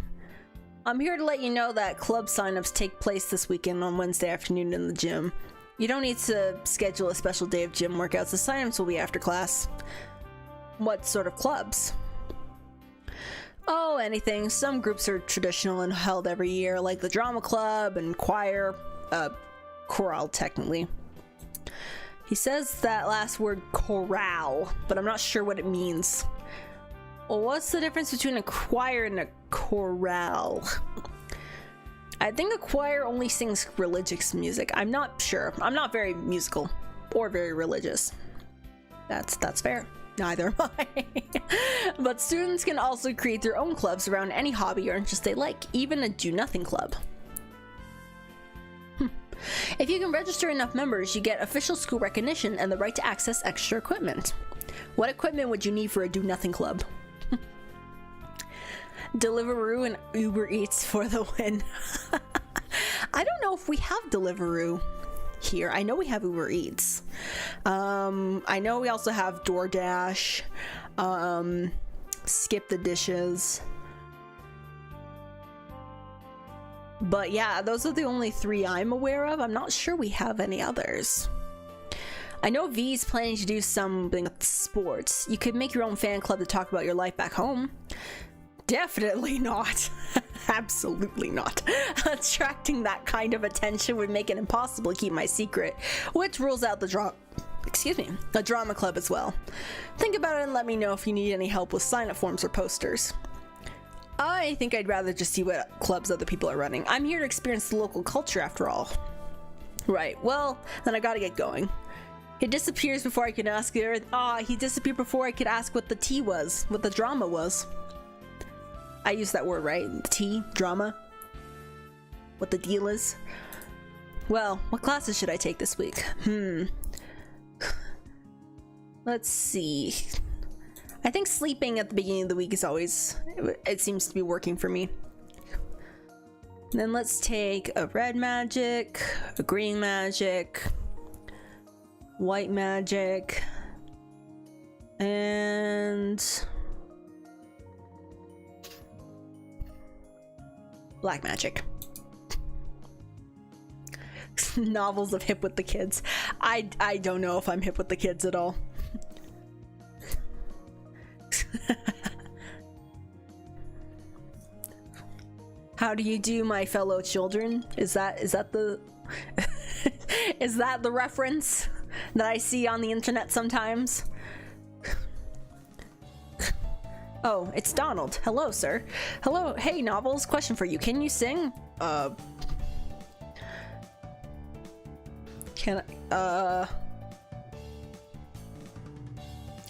I'm here to let you know that club signups take place this weekend on Wednesday afternoon in the gym. You don't need to schedule a special day of gym workouts. The signups will be after class. What sort of clubs? Oh, anything. Some groups are traditional and held every year, like the drama club and choir. Chorale, technically. He says that last word, chorale, but I'm not sure what it means. Well, what's the difference between a choir and a chorale? I think a choir only sings religious music. I'm not sure. I'm not very musical or very religious. That's fair. Neither am I. But students can also create their own clubs around any hobby or interest they like, even a do-nothing club. If you can register enough members, you get official school recognition and the right to access extra equipment. What equipment would you need for a do-nothing club? Deliveroo and Uber Eats for the win. I don't know if we have Deliveroo here. I know we have Uber Eats. I know we also have DoorDash, Skip the Dishes. But yeah, those are the only three I'm aware of. I'm not sure we have any others. I know V's planning to do something with sports. You could make your own fan club to talk about your life back home. Definitely not. Absolutely not. Attracting that kind of attention would make it impossible to keep my secret, which rules out the drama club as well. Think about it and let me know if you need any help with sign-up forms or posters. I think I'd rather just see what clubs other people are running. I'm here to experience the local culture after all. Right, well, then I gotta get going. He disappears before I can ask he disappeared before I could ask what the tea was, what the drama was. I used that word, right? Tea? Drama? What the deal is? Well, what classes should I take this week? Let's see. I think sleeping at the beginning of the week is always, it seems to be working for me. Then let's take a red magic, a green magic, white magic, and black magic. Novels of hip with the kids. I don't know if I'm hip with the kids at all. How do you do, my fellow children? Is that the is that the reference that I see on the internet sometimes? Oh, it's Donald. Hello, sir. Hello. Hey, Novels. Question for you. Can you sing? Can I?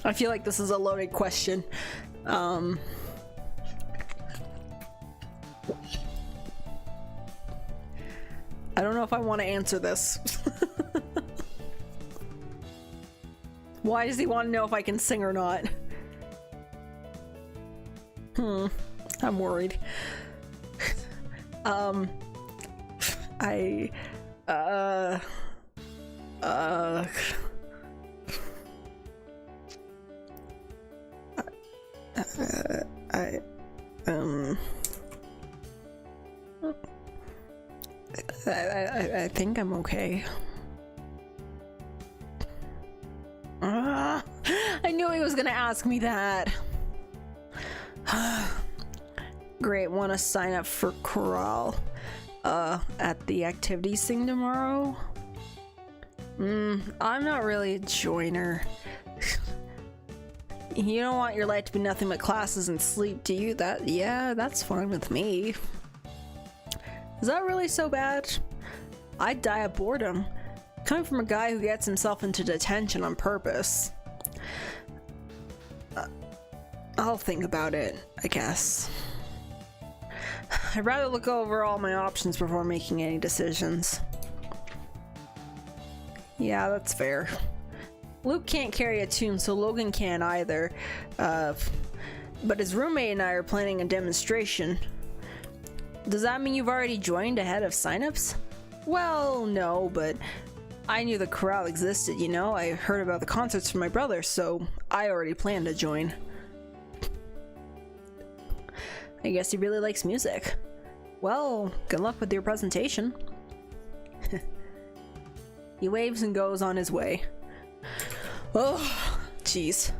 I feel like this is a loaded question. I don't know if I want to answer this. Why does he want to know if I can sing or not? I'm worried. I think I'm okay. I knew he was gonna ask me that. Great, want to sign up for chorale at the activities thing tomorrow? I'm not really a joiner. You don't want your life to be nothing but classes and sleep, do you? Yeah, that's fine with me. Is that really so bad? I'd die of boredom. Coming from a guy who gets himself into detention on purpose. I'll think about it, I guess. I'd rather look over all my options before making any decisions. Yeah, that's fair. Luke can't carry a tune, so Logan can't either. But his roommate and I are planning a demonstration. Does that mean you've already joined ahead of signups? Well, no, but I knew the chorale existed, you know? I heard about the concerts from my brother, so I already planned to join. I guess he really likes music. Well, good luck with your presentation. He waves and goes on his way. Oh, jeez.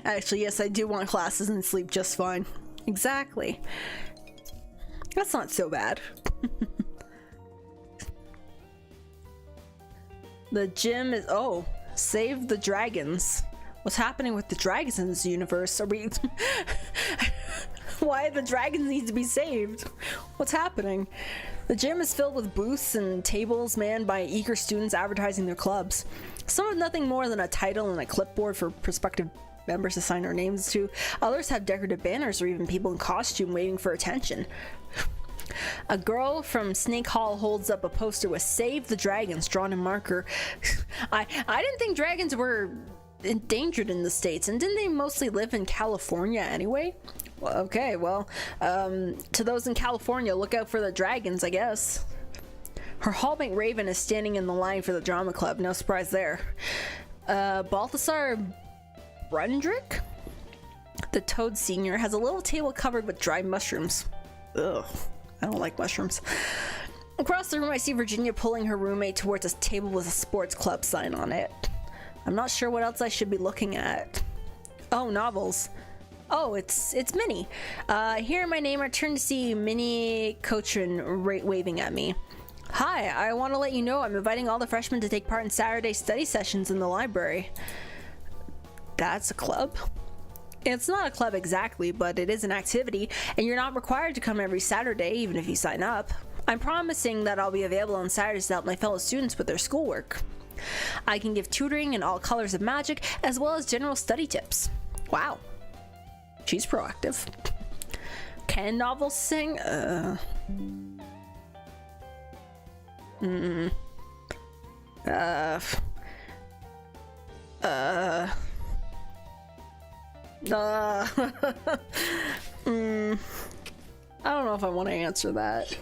Actually, yes, I do want classes and sleep just fine. Exactly. That's not so bad. The gym is... Oh, save the dragons. What's happening with the dragons in this universe? Are we... Why the dragons need to be saved? What's happening? The gym is filled with booths and tables manned by eager students advertising their clubs. Some have nothing more than a title and a clipboard for prospective members to sign their names to. Others have decorative banners or even people in costume waiting for attention. A girl from Snake Hall holds up a poster with "Save the Dragons" drawn in marker. I didn't think dragons were endangered in the States, and didn't they mostly live in California anyway? Well, okay, well, to those in California, look out for the dragons, I guess. Her hallmate Raven is standing in the line for the drama club, no surprise there. Balthasar Brundrick, the Toad Senior, has a little table covered with dried mushrooms. Ugh, I don't like mushrooms. Across the room, I see Virginia pulling her roommate towards a table with a sports club sign on it. I'm not sure what else I should be looking at. Oh, novels. Oh, it's Minnie. Hearing my name, I turn to see Minnie Cochran waving at me. Hi, I want to let you know I'm inviting all the freshmen to take part in Saturday study sessions in the library. That's a club? It's not a club exactly, but it is an activity, and you're not required to come every Saturday, even if you sign up. I'm promising that I'll be available on Saturdays to help my fellow students with their schoolwork. I can give tutoring in all colors of magic, as well as general study tips. Wow. She's proactive. Can novels sing? I don't know if I want to answer that.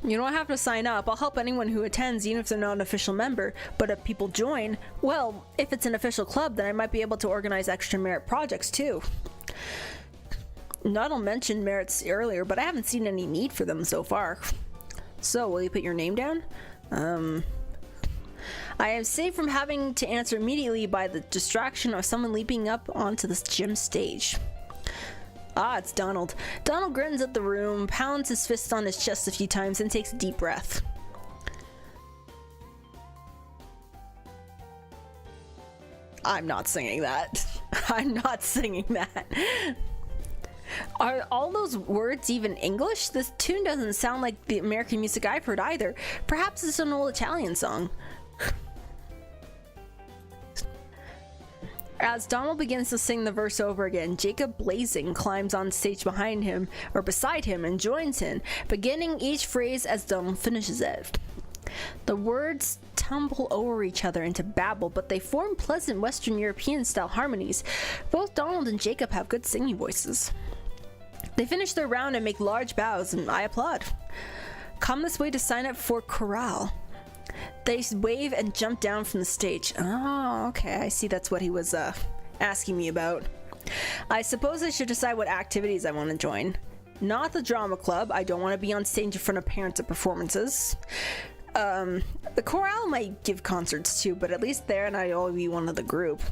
You don't have to sign up. I'll help anyone who attends, even if they're not an official member. But if people join, well, if it's an official club, then I might be able to organize extra merit projects too. Nuddle mentioned merits earlier, but I haven't seen any need for them so far. So, will you put your name down? I am safe from having to answer immediately by the distraction of someone leaping up onto this gym stage. Ah, it's Donald. Donald grins at the room, pounds his fist on his chest a few times, and takes a deep breath. I'm not singing that. I'm not singing that. Are all those words even English? This tune doesn't sound like the American music I've heard either. Perhaps it's an old Italian song. As Donald begins to sing the verse over again, Jacob Blazing climbs on stage behind him, or beside him, and joins in, beginning each phrase as Donald finishes it. The words tumble over each other into babble, but they form pleasant Western European-style harmonies. Both Donald and Jacob have good singing voices. They finish their round and make large bows, and I applaud. Come this way to sign up for chorale. They wave and jump down from the stage. Oh, okay, I see that's what he was asking me about. I suppose I should decide what activities I want to join. Not the drama club. I don't want to be on stage in front of parents at performances. The chorale might give concerts too, but at least there and I'll be one of the group.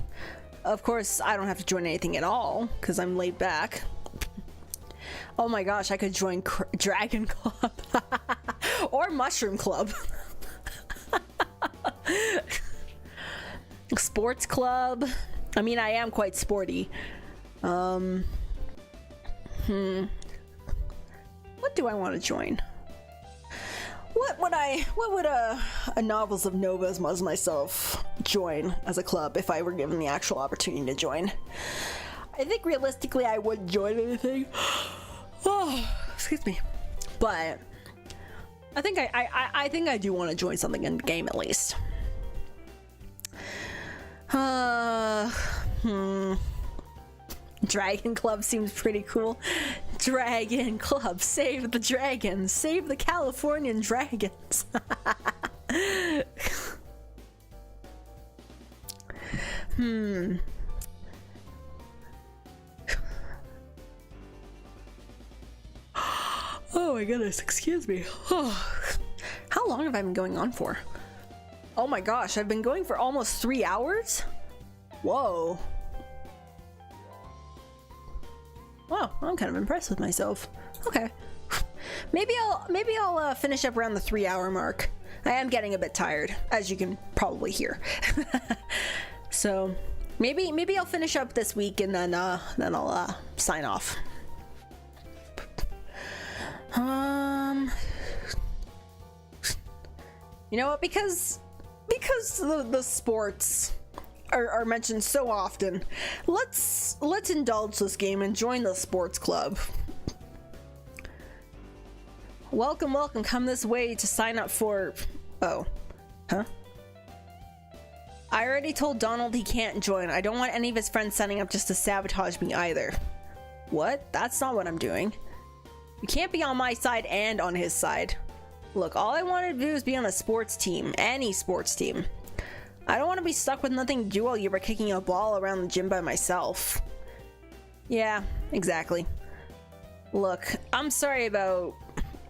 Of course, I don't have to join anything at all, because I'm laid back. Oh my gosh, I could join Dragon Club. Or Mushroom Club. Sports club. I mean, I am quite sporty. What do I want to join? What would a Novels of Nova as myself join as a club if I were given the actual opportunity to join? I think realistically I wouldn't join anything. Oh, excuse me. But I think I think I do want to join something in the game at least. Dragon Club seems pretty cool. Dragon Club, save the dragons, save the Californian dragons. Oh my goodness, excuse me. How long have I been going on for? Oh my gosh, I've been going for almost 3 hours? Whoa. Wow, I'm kind of impressed with myself. Okay. Maybe I'll finish up around the 3-hour mark. I am getting a bit tired, as you can probably hear. So maybe I'll finish up this week and then I'll sign off. You know what? Because the sports are mentioned so often, let's indulge this game and join the sports club. Welcome, come this way to sign up for... Oh. Huh? I already told Donald he can't join. I don't want any of his friends signing up just to sabotage me either. What? That's not what I'm doing. You can't be on my side and on his side. Look, all I wanted to do is be on a sports team. Any sports team. I don't want to be stuck with nothing to do while you were kicking a ball around the gym by myself. Yeah, exactly. Look, I'm sorry about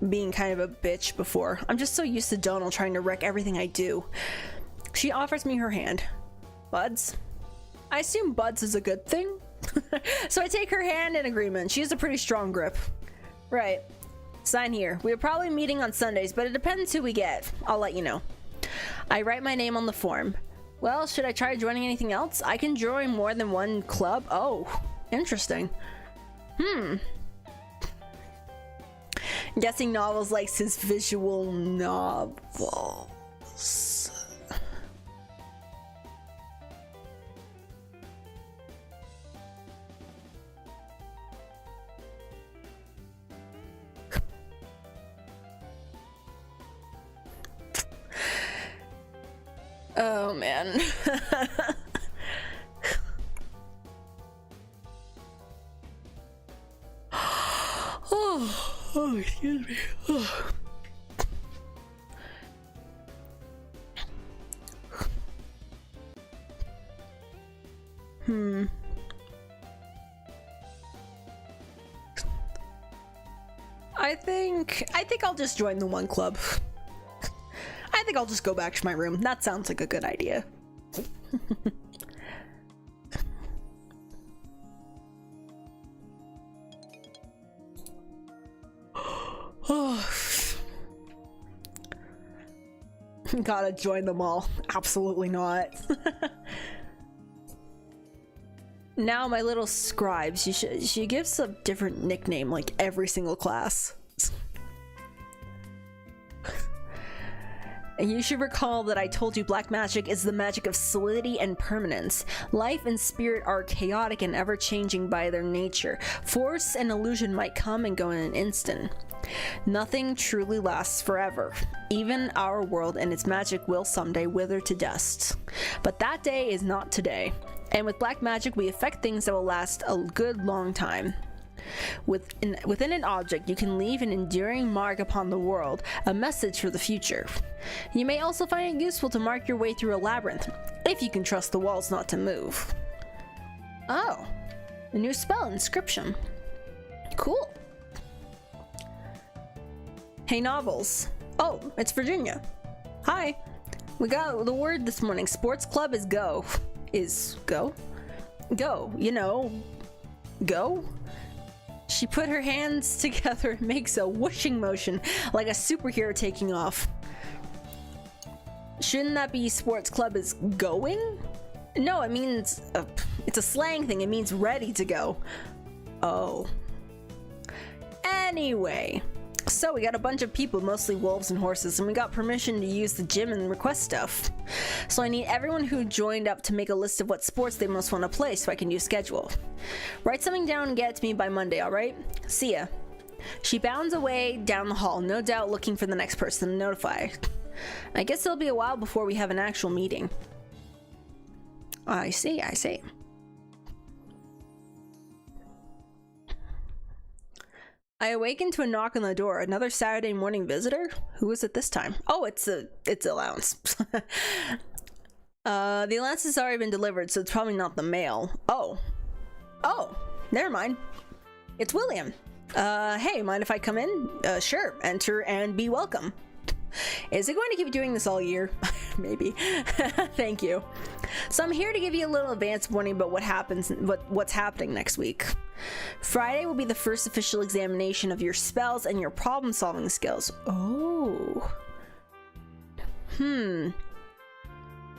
being kind of a bitch before. I'm just so used to Donald trying to wreck everything I do. She offers me her hand. Buds? I assume buds is a good thing? So I take her hand in agreement. She has a pretty strong grip. Right. Sign here. We are probably meeting on Sundays, but it depends who we get. I'll let you know. I write my name on the form. Well, should I try joining anything else? I can join more than one club. Oh, interesting. Guessing Novels likes his visual novels. Oh man. Oh, excuse me. I think I'll just join the one club. I think I'll just go back to my room. That sounds like a good idea. Gotta join them all. Absolutely not. Now my little scribe, she gives a different nickname like every single class. And you should recall that I told you black magic is the magic of solidity and permanence. Life and spirit are chaotic and ever-changing by their nature. Force and illusion might come and go in an instant. Nothing truly lasts forever. Even our world and its magic will someday wither to dust. But that day is not today. And with black magic, we affect things that will last a good long time. Within an object, you can leave an enduring mark upon the world, a message for the future. You may also find it useful to mark your way through a labyrinth, if you can trust the walls not to move. Oh, a new spell, inscription. Cool. Hey, Novels. Oh, it's Virginia. Hi. We got the word this morning. Sports club is go. Is go? Go, you know, go? She put her hands together and makes a whooshing motion like a superhero taking off. Shouldn't that be sports club is going? No, it means, it's a slang thing. It means ready to go. Oh. Anyway, so we got a bunch of people, mostly wolves and horses, and we got permission to use the gym and request stuff. So I need everyone who joined up to make a list of what sports they most want to play so I can do schedule. Write something down and get it to me by Monday, alright? See ya. She bounds away down the hall, no doubt looking for the next person to notify. I guess it'll be a while before we have an actual meeting. I see, I see. I awaken to a knock on the door. Another Saturday morning visitor? Who is it this time? Oh, it's allowance. The allowance has already been delivered, so it's probably not the mail. Oh, never mind. It's William. Hey, mind if I come in? Sure. Enter and be welcome. Is it going to keep doing this all year? Maybe. Thank you. So I'm here to give you a little advance warning about what's happening next week. Friday will be the first official examination of your spells and your problem-solving skills. Oh.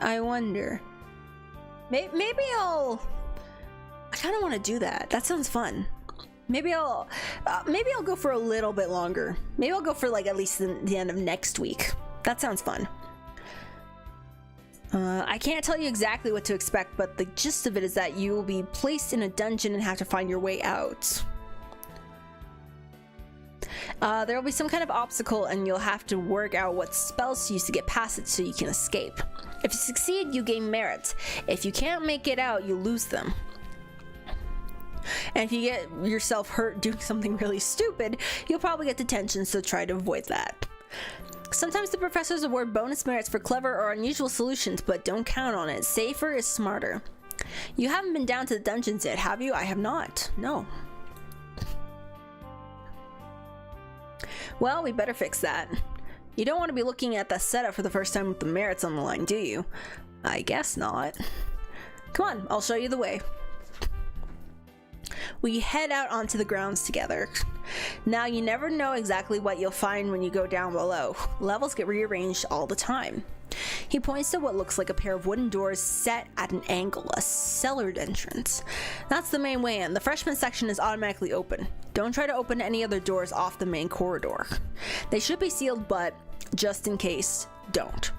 I wonder. Maybe I kind of want to do that. That sounds fun. Maybe I'll go for a little bit longer. Maybe I'll go for like at least the end of next week. That sounds fun. I can't tell you exactly what to expect, but the gist of it is that you will be placed in a dungeon and have to find your way out. There will be some kind of obstacle and you'll have to work out what spells to use to get past it so you can escape. If you succeed, you gain merit. If you can't make it out, you lose them. And if you get yourself hurt doing something really stupid, you'll probably get detention, so try to avoid that. Sometimes the professors award bonus merits for clever or unusual solutions, but don't count on it. Safer is smarter. You haven't been down to the dungeons yet, have you? I have not. No. Well, we better fix that. You don't want to be looking at the setup for the first time with the merits on the line, do you? I guess not. Come on, I'll show you the way. We head out onto the grounds together. Now, you never know exactly what you'll find when you go down below. Levels get rearranged all the time. He points to what looks like a pair of wooden doors set at an angle, a cellar entrance. That's the main way in. The freshman section is automatically open. Don't try to open any other doors off the main corridor. They should be sealed, but just in case, don't.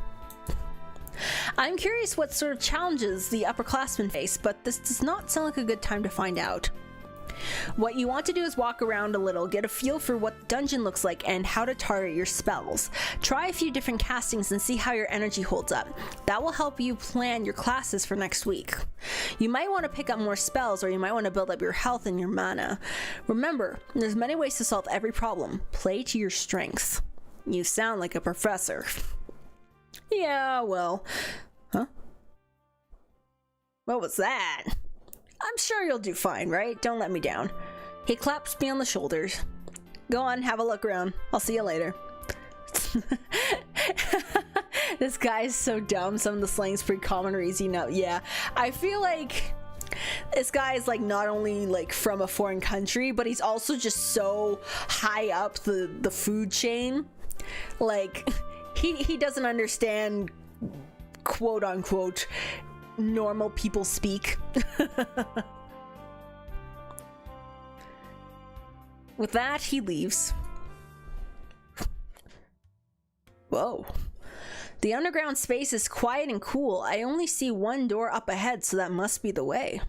I'm curious what sort of challenges the upperclassmen face, but this does not sound like a good time to find out. What you want to do is walk around a little, get a feel for what the dungeon looks like and how to target your spells. Try a few different castings and see how your energy holds up. That will help you plan your classes for next week. You might want to pick up more spells, or you might want to build up your health and your mana. Remember, there's many ways to solve every problem. Play to your strengths. You sound like a professor. Yeah, well... Huh? What was that? I'm sure you'll do fine, right? Don't let me down. He claps me on the shoulders. Go on, have a look around. I'll see you later. This guy is so dumb. Some of the slang's pretty common or easy now. Yeah, I feel like this guy is like not only like from a foreign country, but he's also just so high up the food chain. Like, he doesn't understand, quote unquote, normal people speak. With that, he leaves. Whoa. The underground space is quiet and cool. I only see one door up ahead, so that must be the way.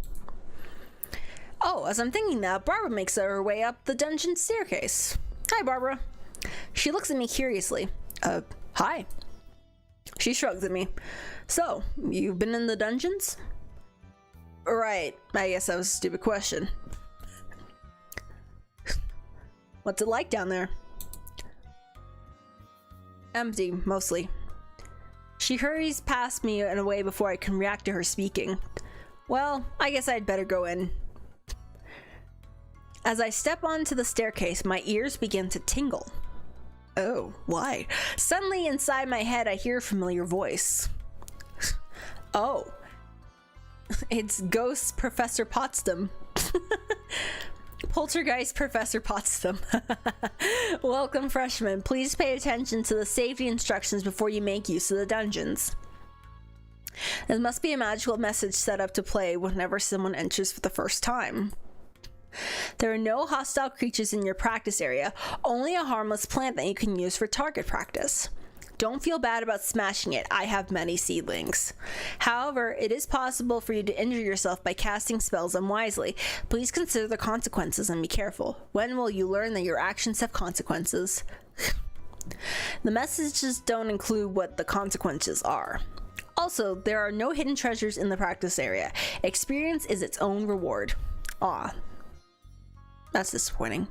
Oh, as I'm thinking that, Barbara makes her way up the dungeon staircase. Hi, Barbara. She looks at me curiously. Hi. She shrugs at me. So, you've been in the dungeons? Right, I guess that was a stupid question. What's it like down there? Empty, mostly. She hurries past me and away before I can react to her speaking. Well, I guess I'd better go in. As I step onto the staircase, my ears begin to tingle. Oh, why? Suddenly inside my head, I hear a familiar voice. Oh. It's Ghost Professor Potsdam. Poltergeist Professor Potsdam. Welcome, freshmen. Please pay attention to the safety instructions before you make use of the dungeons. There must be a magical message set up to play whenever someone enters for the first time. There are no hostile creatures in your practice area, only a harmless plant that you can use for target practice. Don't feel bad about smashing it, I have many seedlings. However, it is possible for you to injure yourself by casting spells unwisely. Please consider the consequences and be careful. When will you learn that your actions have consequences? The messages don't include what the consequences are. Also, there are no hidden treasures in the practice area. Experience is its own reward. Aw. That's disappointing.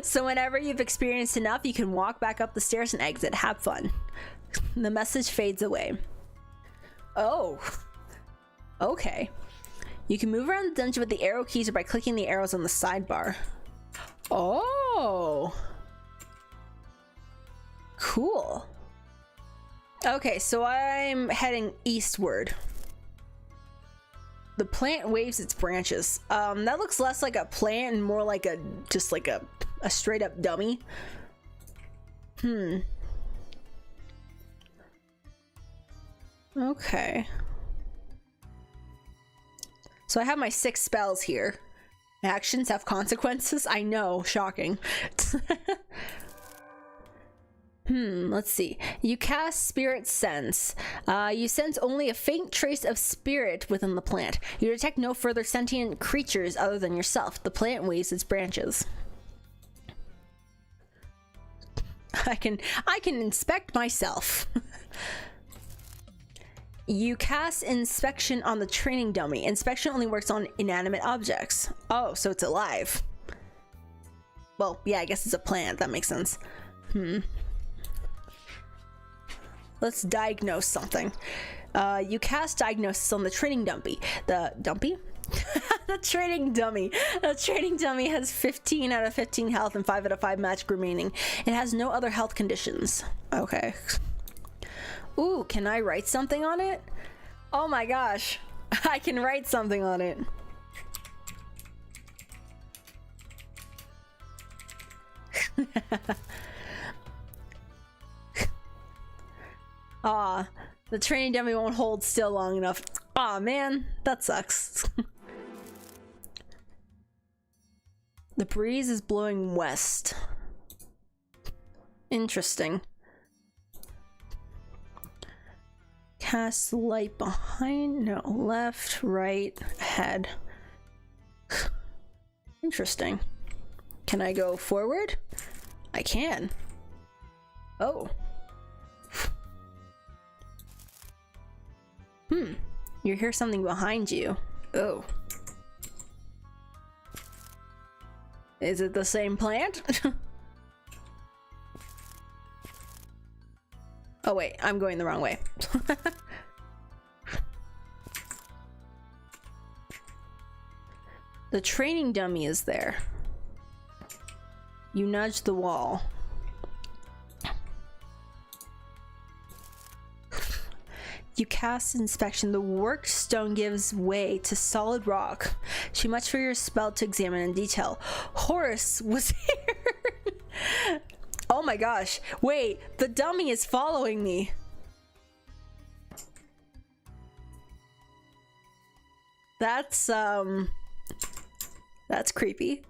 So whenever you've experienced enough, you can walk back up the stairs and exit. Have fun. The message fades away. Oh. Okay. You can move around the dungeon with the arrow keys or by clicking the arrows on the sidebar. Oh. Cool. Okay, so I'm heading eastward. The plant waves its branches. That looks less like a plant and more like just like a straight up dummy. Okay. So I have my 6 spells here. Actions have consequences? I know, shocking. Let's see. You cast Spirit Sense. You sense only a faint trace of spirit within the plant. You detect no further sentient creatures other than yourself. The plant waves its branches. I can inspect myself. You cast Inspection on the training dummy. Inspection only works on inanimate objects. Oh, so it's alive. Well, yeah, I guess it's a plant. That makes sense. Let's diagnose something. You cast Diagnosis on the training dumpy. The dumpy? The training dummy. The training dummy has 15 out of 15 health and 5 out of 5 magic remaining. It has no other health conditions. Okay. Ooh, can I write something on it? Oh my gosh. I can write something on it. Aw, the training dummy won't hold still long enough. Aw, man, that sucks. The breeze is blowing west. Interesting. Cast light behind, no, left, right, ahead. Interesting. Can I go forward? I can. Oh. You hear something behind you. Oh. Is it the same plant? Oh wait, I'm going the wrong way. The training dummy is there. You nudge the wall. You cast inspection. The worked stone gives way to solid rock. Too much for your spell to examine in detail. Horace was here. Oh my gosh. Wait, the dummy is following me. That's creepy.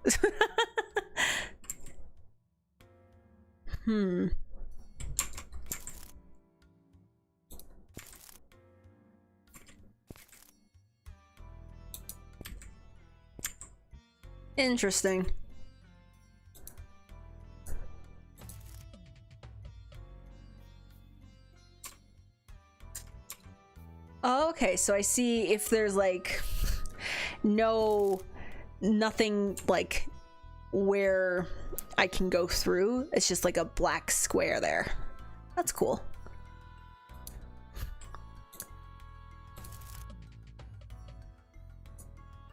Interesting. Oh, okay, so I see if there's like nothing like where I can go through. It's just like a black square there. That's cool.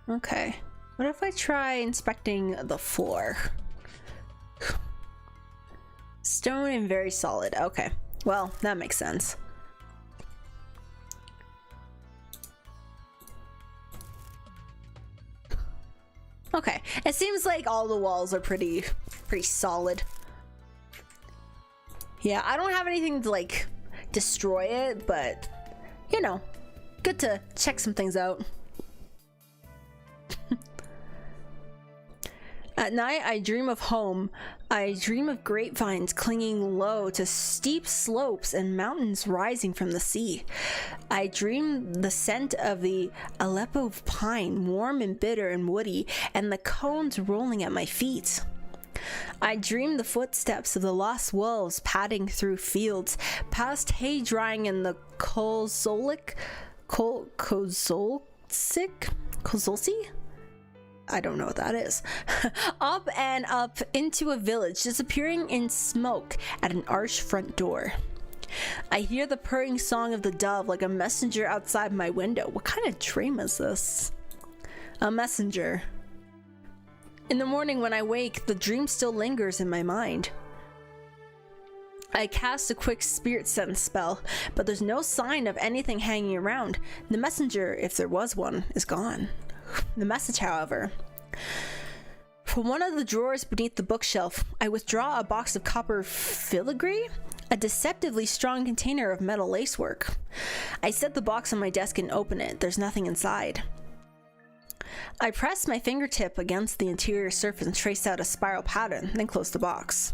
Okay. What if I try inspecting the floor? Stone and very solid. Okay. Well, that makes sense. Okay. It seems like all the walls are pretty solid. Yeah, I don't have anything to like destroy it, but you know, good to check some things out. At night, I dream of home. I dream of grapevines clinging low to steep slopes and mountains rising from the sea. I dream the scent of the Aleppo pine, warm and bitter and woody, and the cones rolling at my feet. I dream the footsteps of the lost wolves padding through fields, past hay drying in the Kozolci? I don't know what that is. Up and up into a village, disappearing in smoke at an arched front door. I hear the purring song of the dove like a messenger outside my window. What kind of dream is this? A messenger. In the morning when I wake, the dream still lingers in my mind. I cast a quick spirit sense spell, but there's no sign of anything hanging around. The messenger, if there was one, is gone. The message, however. From one of the drawers beneath the bookshelf, I withdraw a box of copper filigree, a deceptively strong container of metal lacework. I set the box on my desk and open it. There's nothing inside. I press my fingertip against the interior surface and trace out a spiral pattern, then close the box.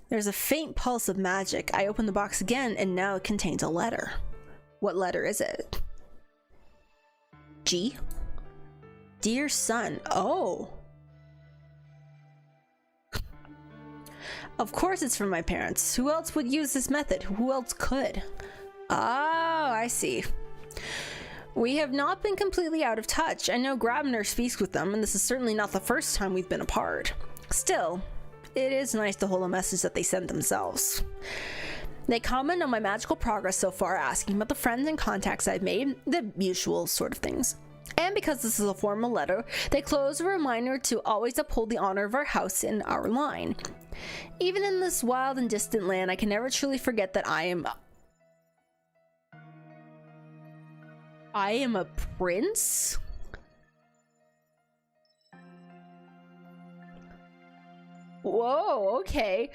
There's a faint pulse of magic. I open the box again, and now it contains a letter. What letter is it? G? Dear son. Oh. Of course it's from my parents. Who else would use this method? Who else could? Oh, I see. We have not been completely out of touch. I know Grabner speaks with them, and this is certainly not the first time we've been apart. Still, it is nice to hold a message that they sent themselves. They comment on my magical progress so far, asking about the friends and contacts I've made, the usual sort of things. And because this is a formal letter, they close a reminder to always uphold the honor of our house in our line. Even in this wild and distant land, I can never truly forget that I am a prince? Whoa, okay.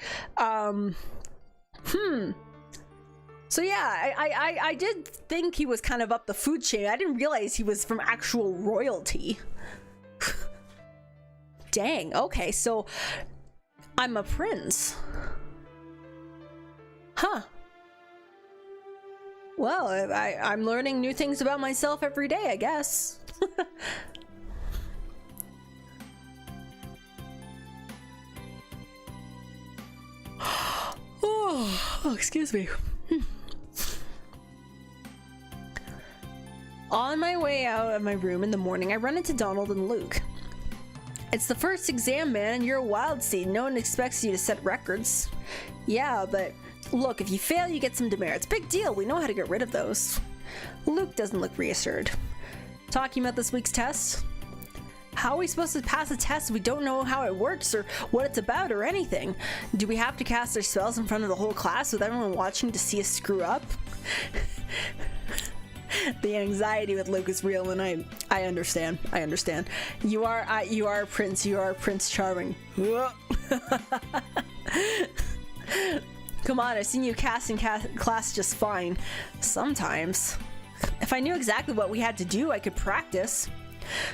So yeah, I did think he was kind of up the food chain. I didn't realize he was from actual royalty. Dang, okay, so I'm a prince. Huh. Well, I'm learning new things about myself every day, I guess. Oh, excuse me. On my way out of my room in the morning, I run into Donald and Luke. It's the first exam, man, and you're a wild seed. No one expects you to set records. Yeah, but look, if you fail, you get some demerits. Big deal, we know how to get rid of those. Luke doesn't look reassured. Talking about this week's test? How are we supposed to pass a test if we don't know how it works or what it's about or anything? Do we have to cast our spells in front of the whole class with everyone watching to see us screw up? The anxiety with Luke is real, and I understand. I understand. You are a prince. You are Prince Charming. Come on, I've seen you cast in class just fine. Sometimes. If I knew exactly what we had to do, I could practice.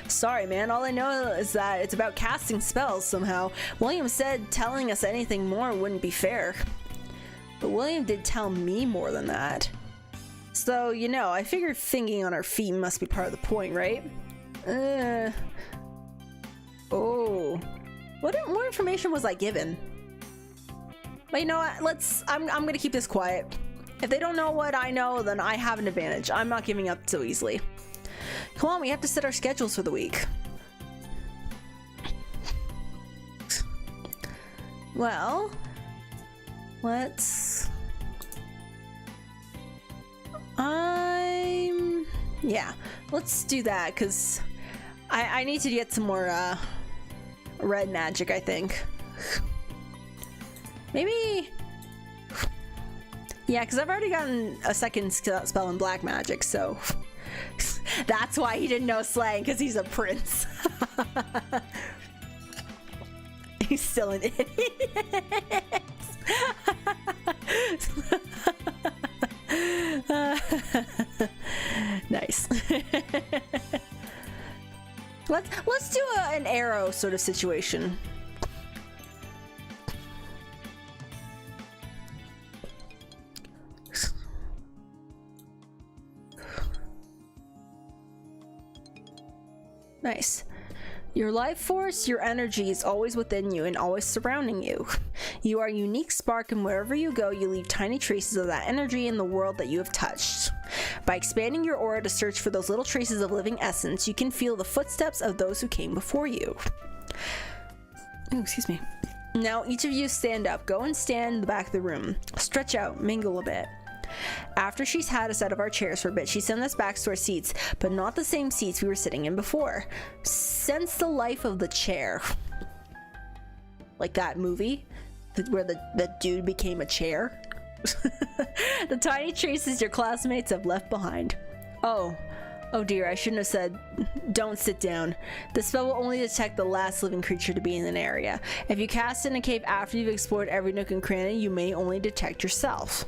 Sorry, man. All I know is that it's about casting spells somehow. William said telling us anything more wouldn't be fair. But William did tell me more than that. So, you know, I figured thinking on our feet must be part of the point, right? Oh. What more information was I given? But you know what? I'm gonna keep this quiet. If they don't know what I know, then I have an advantage. I'm not giving up so easily. Come on, we have to set our schedules for the week. Well, yeah, let's do that, because I need to get some more red magic, I think. Maybe, yeah, because I've already gotten a second spell in black magic, so that's why he didn't know slang, because he's a prince. He's still an idiot. Nice. Let's do an arrow sort of situation. Nice. Your life force, your energy is always within you and always surrounding you. You are a unique spark, and wherever you go, you leave tiny traces of that energy in the world that you have touched. By expanding your aura to search for those little traces of living essence, you can feel the footsteps of those who came before you. Oh, excuse me. Now, each of you stand up. Go and stand in the back of the room. Stretch out, mingle a bit. After she's had us out of our chairs for a bit, she sent us back to our seats, but not the same seats we were sitting in before. Sense the life of the chair. Like that movie where the dude became a chair. The tiny traces your classmates have left behind. Oh dear, I shouldn't have said don't sit down. The spell will only detect the last living creature to be in an area. If you cast in a cave after you've explored every nook and cranny, you may only detect yourself.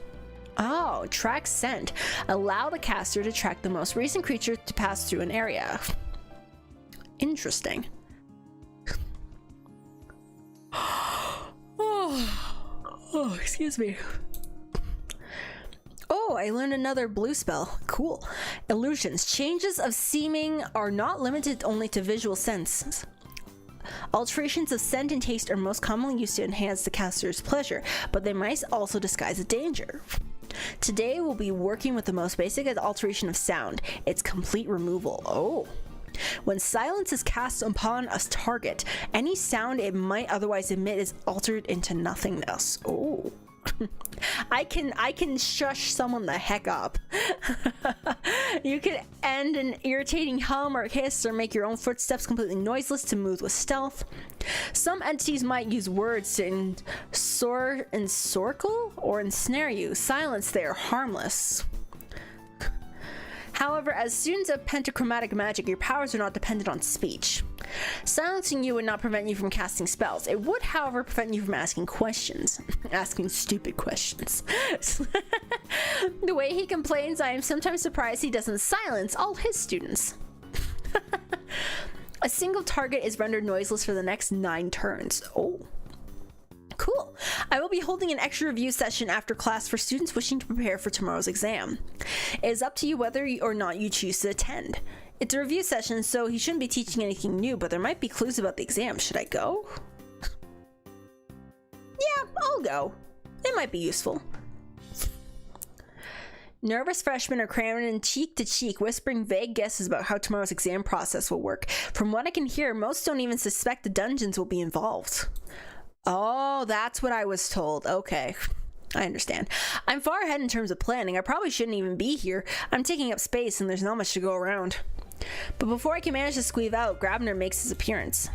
Oh, track scent. Allow the caster to track the most recent creature to pass through an area. Interesting. Oh, excuse me. Oh, I learned another blue spell. Cool. Illusions. Changes of seeming are not limited only to visual senses. Alterations of scent and taste are most commonly used to enhance the caster's pleasure, but they might also disguise a danger. Today we'll be working with the most basic alteration of sound, its complete removal. Oh. When silence is cast upon a target, any sound it might otherwise emit is altered into nothingness. Oh. I can shush someone the heck up. You could end an irritating hum or hiss or make your own footsteps completely noiseless to move with stealth. Some entities might use words to encircle or ensnare you. Silence, they are harmless. However, as students of pentachromatic magic, your powers are not dependent on speech. Silencing you would not prevent you from casting spells. It would, however, prevent you from asking questions. Asking stupid questions. The way he complains, I am sometimes surprised he doesn't silence all his students. A single target is rendered noiseless for the next 9 turns. Oh. Cool. I will be holding an extra review session after class for students wishing to prepare for tomorrow's exam. It is up to you whether or not you choose to attend. It's a review session, so he shouldn't be teaching anything new, but there might be clues about the exam. Should I go? Yeah, I'll go. It might be useful. Nervous freshmen are crammed in cheek to cheek, whispering vague guesses about how tomorrow's exam process will work. From what I can hear, most don't even suspect the dungeons will be involved. Oh, that's what I was told. Okay, I understand. I'm far ahead in terms of planning. I probably shouldn't even be here. I'm taking up space and there's not much to go around. But before I can manage to squeeze out, Grabner makes his appearance.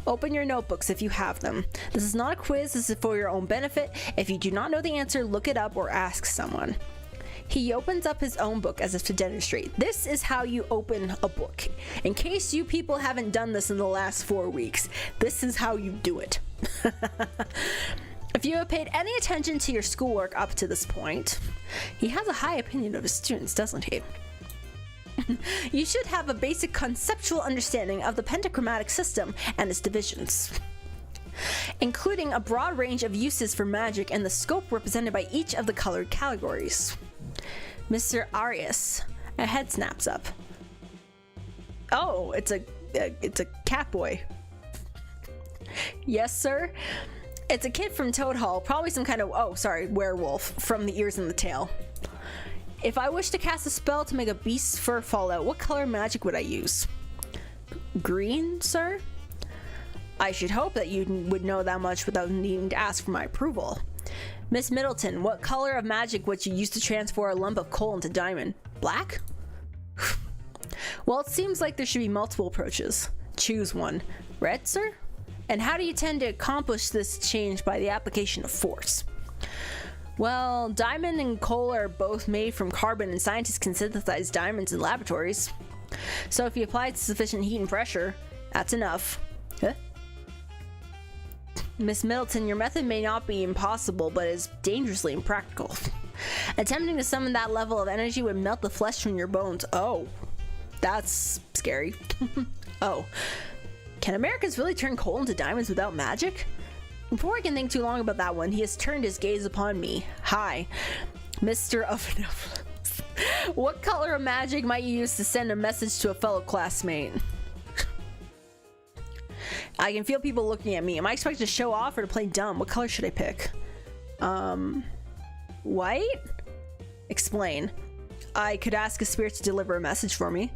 Open your notebooks if you have them. This is not a quiz, this is for your own benefit. If you do not know the answer, look it up or ask someone. He opens up his own book as if to demonstrate. This is how you open a book. In case you people haven't done this in the last 4 weeks, this is how you do it. If you have paid any attention to your schoolwork up to this point, he has a high opinion of his students, doesn't he? You should have a basic conceptual understanding of the pentachromatic system and its divisions, including a broad range of uses for magic and the scope represented by each of the colored categories. Mr. Arias, a head snaps up. Oh, it's a cat boy. Yes, sir. It's a kid from Toad Hall, probably some kind of, werewolf from the ears and the tail. If I wish to cast a spell to make a beast's fur fall out, what color magic would I use? Green, sir? I should hope that you would know that much without needing to ask for my approval. Miss Middleton, what color of magic would you use to transform a lump of coal into diamond? Black? Well, it seems like there should be multiple approaches. Choose one. Red, sir? And how do you tend to accomplish this change by the application of force? Well, diamond and coal are both made from carbon, and scientists can synthesize diamonds in laboratories. So if you apply sufficient heat and pressure, that's enough. Huh? Miss Middleton, your method may not be impossible, but is dangerously impractical. Attempting to summon that level of energy would melt the flesh from your bones. Oh, that's scary. Oh, can Americans really turn coal into diamonds without magic? Before I can think too long about that one, he has turned his gaze upon me. Hi, Mr. Ovenov. What color of magic might you use to send a message to a fellow classmate? I can feel people looking at me. Am I expected to show off or to play dumb? What color should I pick? White? Explain. I could ask a spirit to deliver a message for me.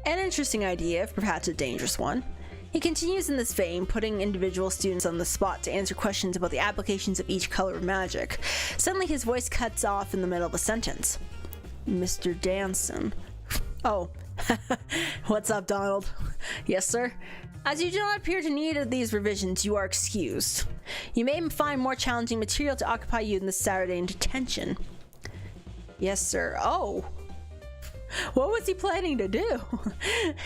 An interesting idea, if perhaps a dangerous one. He continues in this vein, putting individual students on the spot to answer questions about the applications of each color of magic. Suddenly his voice cuts off in the middle of a sentence. Mr. Danson. Oh, what's up, Donald? Yes, sir? As you do not appear to need these revisions, you are excused. You may find more challenging material to occupy you this Saturday in detention. Yes, sir. Oh. What was he planning to do?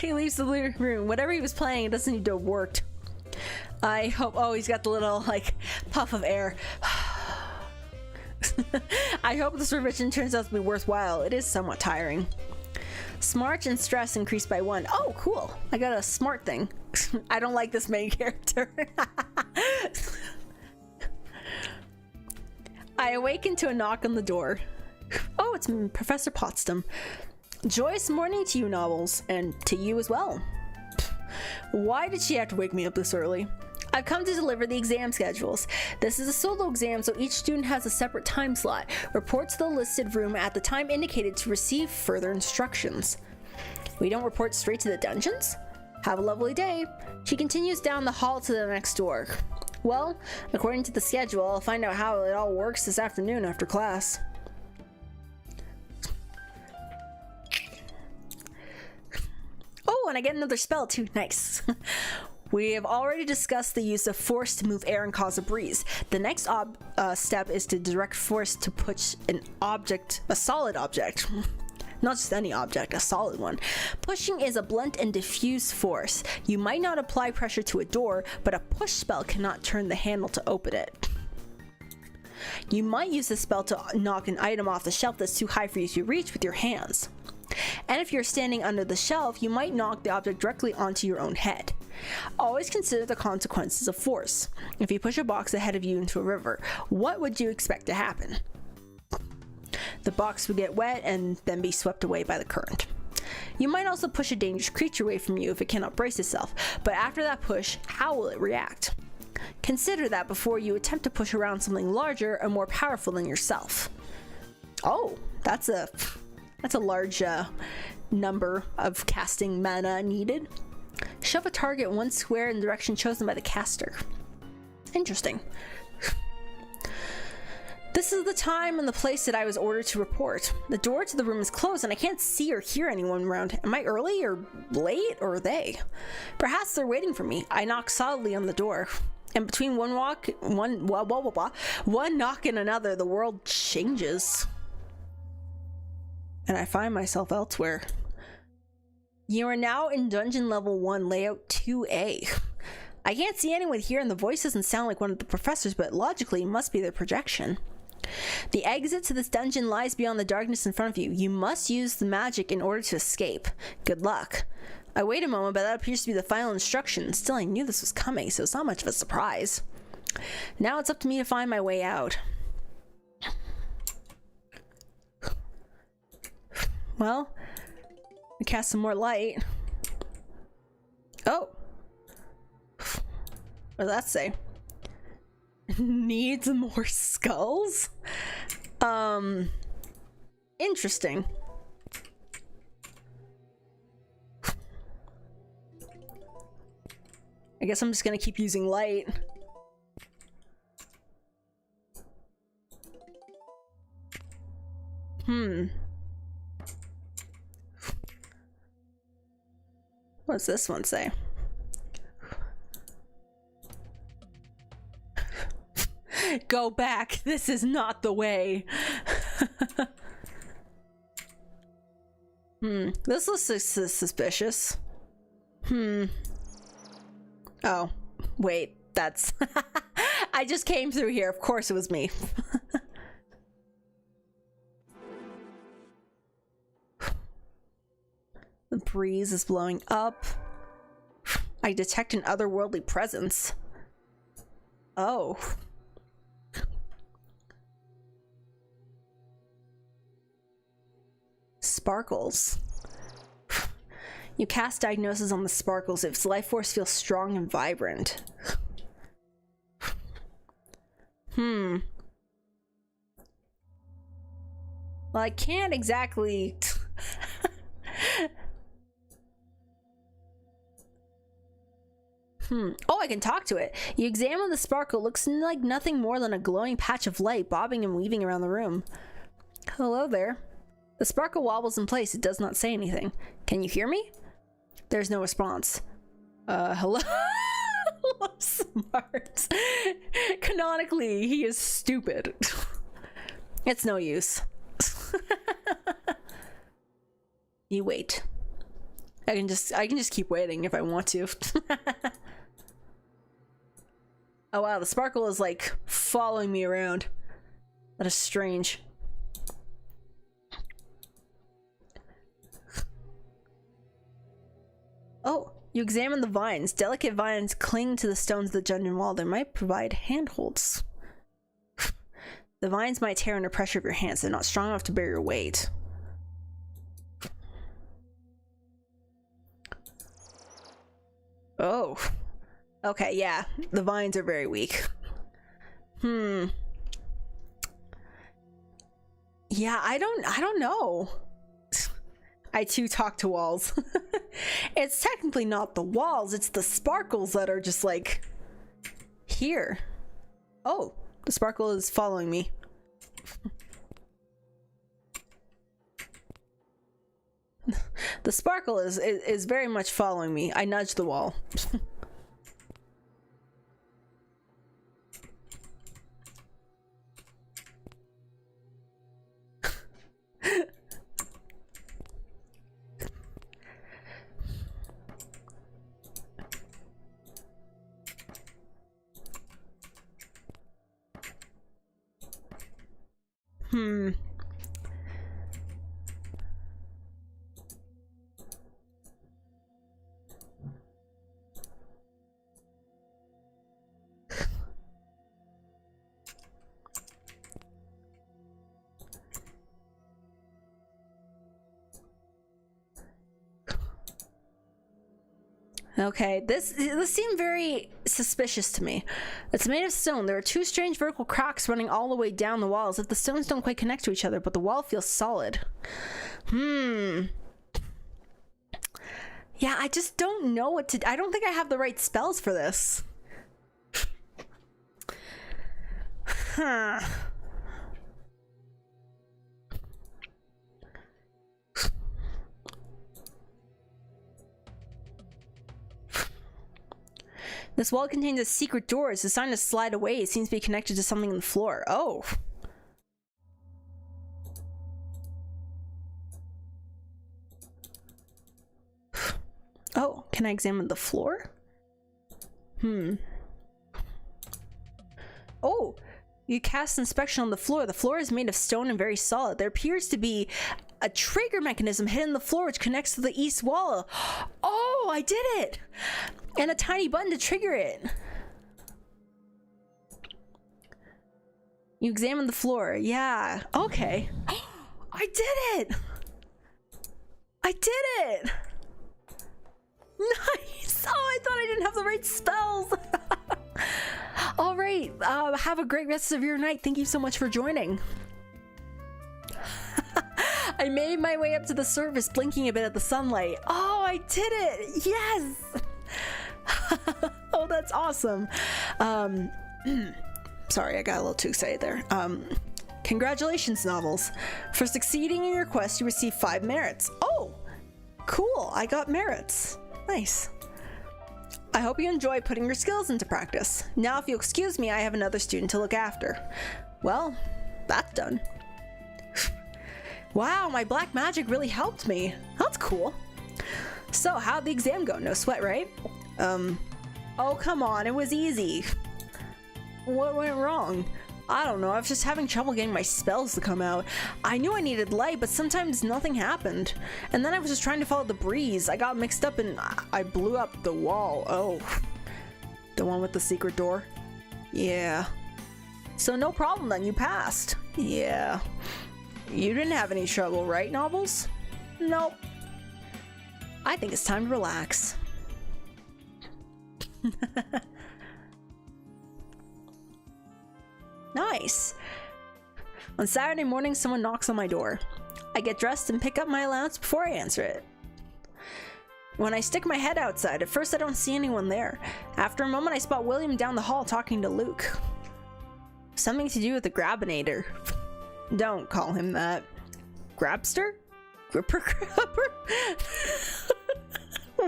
He leaves the room. Whatever he was planning, it doesn't need to have worked. I hope... Oh, he's got the little, puff of air. I hope this revision turns out to be worthwhile. It is somewhat tiring. Smart and stress increased by 1. Oh, cool. I got a smart thing. I don't like this main character. I awaken to a knock on the door. Oh, it's Professor Potsdam. Joyous morning to you, Novels, and to you as well. Why did she have to wake me up this early? I've come to deliver the exam schedules. This is a solo exam, so each student has a separate time slot. Report to the listed room at the time indicated to receive further instructions. We don't report straight to the dungeons? Have a lovely day. She continues down the hall to the next door. Well, according to the schedule, I'll find out how it all works this afternoon after class. and I get another spell too. Nice. We have already discussed the use of force to move air and cause a breeze. The next step is to direct force to push an object, a solid object. Not just any object, a solid one. Pushing is a blunt and diffuse force. You might not apply pressure to a door, but a push spell cannot turn the handle to open it. You might use this spell to knock an item off the shelf that's too high for you to reach with your hands. And if you're standing under the shelf, you might knock the object directly onto your own head. Always consider the consequences of force. If you push a box ahead of you into a river, what would you expect to happen? The box would get wet and then be swept away by the current. You might also push a dangerous creature away from you if it cannot brace itself, but after that push, how will it react? Consider that before you attempt to push around something larger or more powerful than yourself. Oh, that's a large number of casting mana needed. Shove a target one square in the direction chosen by the caster. Interesting. This is the time and the place that I was ordered to report. The door to the room is closed and I can't see or hear anyone around. Am I early or late, or are they? Perhaps they're waiting for me. I knock solidly on the door. And between one knock and another, the world changes. And I find myself elsewhere. You are now in dungeon level 1, layout 2A. I can't see anyone here and the voice doesn't sound like one of the professors, but logically it must be their projection. The exit to this dungeon lies beyond the darkness in front of you. You must use the magic in order to escape. Good luck. I wait a moment, but that appears to be the final instruction. Still, I knew this was coming, so it's not much of a surprise. Now it's up to me to find my way out. Well, we cast some more light. Oh. What does that say? Needs more skulls? Interesting. I guess I'm just gonna keep using light. What's this one say? Go back. This is not the way. This looks suspicious. Oh, wait, that's... I just came through here. Of course it was me. The breeze is blowing up. I detect an otherworldly presence. Oh. Sparkles. You cast diagnosis on the sparkles. Its life force feels strong and vibrant. Well, I can't exactly... Oh, I can talk to it. You examine the sparkle. It looks like nothing more than a glowing patch of light bobbing and weaving around the room. Hello there. The sparkle wobbles in place. It does not say anything. Can you hear me? There's no response. Hello? Smart. Canonically, he is stupid. It's no use. You wait. I can just keep waiting if I want to. Oh wow, the sparkle is like following me around. That is strange. Oh, you examine the vines. Delicate vines cling to the stones of the dungeon wall. They might provide handholds. The vines might tear under pressure of your hands. They're not strong enough to bear your weight. Oh. Okay, yeah. The vines are very weak. Yeah, I don't know. I too talk to walls. It's technically not the walls, it's the sparkles that are just like here. Oh, the sparkle is following me. The sparkle is very much following me. I nudge the wall. Okay, this seemed very suspicious to me. It's made of stone. There are two strange vertical cracks running all the way down the wall, as if the stones don't quite connect to each other, but the wall feels solid. Yeah, I just don't know what to... I don't think I have the right spells for this. Huh. This wall contains a secret door. It's designed to slide away. It seems to be connected to something on the floor. Oh. Oh, can I examine the floor? Oh, you cast inspection on the floor. The floor is made of stone and very solid. There appears to be a trigger mechanism hidden in the floor which connects to the east wall. Oh, I did it! And a tiny button to trigger it. You examine the floor. Yeah. Okay. I did it! I did it! Nice! Oh, I thought I didn't have the right spells! All right. Have a great rest of your night. Thank you so much for joining. I made my way up to the surface, blinking a bit at the sunlight. Oh, I did it! Yes! Oh, that's awesome. Sorry, I got a little too excited there. Congratulations, Novels. For succeeding in your quest, you receive 5 merits. Oh, cool. I got merits. Nice. I hope you enjoy putting your skills into practice. Now, if you'll excuse me, I have another student to look after. Well, that's done. Wow, my black magic really helped me. That's cool. So, how'd the exam go? No sweat, right? Oh, come on, it was easy. What went wrong? I don't know, I was just having trouble getting my spells to come out. I knew I needed light, but sometimes nothing happened. And then I was just trying to follow the breeze. I got mixed up and I blew up the wall. Oh, the one with the secret door? Yeah. So no problem then, you passed. Yeah. You didn't have any trouble, right, Novels? Nope. I think it's time to relax. Nice. On Saturday morning, someone knocks on my door. I get dressed and pick up my allowance before I answer it. When I stick my head outside, at first I don't see anyone there. After a moment, I spot William down the hall talking to Luke. Something to do with the Grabinator. Don't call him that. Grabster? Gripper Grabber?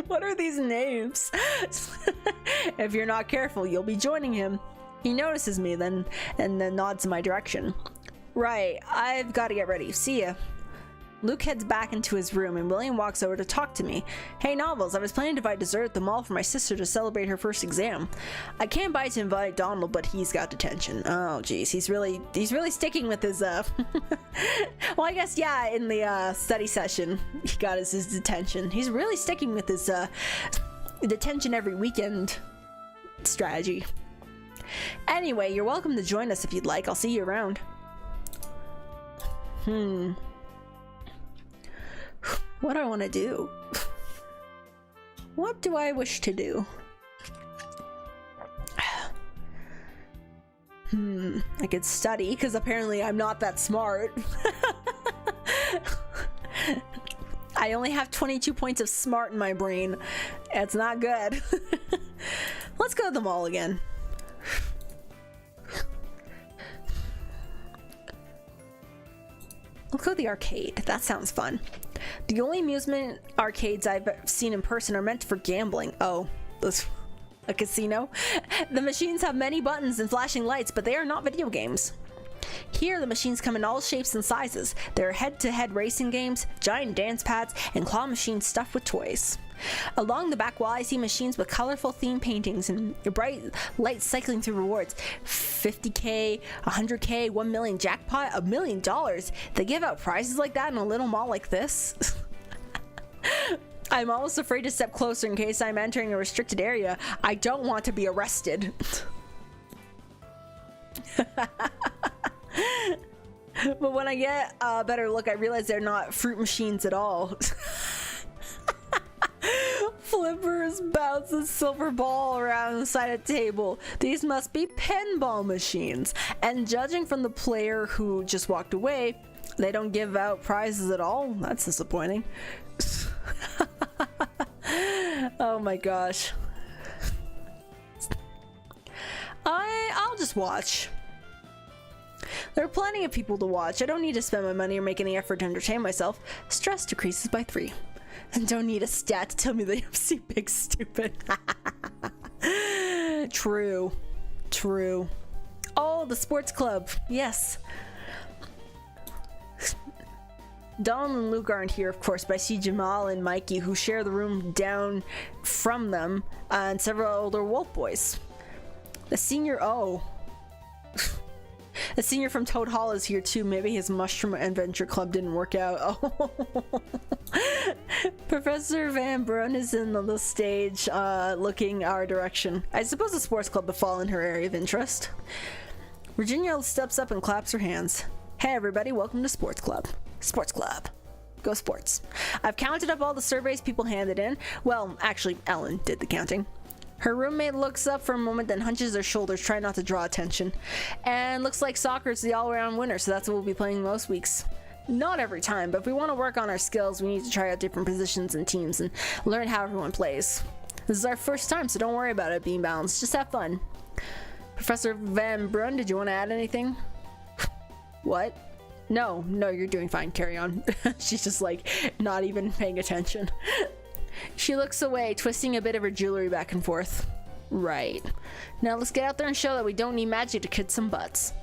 What are these names? If you're not careful, you'll be joining him. He notices me and then nods in my direction. Right, I've got to get ready. See ya. Luke heads back into his room and William walks over to talk to me. Hey Novels, I was planning to buy dessert at the mall for my sister to celebrate her first exam. I can't buy to invite Donald, but he's got detention. Oh geez, he's really sticking with his well, I guess yeah, in the study session he got his detention. He's really sticking with his detention every weekend strategy. Anyway, you're welcome to join us if you'd like. I'll see you around. What do I want to do? What do I wish to do? I could study, because apparently I'm not that smart. I only have 22 points of smart in my brain. It's not good. Let's go to the mall again. go to the arcade. That sounds fun. The only amusement arcades I've seen in person are meant for gambling. Oh, a casino? The machines have many buttons and flashing lights, but they are not video games. Here, the machines come in all shapes and sizes. There are head-to-head racing games, giant dance pads, and claw machines stuffed with toys. Along the back wall, I see machines with colorful theme paintings and bright lights cycling through rewards. 50K, 100K, 1 million jackpot, $1 million. They give out prizes like that in a little mall like this? I'm almost afraid to step closer in case I'm entering a restricted area. I don't want to be arrested. But when I get a better look, I realize they're not fruit machines at all. Flippers bounce a silver ball around inside a table. These must be pinball machines. And judging from the player who just walked away, they don't give out prizes at all. That's disappointing. Oh my gosh. I'll just watch. There are plenty of people to watch. I don't need to spend my money or make any effort to entertain myself. Stress decreases by 3. And don't need a stat to tell me that I'm too big stupid. True. True. Oh, the sports club. Yes. Donald and Luke aren't here, of course, but I see Jamal and Mikey, who share the room down from them, and several older wolf boys. The senior, the senior from Toad Hall is here too. Maybe his mushroom adventure club didn't work out. Oh. Professor Van Brun is in the stage, looking our direction. I suppose the sports club would fall in her area of interest. Virginia steps up and claps her hands. Hey everybody, welcome to Sports Club. Sports Club. Go sports. I've counted up all the surveys people handed in. Well, actually, Ellen did the counting. Her roommate looks up for a moment, then hunches their shoulders, trying not to draw attention. And looks like soccer is the all-around winner, so that's what we'll be playing most weeks. Not every time, but if we want to work on our skills, we need to try out different positions and teams and learn how everyone plays. This is our first time, so don't worry about it being balanced. Just have fun. Professor Van Brun, did you want to add anything? What? No, you're doing fine. Carry on. She's just like not even paying attention. She looks away, twisting a bit of her jewelry back and forth. Right. Now let's get out there and show that we don't need magic to kick some butts.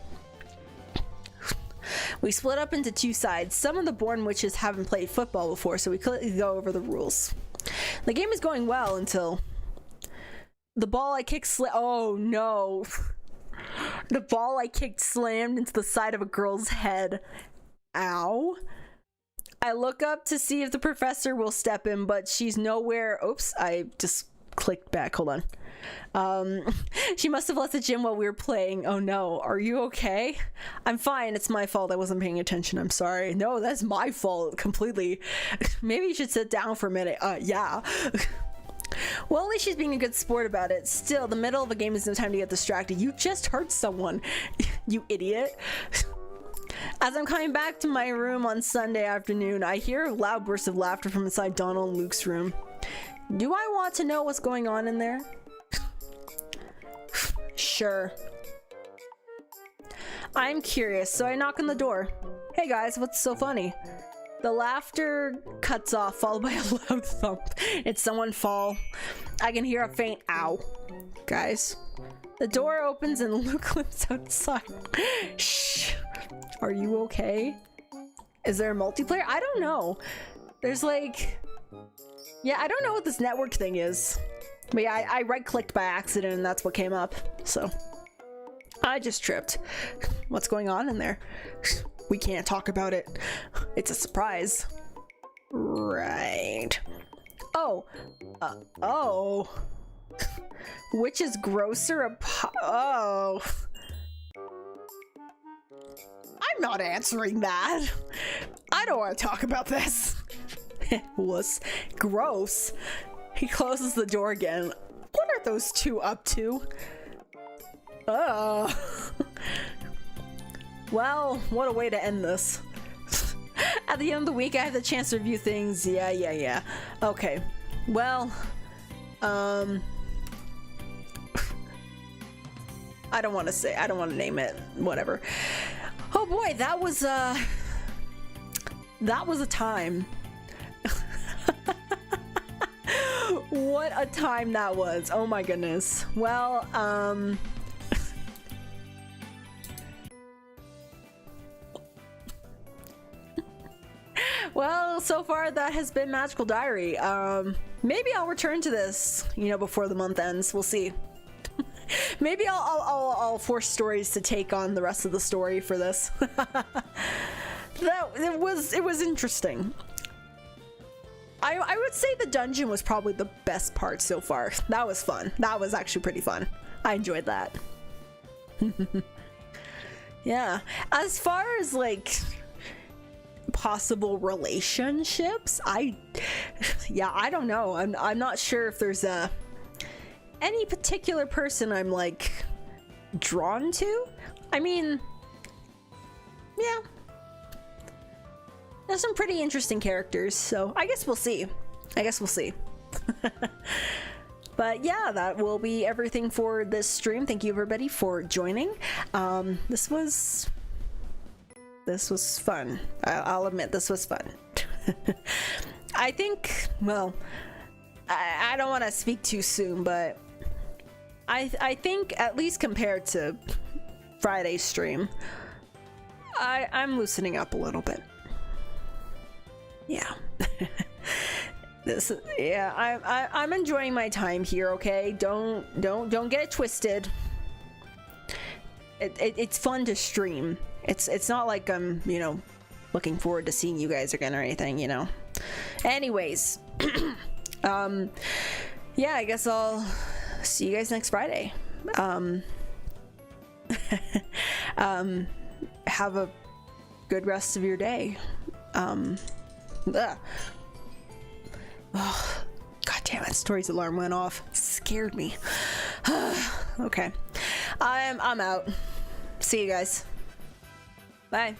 We split up into 2 sides. Some of the born witches haven't played football before, so we quickly go over the rules. The game is going well until the ball I kicked oh no. The ball I kicked slammed into the side of a girl's head. Ow. I look up to see if the professor will step in, but she's nowhere. Oops, I just clicked back. Hold on. She must have left the gym while we were playing. Oh no, are you okay? I'm fine. It's my fault. I wasn't paying attention. I'm sorry. No, that's my fault completely. Maybe you should sit down for a minute. Yeah. Well, at least she's being a good sport about it. Still, the middle of a game is no time to get distracted. You just hurt someone, you idiot. As I'm coming back to my room on Sunday afternoon, I hear a loud burst of laughter from inside Donald and Luke's room. Do I want to know what's going on in there? Sure. I'm curious, so I knock on the door. Hey guys, what's so funny? The laughter cuts off, followed by a loud thump. It's someone fall. I can hear a faint ow. Guys. The door opens and Luke lives outside. Shh. Are you okay? Is there a multiplayer? I don't know. There's like... Yeah, I don't know what this network thing is. But yeah, I right-clicked by accident and that's what came up. So... I just tripped. What's going on in there? We can't talk about it. It's a surprise. Right. Oh. Oh. Which is grosser? Oh. I'm not answering that. I don't want to talk about this. Wuss. Gross. He closes the door again. What are those two up to? Well, what a way to end this. At the end of the week, I have the chance to review things. Yeah. Okay. Well, I don't want to name it. Whatever. Oh boy, that was That was a time. What a time that was. Oh my goodness. Well, well, so far that has been Magical Diary. Maybe I'll return to this, you know, before the month ends. We'll see. Maybe I'll force Stories to take on the rest of the story for this. It was interesting. I would say the dungeon was probably the best part so far. That was fun. That was actually pretty fun. I enjoyed that. Yeah. As far as like possible relationships, I don't know. I'm not sure if there's any particular person I'm like drawn to. I mean, yeah. There's some pretty interesting characters, so I guess we'll see. But yeah, that will be everything for this stream. Thank you everybody for joining. This was fun. I'll admit this was fun. I think, well, I don't want to speak too soon, but I think at least compared to Friday's stream, I'm loosening up a little bit. Yeah. I'm enjoying my time here, okay? Don't get it twisted. It's fun to stream. It's not like I'm, you know, looking forward to seeing you guys again or anything, you know. Anyways, yeah, I guess I'll see you guys next Friday. Have a good rest of your day. Oh, God damn it, Story's alarm went off. It scared me. Okay. I'm out. See you guys. Bye.